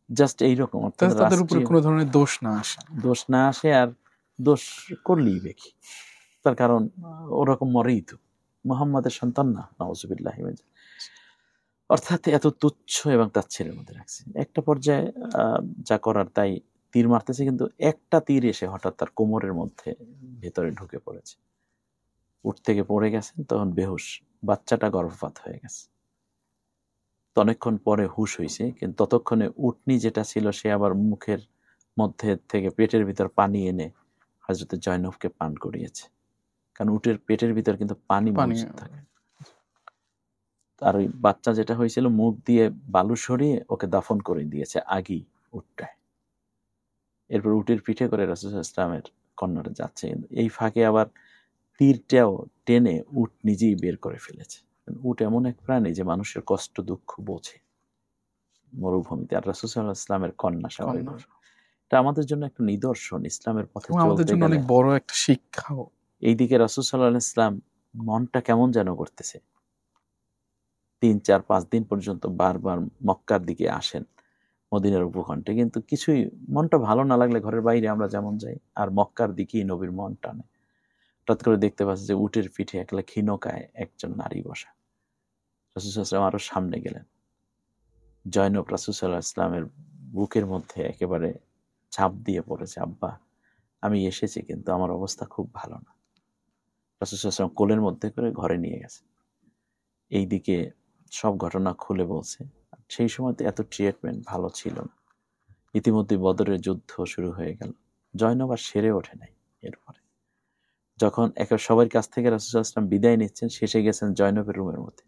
জাস্ট এইরকম। তাদের উপরে কোনো ধরনের দোষ না আসে, আর দোষ করলেই দেখি, তার কারণ ওরকম মরেই তো, মুহাম্মাদের সন্তান না, নাউজুবিল্লাহ। অর্থাৎ এত তুচ্ছ এবং তাচ্ছিল্যের মধ্যে রাখছে। একটা পর্যায়ে যা করার তাই তীর মারতেছে, কিন্তু একটা তীর এসে হঠাৎ তার কোমরের মধ্যে ভেতরে ঢুকে পড়েছে। উঠ থেকে পড়ে গেছেন, তখন বেহুশ, বাচ্চাটা গর্ভপাত হয়ে গেছে। তো অনেকক্ষণ পরে হুশ হয়েছে, কিন্তু ততক্ষণে উটনি যেটা ছিল সে আবার মুখের মধ্যে থেকে পেটের ভিতর পানি এনে হযরত জয়নবকে পান করিয়েছে। কারণ উটের পেটের ভিতর কিন্তু পানি মজুদ থাকে। আর ওই বাচ্চা যেটা হয়েছিল, মুখ দিয়ে বালু সরিয়ে ওকে দাফন করে দিয়েছে আগেই উটটায়। এরপর উটের পিঠে করে রাসূল সাল্লাল্লাহু আলাইহি ওয়াসাল্লামের কন্যাটা যাচ্ছে। এই ফাঁকে আবার তীরটাও টেনে উট নিজেই বের করে ফেলেছে। উট এমন এক প্রাণী যে মানুষের কষ্ট দুঃখ বোঝে মরুভূমিতে। আর রাসূল সাল্লাল্লাহু আলাইহি ওয়াসাল্লামের কন্যা স্বাভাবিক, এটা আমাদের জন্য একটা নিদর্শন ইসলামের পথে চলতে গেলে, অনেক বড় একটা শিক্ষাও। এইদিকে রাসূল সাল্লাল্লাহু আলাইহি ওয়াসাল্লাম মনটা কেমন যেন করতেছে, ৩-৪-৫ দিন পর্যন্ত বারবার মক্কার দিকে আসেন, মদিনার উপকণ্ঠে, কিন্তু কিছুই, মনটা ভালো না লাগলে ঘরের বাইরে আমরা যেমন যাই, আর মক্কার দিকেই নবীর মন টানে। হঠাৎ করে দেখতে পাচ্ছি যে উটের পিঠে একলা ক্ষীণকায় একজন নারী বসা। রাসূল সাল্লাল্লাহু আলাইহি ওয়াসাল্লাম আরো সামনে গেলেন। জয়নব রাসূল সাল্লাল্লাহু আলাইহি ওয়াসাল্লামের বুকের মধ্যে একেবারে ঝাঁপ দিয়ে পড়েছে, আব্বা আমি এসেছি, কিন্তু আমার অবস্থা খুব ভালো না। রাসূল সাল্লাল্লাহু আলাইহি ওয়াসাল্লাম কোলের মধ্যে করে ঘরে নিয়ে গেছে। এইদিকে সব ঘটনা খুলে বলছে। সেই সময় তো এত ট্রিটমেন্ট ভালো ছিল না। ইতিমধ্যে বদরের যুদ্ধ শুরু হয়ে গেল। জয়নব আর সেরে ওঠে নাই। এরপরে যখন সবার কাছ থেকে রাসূল সাল্লাল্লাহু আলাইহি ওয়াসাল্লাম বিদায় নিচ্ছেন, শেষে গেছেন জয়নবের রুমের মধ্যে।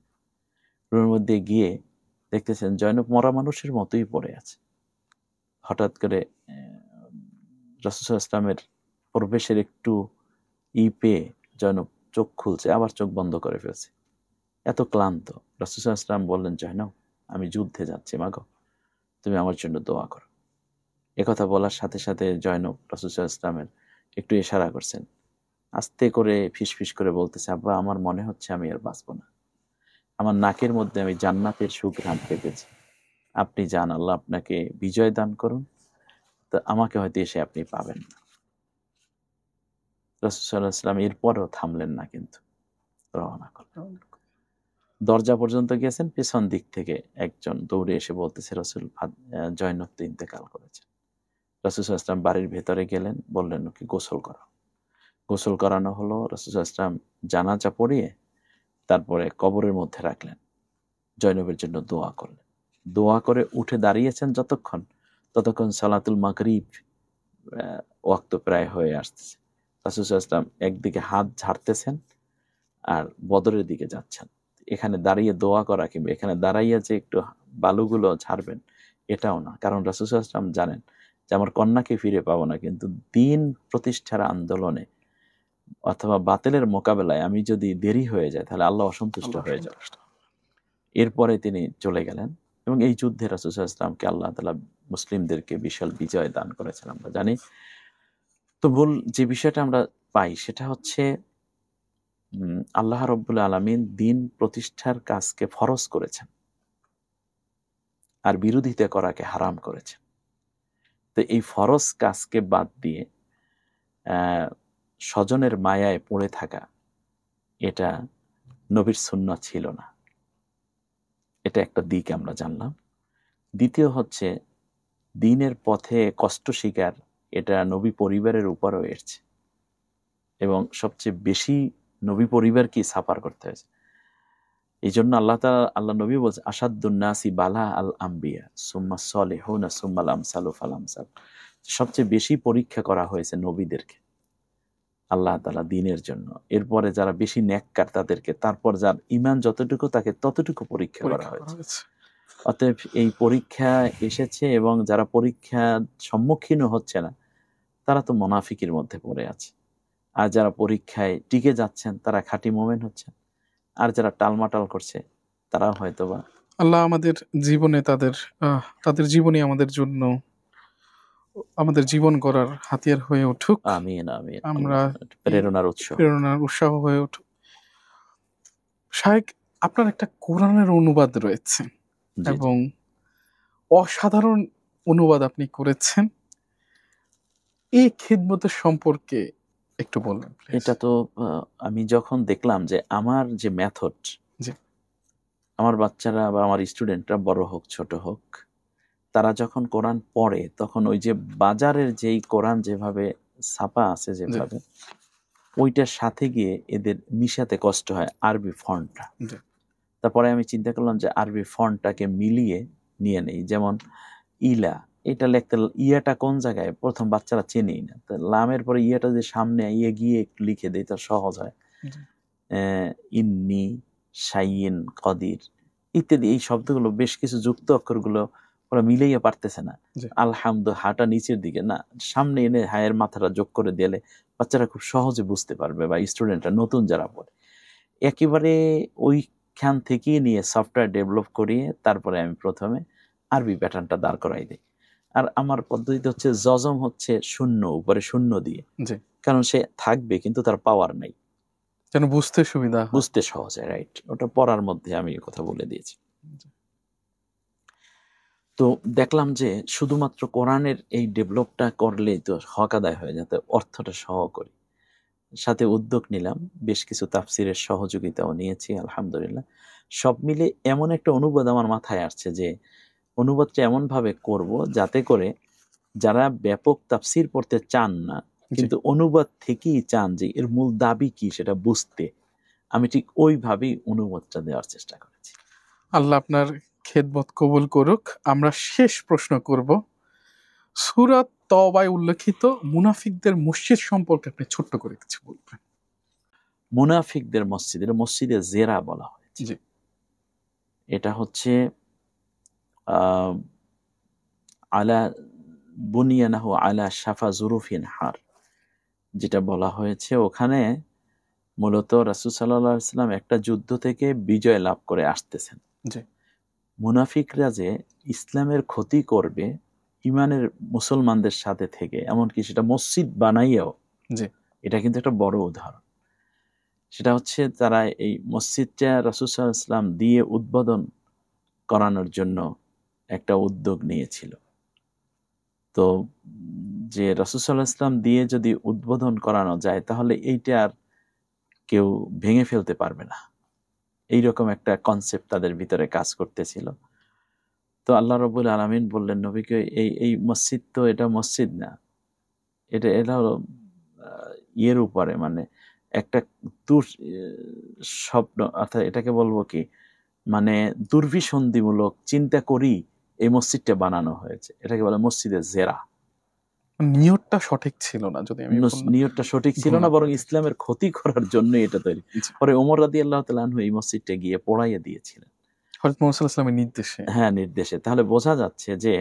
রুমের মধ্যে গিয়ে দেখতেছেন জয়নব মরা মানুষের মতোই পড়ে আছে। হঠাৎ করে রাসূল সাল্লাল্লাহু আলাইহি ওয়াসাল্লামের প্রবেশের একটু পেয়ে জয়নব চোখ খুলছে, আবার চোখ বন্ধ করে ফেলছে, এত ক্লান্ত। রাসূল সাল্লাল্লাহু আলাইহি ওয়াসাল্লাম বললেন, জয়নব, আমি যুদ্ধে যাচ্ছি, মাগো তুমি আমার জন্য দোয়া করো। একথা বলার সাথে সাথে জয়নব রাসূল সাল্লাল্লাহু আলাইহি ওয়াসাল্লামের একটু ইশারা করছেন, আস্তে করে ফিসফিস করে বলতেছে, আব্বা, আমার মনে হচ্ছে আমি আর বাঁচবো না। আমার নাকের মধ্যে আমি জান্নাতের সুঘ্রাণ পেয়েছি। আপনি যান, আল্লাহ আপনাকে বিজয় দান করুন, তো আমাকে হয়তো এসে আপনি পাবেন না। রাসূল সাল্লাল্লাহু আলাইহি ওয়াসাল্লাম এরপরেও থামলেন না, কিন্তু রওনা করলেন। দরজা পর্যন্ত গেছেন, পেছন দিক থেকে একজন দৌড়ে এসে বলতেছে, রাসূল, জয়নব তো ইন্তেকাল করেছে। রাসূল সাল্লাল্লাহু আলাইহি ওয়াসাল্লাম বাড়ির ভেতরে গেলেন, বললেন ওকে গোসল করো। গোসল করানো হলো। রাসূল সাল্লাল্লাহু আলাইহি ওয়াসাল্লাম জানাজা পড়িয়ে তারপরে কবরের মধ্যে রাখলেন। জয়নবের জন্য দোয়া করলেন। দোয়া করে উঠে দাঁড়িয়েছেন যতক্ষণ, ততক্ষণ সালাতুল মাগরিব ওয়াক্ত প্রায় হয়ে আসতেছে। রাসূল সাল্লাল্লাহু আলাইহি ওয়াসাল্লাম একদিকে হাত ঝাড়তেছেন আর বদরের দিকে যাচ্ছেন। এখানে দাঁড়িয়ে দোয়া করা কিংবা এখানে দাঁড়াইয়া যে একটু বালুগুলো ঝাড়বেন, এটাও না। কারণ রাসূল সাল্লাল্লাহু আলাইহি ওয়াসাল্লাম জানেন যে আমার কন্যাকে ফিরে পাবো না, কিন্তু দ্বীন প্রতিষ্ঠার আন্দোলনে অথবা বাতিলের মোকাবেলায় আমি যদি দেরি হয়ে যায়, তাহলে আল্লাহ অসন্তুষ্ট হয়ে যাবে। এরপরে তিনি চলে গেলেন এবং এই যুদ্ধে রাসূল সাল্লাল্লাহু আলাইহি ওয়াসাল্লামকে আল্লাহ তাআলা মুসলিমদেরকে বিশাল বিজয় দান করেছেন, আমরা জানি। তো যে বিষয়টা আমরা পাই সেটা হচ্ছে আল্লাহ রাব্বুল আলামিন দ্বীন প্রতিষ্ঠার কাজকে ফরজ করেছেন আর বিরোধিতা করাকে হারাম করেছেন। তো এই ফরজ কাজকে বাদ দিয়ে স্বজনের মায়ায় পড়ে থাকা, এটা নবীর সুন্নাত ছিল না। এটা একটা দিক আমরা জানলাম। দ্বিতীয় হচ্ছে দ্বীনের পথে কষ্ট স্বীকার, এটা নবী পরিবারের উপরও এসেছে এবং সবচেয়ে বেশি নবী পরিবার কি সাফার করতে হয়েছে। এই জন্য আল্লাহ নবী বলছে, আসাদুন নাসি বালা আল আম্বিয়া সুম্মা সলিহুনা সুম্মাল আমসালু ফাল আমসাল। সবচেয়ে বেশি পরীক্ষা করা হয়েছে নবীদেরকে আল্লাহ তাআলা দ্বীনের জন্য। এরপরে যারা বেশি নেককার তাদেরকে, তারপর যার ঈমান যতটুকু তাকে ততটুকু পরীক্ষা করা হয়েছে। অতএব এই পরীক্ষা এসেছে এবং যারা পরীক্ষার সম্মুখীন হচ্ছে না তারা তো মুনাফিকের মধ্যে পড়ে আছে, আর যারা পরীক্ষায় টিকে যাচ্ছেন তারা খাঁটি মুমিন হচ্ছেন, আর যারা টালমাটাল করছে তারাও হয়তোবা। আল্লাহ আমাদের জীবনে তাদের জীবনই আমাদের জীবন গড়ার হাতিয়ার হয়ে উঠুক। আমিন আমিন। আমরা প্রেরণার উৎসাহ হয়ে উঠুক। শায়েখ, আপনার একটা কোরআনের অনুবাদ রয়েছে এবং অসাধারণ অনুবাদ আপনি করেছেন। এই খিদমতের সম্পর্কে একটু বলবেন? এটা তো আমি যখন দেখলাম যে আমার যে মেথড, আমার বাচ্চারা বা আমার স্টুডেন্টরা, বড় হোক ছোট হোক, তারা যখন কোরআন পড়ে তখন ওই যে বাজারের যেই কোরআন যেভাবে ছাপা আছে যেভাবে, ওইটার সাথে গিয়ে এদের মিশাতে কষ্ট হয় আরবি ফন্টটা। তারপরে আমি চিন্তা করলাম যে আরবি ফন্টটাকে মিলিয়ে নিয়ে নেই। যেমন ইলা, এটা লিখতে ইয়াটা কোন জায়গায় প্রথম বাচ্চারা চেনেই না, তো লামের পরে ইয়াটা যে সামনে ইয়ে গিয়ে একটু লিখে দেয় তা সহজ হয়। ইন্নি, শাইইন, কদির ইত্যাদি এই শব্দগুলো, বেশ কিছু যুক্ত অক্ষরগুলো ওরা মিলাইয়া পারতেছে না। আলহামদু, হাটা নিচের দিকে না, সামনে এনে হায়ের মাথাটা যোগ করে দিলে বাচ্চারা খুব সহজে বুঝতে পারবে, বা স্টুডেন্টরা নতুন যারা পড়ে। একেবারে ওইখান থেকে নিয়ে সফটওয়্যার ডেভেলপ করিয়ে তারপরে আমি প্রথমে আরবি প্যাটার্নটা দাঁড় করাই দিই। আর আমার পদ্ধতিতে হচ্ছে জজম হচ্ছে শূন্য উপরে শূন্য দিয়ে, কারণ সে থাকবে কিন্তু তার পাওয়ার নেই, যেন বুঝতে সুবিধা, বুঝতে সহজ হয়। রাইট, ওটা পড়ার মধ্যে আমি কথা বলে দিয়েছি। তো দেখলাম যে শুধুমাত্র কোরআনের এই ডেভেলপটা করলেই তো হক আদায় হয়ে যাতে অর্থটা সহ করি। সাথে উদ্যোগ নিলাম, বেশ কিছু তাফসিরের সহযোগিতাও নিয়েছি আলহামদুলিল্লাহ। সব মিলে এমন একটা অনুবাদ আমার মাথায় আসছে যে অনুবাদটা এমনভাবে করব যাতে করে যারা ব্যাপক তাফসির পড়তে চান না কিন্তু অনুবাদ থেকেই চান যে এর মূল দাবি কি সেটা বুঝতে। আমি ঠিক ওইভাবেই অনুবাদটা দেওয়ার চেষ্টা করেছি। আল্লাহ আপনার খেদমত কবুল করুক। আমরা শেষ প্রশ্ন করব, সূরা তওবায় উল্লেখিত মুনাফিকদের মসজিদ সম্পর্কে আপনি ছোট্ট করে কিছু বলবেন। মুনাফিকদের মসজিদ, এটা মসজিদে জেরা বলা হয়েছে। জি। এটা হচ্ছে আলা বুনিয়ানাহু আলা শাফা জুরুফিন হার, যেটা বলা হয়েছে ওখানে মূলত রাসূল সাল্লাল্লাহু আলাইহি ওয়াসাল্লাম একটা যুদ্ধ থেকে বিজয় লাভ করে আসতেছেন। জি। মুনাফিকরা যে ইসলামের ক্ষতি করবে ইমানের মুসলমানদের সাথে থেকে, এমনকি সেটা মসজিদ বানাইয়াও, জি। এটা কিন্তু একটা বড় উদাহরণ। সেটা হচ্ছে তারা এই মসজিদটা রাসূল সাল্লাল্লাহু আলাইহি ওয়াসাল্লাম দিয়ে উদ্বোধন করানোর জন্য একটা উদ্যোগ নিয়েছিল। তো যে রাসূল সাল্লাল্লাহু আলাইহি ওয়াসাল্লাম দিয়ে যদি উদ্বোধন করানো যায় তাহলে এইটা আর কেউ ভেঙে ফেলতে পারবে না, এইরকম একটা কনসেপ্ট তাদের ভিতরে কাজ করতেছিল। তো আল্লাহ রাব্বুল আলামিন বললেন নবীকে, এই মসজিদ তো এটা মসজিদ না, এটা হলো ইয়ের উপরে, মানে একটা স্বপ্ন, অর্থাৎ এটাকে বলবো কি, মানে দুর্বিসন্ধিমূলক চিন্তা করি এই মসজিদটা বানানো হয়েছে। এটাকে বলে মসজিদে জেরা। নিয়তটা সঠিক ছিল না, যদি আমি নিয়তটা সঠিক ছিল না, বরং ইসলামের ক্ষতি করার জন্য এটা তৈরি। পরে ওমর রাদিয়াল্লাহু তাআলা আনহু এই মসজিদটা গিয়ে পোড়াইয়া দিয়েছিলেন হযরত মুহাম্মদ সাল্লাল্লাহু আলাইহি ওয়াসাল্লামের নির্দেশে। হ্যাঁ, নির্দেশে। তাহলে বোঝা যাচ্ছে যে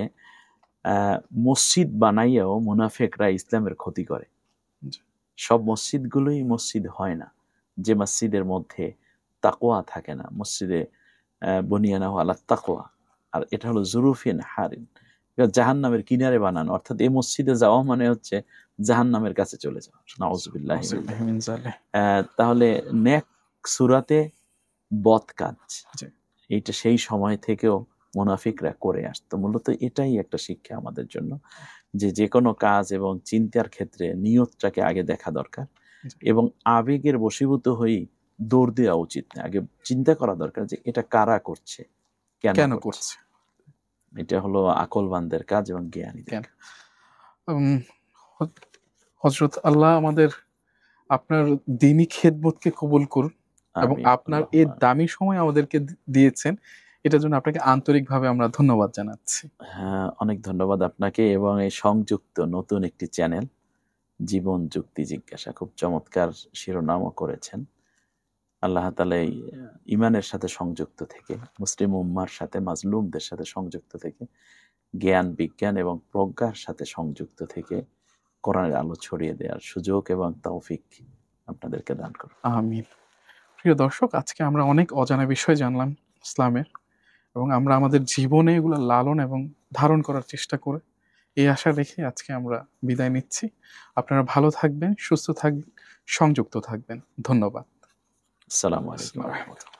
মসজিদ বানাইয়াও মুনাফিকরা ইসলামের ক্ষতি করে। সব মসজিদগুলোই মসজিদ হয় না, যে মসজিদের মধ্যে তাকওয়া থাকে না। মসজিদে বুনিয়ানাহু আলা তাকওয়া, আর এটা হলো জুরুফিন হারিন, জাহান্নামের কিনারে বানানো। অর্থাৎ এই মসজিদে যাওয়া মানে হচ্ছে জাহান্নামের কাছে চলে যাওয়া। নাউযুবিল্লাহি মিন যালিক। তাহলে নেক সূরাতে বদ কাজ, এইটা সেই সময় থেকেও মুনাফিকরা করে আসতো। মূলত এটাই একটা শিক্ষা আমাদের জন্য, যে কোনো কাজ এবং চিন্তার ক্ষেত্রে নিয়তটাকে আগে দেখা দরকার, এবং আবেগের বশীভূত হয়ে দৌড় দেওয়া উচিত না। আগে চিন্তা করা দরকার যে এটা কারা করছে, কেন করছে। এটা হলো আকলবানদের কাজ এবং জ্ঞানীদের কাজ। হযরত আল্লাহ আমাদের আপনার দ্বীনি খেদমতকে কবুল করুন, এবং আপনার এই দামি সময় আমাদেরকে দিয়েছেন, এটার জন্য আপনাকে আন্তরিকভাবে আমরা ধন্যবাদ জানাচ্ছি। হ্যাঁ, অনেক ধন্যবাদ আপনাকে এবং এই সংযুক্ত নতুন একটি চ্যানেল জীবন যুক্তি জিজ্ঞাসা, খুব চমৎকার শিরোনামও করেছেন। আল্লাহ তাআলা ইমানের সাথে সংযুক্ত থেকে, মুসলিম উম্মার সাথে, মাজলুমদের সাথে সংযুক্ত থেকে, জ্ঞান বিজ্ঞান এবং প্রজ্ঞার সাথে সংযুক্ত থেকে কোরআনের আলো ছড়িয়ে দেওয়ার সুযোগ এবং তৌফিক আপনাদেরকে দান করুন। আমিন। প্রিয় দর্শক, আজকে আমরা অনেক অজানা বিষয় জানলাম ইসলামের, এবং আমরা আমাদের জীবনে এগুলো লালন এবং ধারণ করার চেষ্টা করে এই আশা রেখে আজকে আমরা বিদায় নিচ্ছি। আপনারা ভালো থাকবেন, সুস্থ থাকবেন, সংযুক্ত থাকবেন। ধন্যবাদ। আসসালামু আলাইকুম।